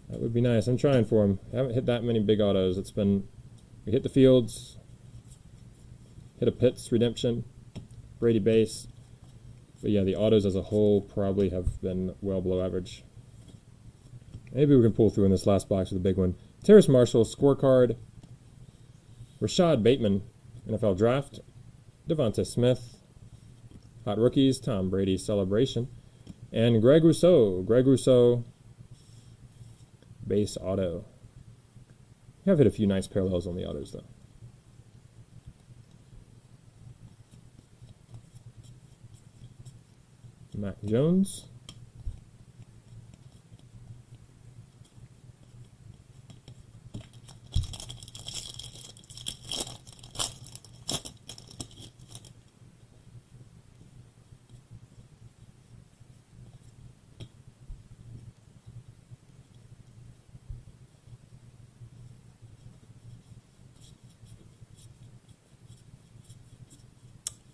That would be nice. I'm trying for him. I haven't hit that many big autos. It's been, we hit the Fields, hit a Pitts redemption, Brady base. But yeah, the autos as a whole probably have been well below average. Maybe we can pull through in this last box with a big one. Terrace Marshall, scorecard. Rashad Bateman, NFL Draft. Devonta Smith. Hot rookies, Tom Brady celebration. And Greg Rousseau, base auto. You have hit a few nice parallels on the autos, though. Mac Jones.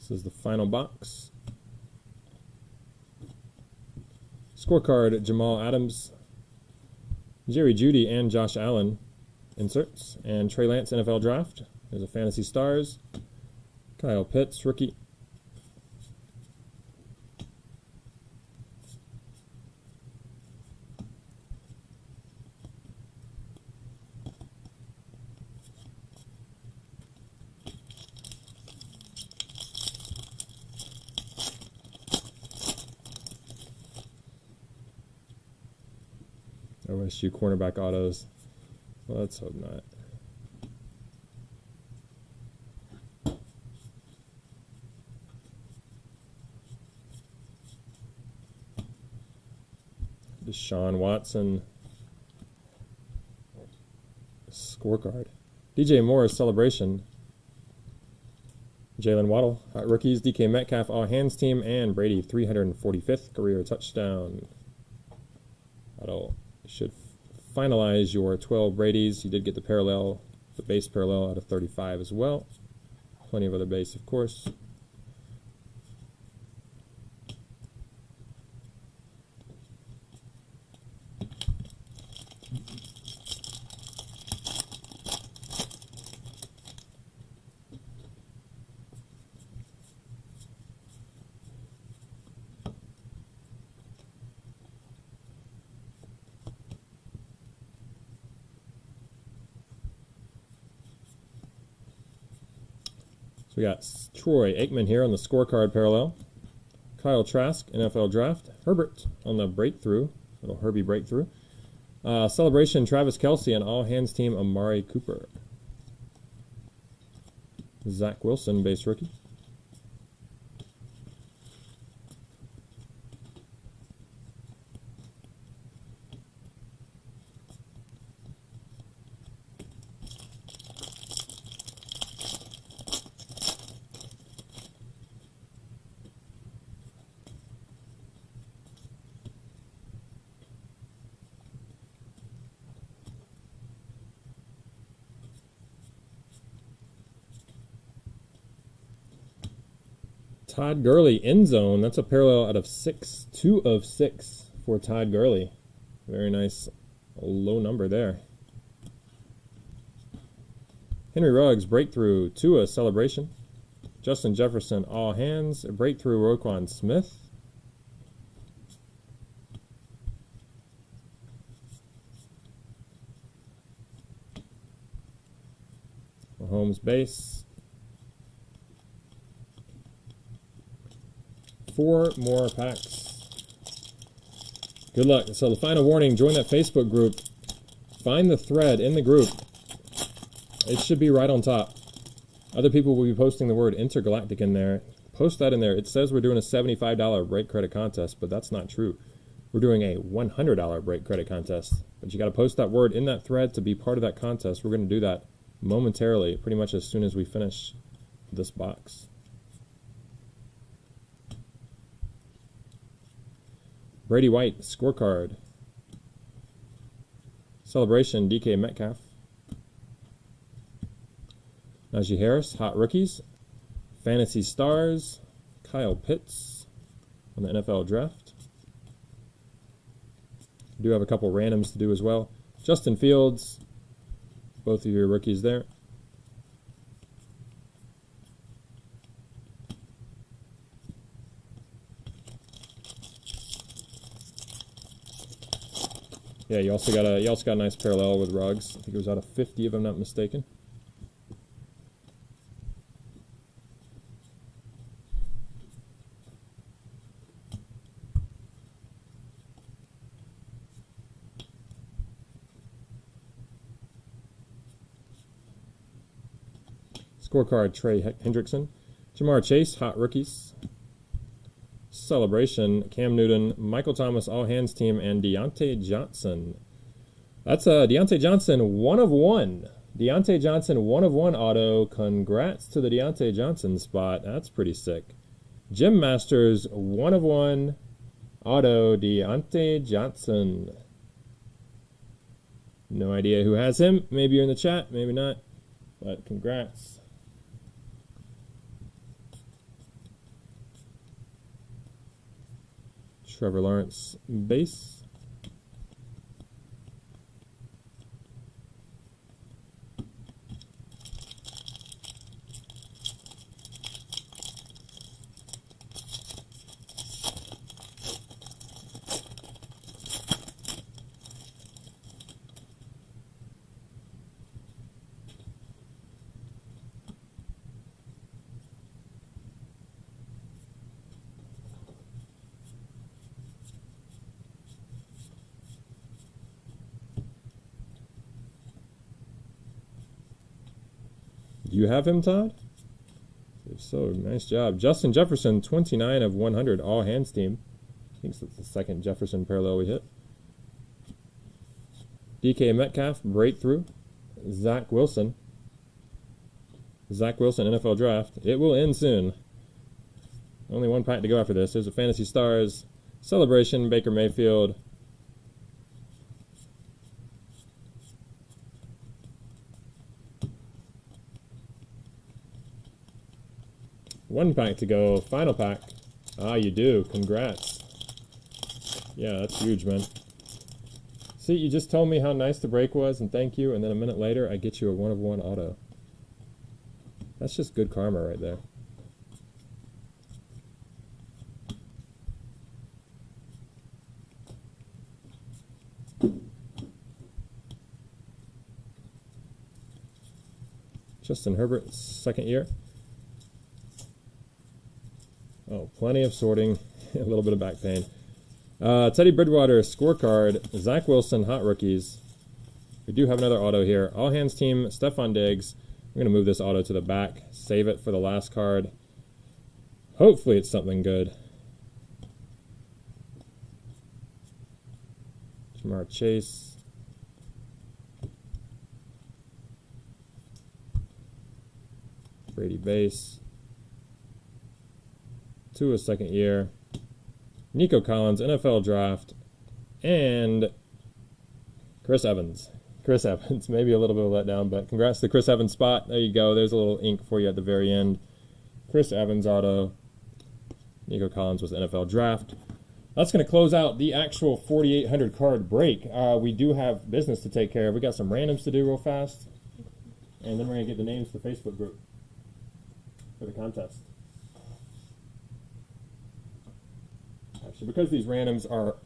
This is the final box. Scorecard, Jamal Adams, Jerry Jeudy, and Josh Allen inserts. And Trey Lance, NFL Draft. There's a Fantasy Stars. Kyle Pitts, rookie. OSU cornerback autos. Let's hope not. Deshaun Watson. Scorecard. DJ Moore's celebration. Jalen Waddle. Hot rookies. DK Metcalf, all hands team. And Brady, 345th career touchdown. Waddle should finalize your 12 Bradys. You did get the parallel, the base parallel out of 35 as well. Plenty of other base, of course. We got Troy Aikman here on the scorecard parallel. Kyle Trask, NFL Draft. Herbert on the breakthrough, little Herbie breakthrough. Celebration, Travis Kelce, and all hands team, Amari Cooper. Zach Wilson, base rookie. Todd Gurley, end zone. That's a parallel out of 6. 2 of 6 for Todd Gurley. Very nice low number there. Henry Ruggs, breakthrough. Tua, celebration. Justin Jefferson, all hands. Breakthrough, Roquan Smith. Mahomes, base. 4 more packs. Good luck. So the final warning, join that Facebook group. Find the thread in the group. It should be right on top. Other people will be posting the word intergalactic in there. Post that in there. It says we're doing a $75 break credit contest, but that's not true. We're doing a $100 break credit contest. But you got to post that word in that thread to be part of that contest. We're going to do that momentarily, pretty much as soon as we finish this box. Brady White, scorecard. Celebration, DK Metcalf. Najee Harris, hot rookies. Fantasy Stars, Kyle Pitts on the NFL Draft. Do have a couple randoms to do as well. Justin Fields, both of your rookies there. Yeah, you also got a nice parallel with Ruggs. I think it was out of 50 if I'm not mistaken. Scorecard, Trey Hendrickson. Jamar Chase, hot rookies. Celebration, Cam Newton, Michael Thomas, all hands team, and Deontay Johnson. That's Deontay Johnson, 1 of 1. Deontay Johnson, 1 of 1 auto. Congrats to the Deontay Johnson spot. That's pretty sick. Jim Masters, 1 of 1 auto. Deontay Johnson. No idea who has him. Maybe you're in the chat, maybe not. But congrats. Trevor Lawrence, base. Do you have him, Todd? If so, nice job. Justin Jefferson, 29 of 100, all hands team. I think that's the second Jefferson parallel we hit. DK Metcalf, breakthrough. Zach Wilson, NFL Draft. It will end soon. Only one pack to go after this. There's a Fantasy Stars. Celebration, Baker Mayfield. One pack to go. Final pack. Ah, you do. Congrats. Yeah, that's huge, man. See, you just told me how nice the break was, and thank you, and then a minute later, I get you a 1 of 1 auto. That's just good karma right there. Justin Herbert, second year. Oh, plenty of sorting, a little bit of back pain. Teddy Bridgewater, scorecard. Zach Wilson, hot rookies. We do have another auto here. All hands team, Stephon Diggs. I'm going to move this auto to the back, save it for the last card. Hopefully it's something good. Jamar Chase. Brady base. Tua second year. Nico Collins, NFL Draft. And Chris Evans. Chris Evans, maybe a little bit of a letdown, but congrats to the Chris Evans spot. There you go. There's a little ink for you at the very end. Chris Evans auto. Nico Collins was NFL Draft. That's going to close out the actual 4,800 card break. We do have business to take care of. We got some randoms to do real fast. And then we're going to get the names to the Facebook group for the contest. Actually, because these randoms are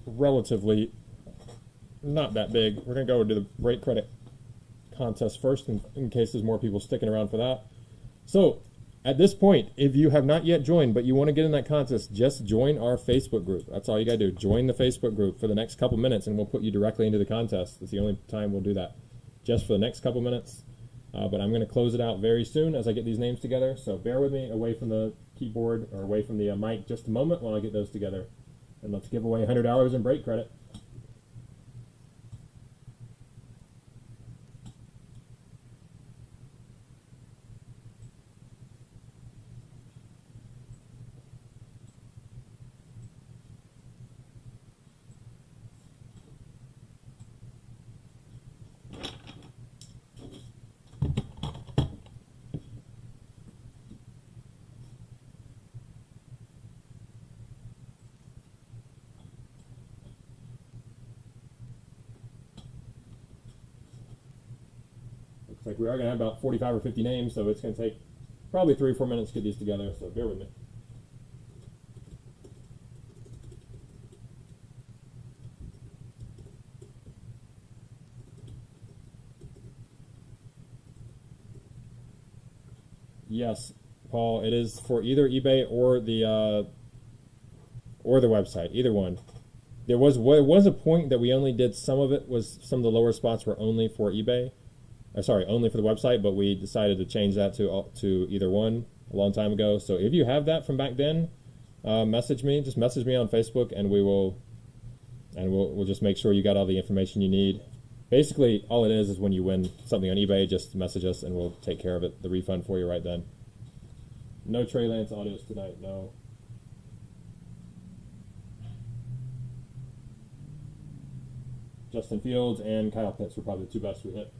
relatively not that big, we're going to go to the break credit contest first in case there's more people sticking around for that. So, at this point, if you have not yet joined, but you want to get in that contest, just join our Facebook group. That's all you got to do. Join the Facebook group for the next couple minutes, and we'll put you directly into the contest. That's the only time we'll do that, just for the next couple minutes. But I'm going to close it out very soon as I get these names together. So bear with me away from the keyboard or away from the mic just a moment while I get those together. And let's give away $100 in break credit. It's like we are going to have about 45 or 50 names, so it's going to take probably 3 or 4 minutes to get these together, so bear with me. Yes, Paul, it is for either eBay or the website, either one. There was a point that we only did some of it, was some of the lower spots were only for eBay. Only for the website, but we decided to change that to either one a long time ago. So if you have that from back then, message me. Just message me on Facebook, and we'll just make sure you got all the information you need. Basically, all it is when you win something on eBay, just message us, and we'll take care of it, the refund for you right then. No Trey Lance autos tonight, no. Justin Fields and Kyle Pitts were probably the 2 best we hit.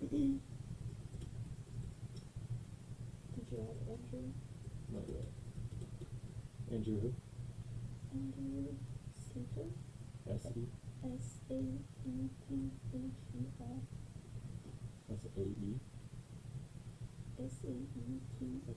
Did you add Andrew? Not yet. Andrew who? Andrew Sater? S-E? S-A-E-T-H-E-R. S-A-E? S-A-E-T-H-E-R.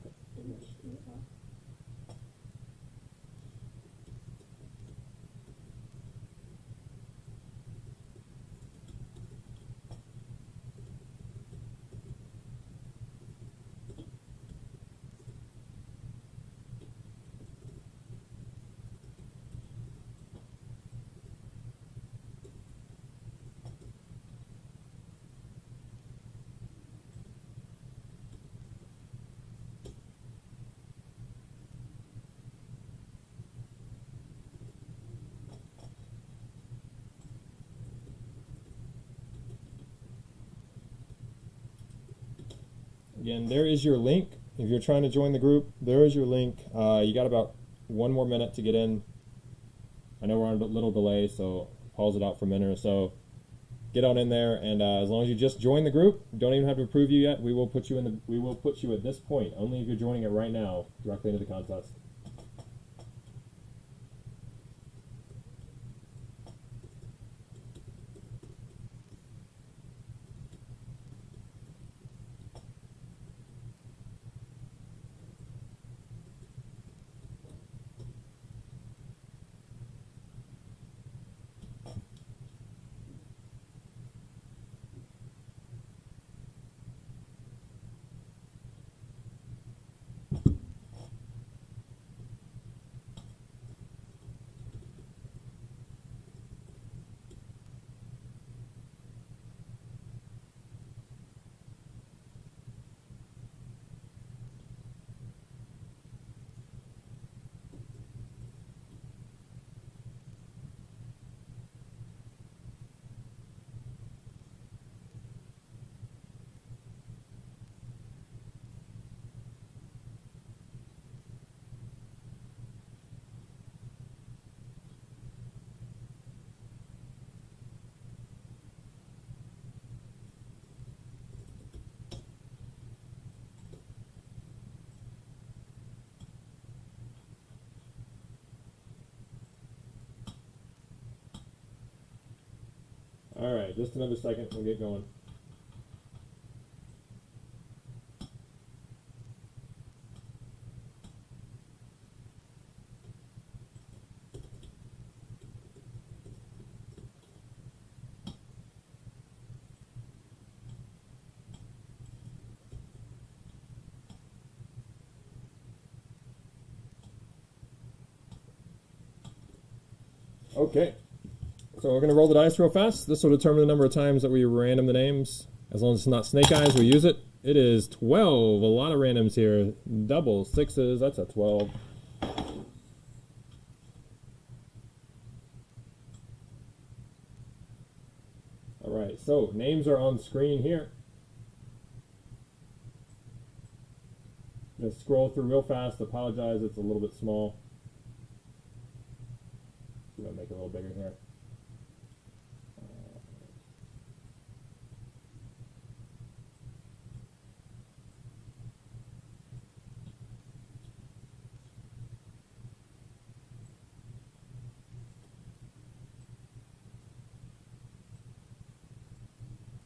Again, there is your link. If you're trying to join the group, there is your link. You got about 1 more minute to get in. I know we're on a little delay, so pause it out for a minute or so. Get on in there, and as long as you just join the group, don't even have to approve you yet. We will put you at this point, only if you're joining it right now, directly into the contest. All right, just another second, we'll get going. Okay. So we're going to roll the dice real fast. This will determine the number of times that we random the names. As long as it's not snake eyes, we use it. It is 12. A lot of randoms here. Doubles, sixes. That's a 12. All right. So names are on screen here. Just scroll through real fast. Apologize, it's a little bit small. I'm going to make it a little bigger here.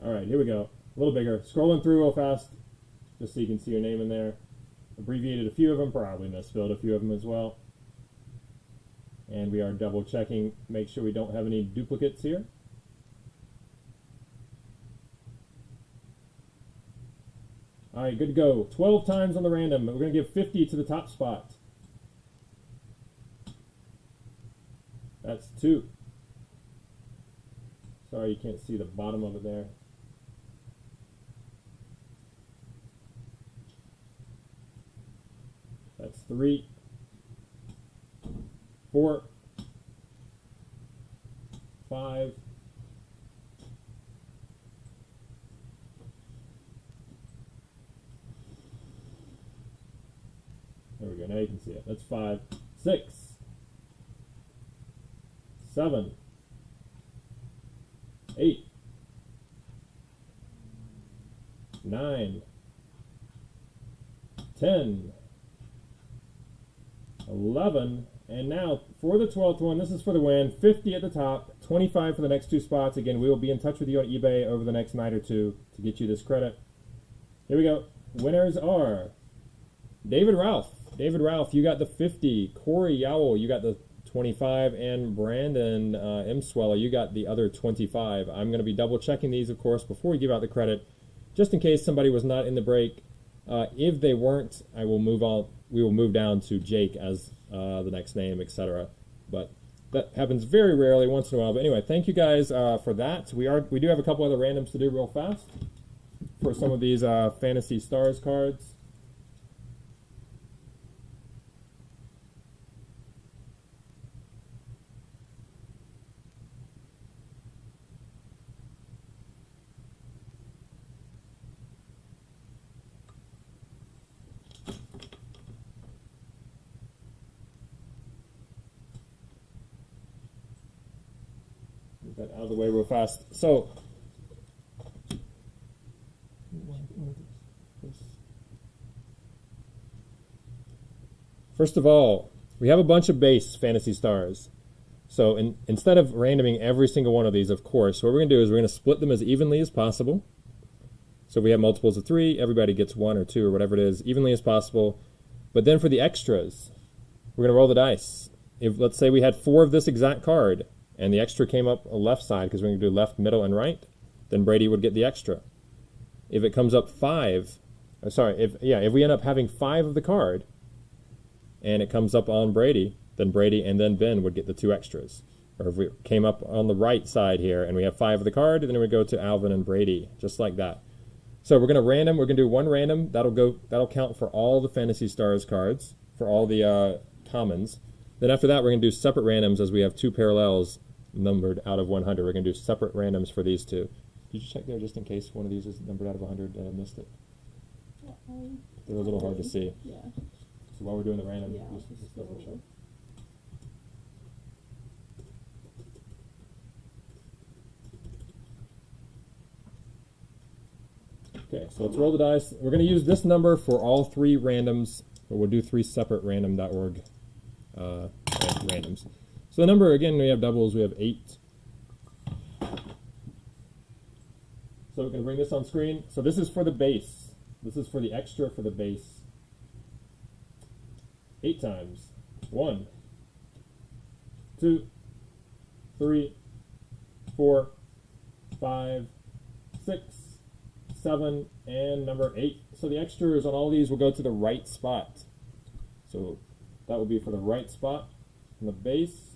All right, here we go. A little bigger. Scrolling through real fast, just so you can see your name in there. Abbreviated a few of them, probably misspelled a few of them as well. And we are double checking, make sure we don't have any duplicates here. All right, good to go. 12 times on the random. We're going to give 50 to the top spot. That's 2. Sorry, you can't see the bottom of it there. That's 3, 4, 5, there we go, now you can see it. That's 5, 6, 7, 8, 9, 10, 11, and now for the 12th one, this is for the win, 50 at the top, 25 for the next 2 spots. Again, we will be in touch with you on eBay over the next night or two to get you this credit. Here we go. Winners are David Ralph. David Ralph, you got the 50. Corey Yowell, you got the 25. And Brandon M. Sweller, you got the other 25. I'm going to be double checking these, of course, before we give out the credit, just in case somebody was not in the break. If they weren't, I will move on. We will move down to Jake as the next name, etc. But that happens very rarely, once in a while. But anyway, thank you guys for that. We do have a couple other randoms to do real fast for some of these Fantasy Stars cards. Get that out of the way real fast. So, first of all, we have a bunch of base Fantasy Stars. So instead of randoming every single one of these, of course, what we're going to do is we're going to split them as evenly as possible. So if we have multiples of 3, everybody gets 1 or 2 or whatever it is, evenly as possible. But then for the extras, we're going to roll the dice. If, let's say we had 4 of this exact card, and the extra came up a left side, because we're going to do left, middle, and right, then Brady would get the extra. If it comes up 5, if we end up having 5 of the card, and it comes up on Brady, then Brady and then Ben would get the 2 extras. Or if we came up on the right side here, and we have 5 of the card, then it would go to Alvin and Brady, just like that. So we're going to random. We're going to do 1 random. That'll count for all the Fantasy Stars cards, for all the commons. Then after that, we're going to do separate randoms, as we have 2 parallels numbered out of 100. We're going to do separate randoms for these 2. Did you check there just in case one of these is numbered out of 100 and I missed it? They're a little hard to see. Yeah. So while we're doing the random, Yeah, just double check. Okay, so let's roll the dice. We're going to use this number for all 3 randoms, but we'll do 3 separate random.org randoms. So the number, again, we have doubles, we have 8. So we're going to bring this on screen. So this is for the base. This is for the extra for the base. 8 times. 1, 2, 3, 4, 5, 6, 7, and number 8. So the extras on all these will go to the right spot. So that will be for the right spot on the base.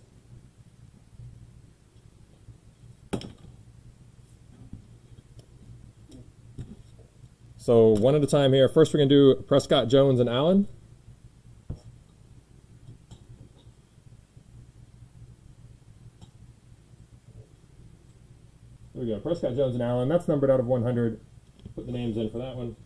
So one at a time here. First, we're going to do Prescott, Jones, and Allen. There we go. Prescott, Jones, and Allen. That's numbered out of 100. Put the names in for that one.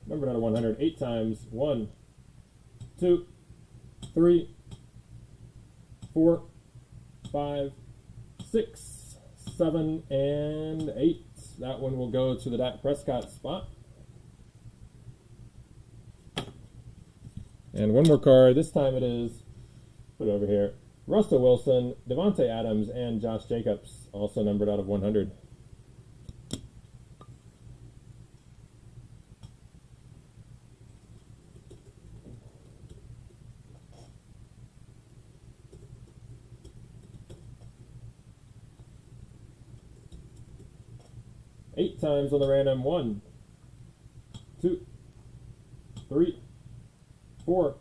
Numbered out of 100. 8 times. 1, 2, 3, 4, 5, 6, 7, and 8. That one will go to the Dak Prescott spot. And one more card. This time it is, put it over here, Russell Wilson, Devontae Adams, and Josh Jacobs, also numbered out of 100. Eight times on the random. 1, 2, 3, 4,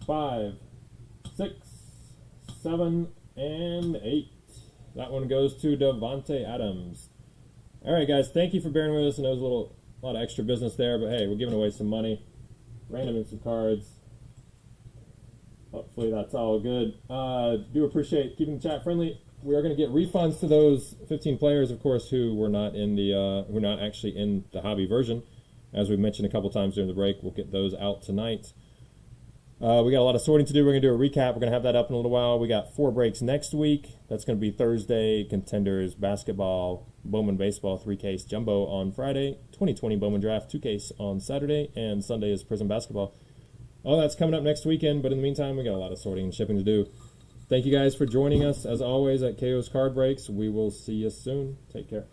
5, 6, 7, and 8. That one goes to Devontae Adams. All right, guys, thank you for bearing with us. I know there's a lot of extra business there, but hey, we're giving away some money, randoming some cards. Hopefully that's all good. Do appreciate keeping the chat friendly. We are going to get refunds to those 15 players, of course, who were not in the who are not actually in the hobby version. As we mentioned a couple times during the break, we'll get those out tonight. We got a lot of sorting to do. We're going to do a recap. We're going to have that up in a little while. We got 4 breaks next week. That's going to be Thursday, Contenders, Basketball, Bowman Baseball, 3-case Jumbo on Friday, 2020 Bowman Draft, 2-case on Saturday, and Sunday is Prizm Basketball. All that's coming up next weekend, but in the meantime, we got a lot of sorting and shipping to do. Thank you guys for joining us, as always, at KOs Card Breaks. We will see you soon. Take care.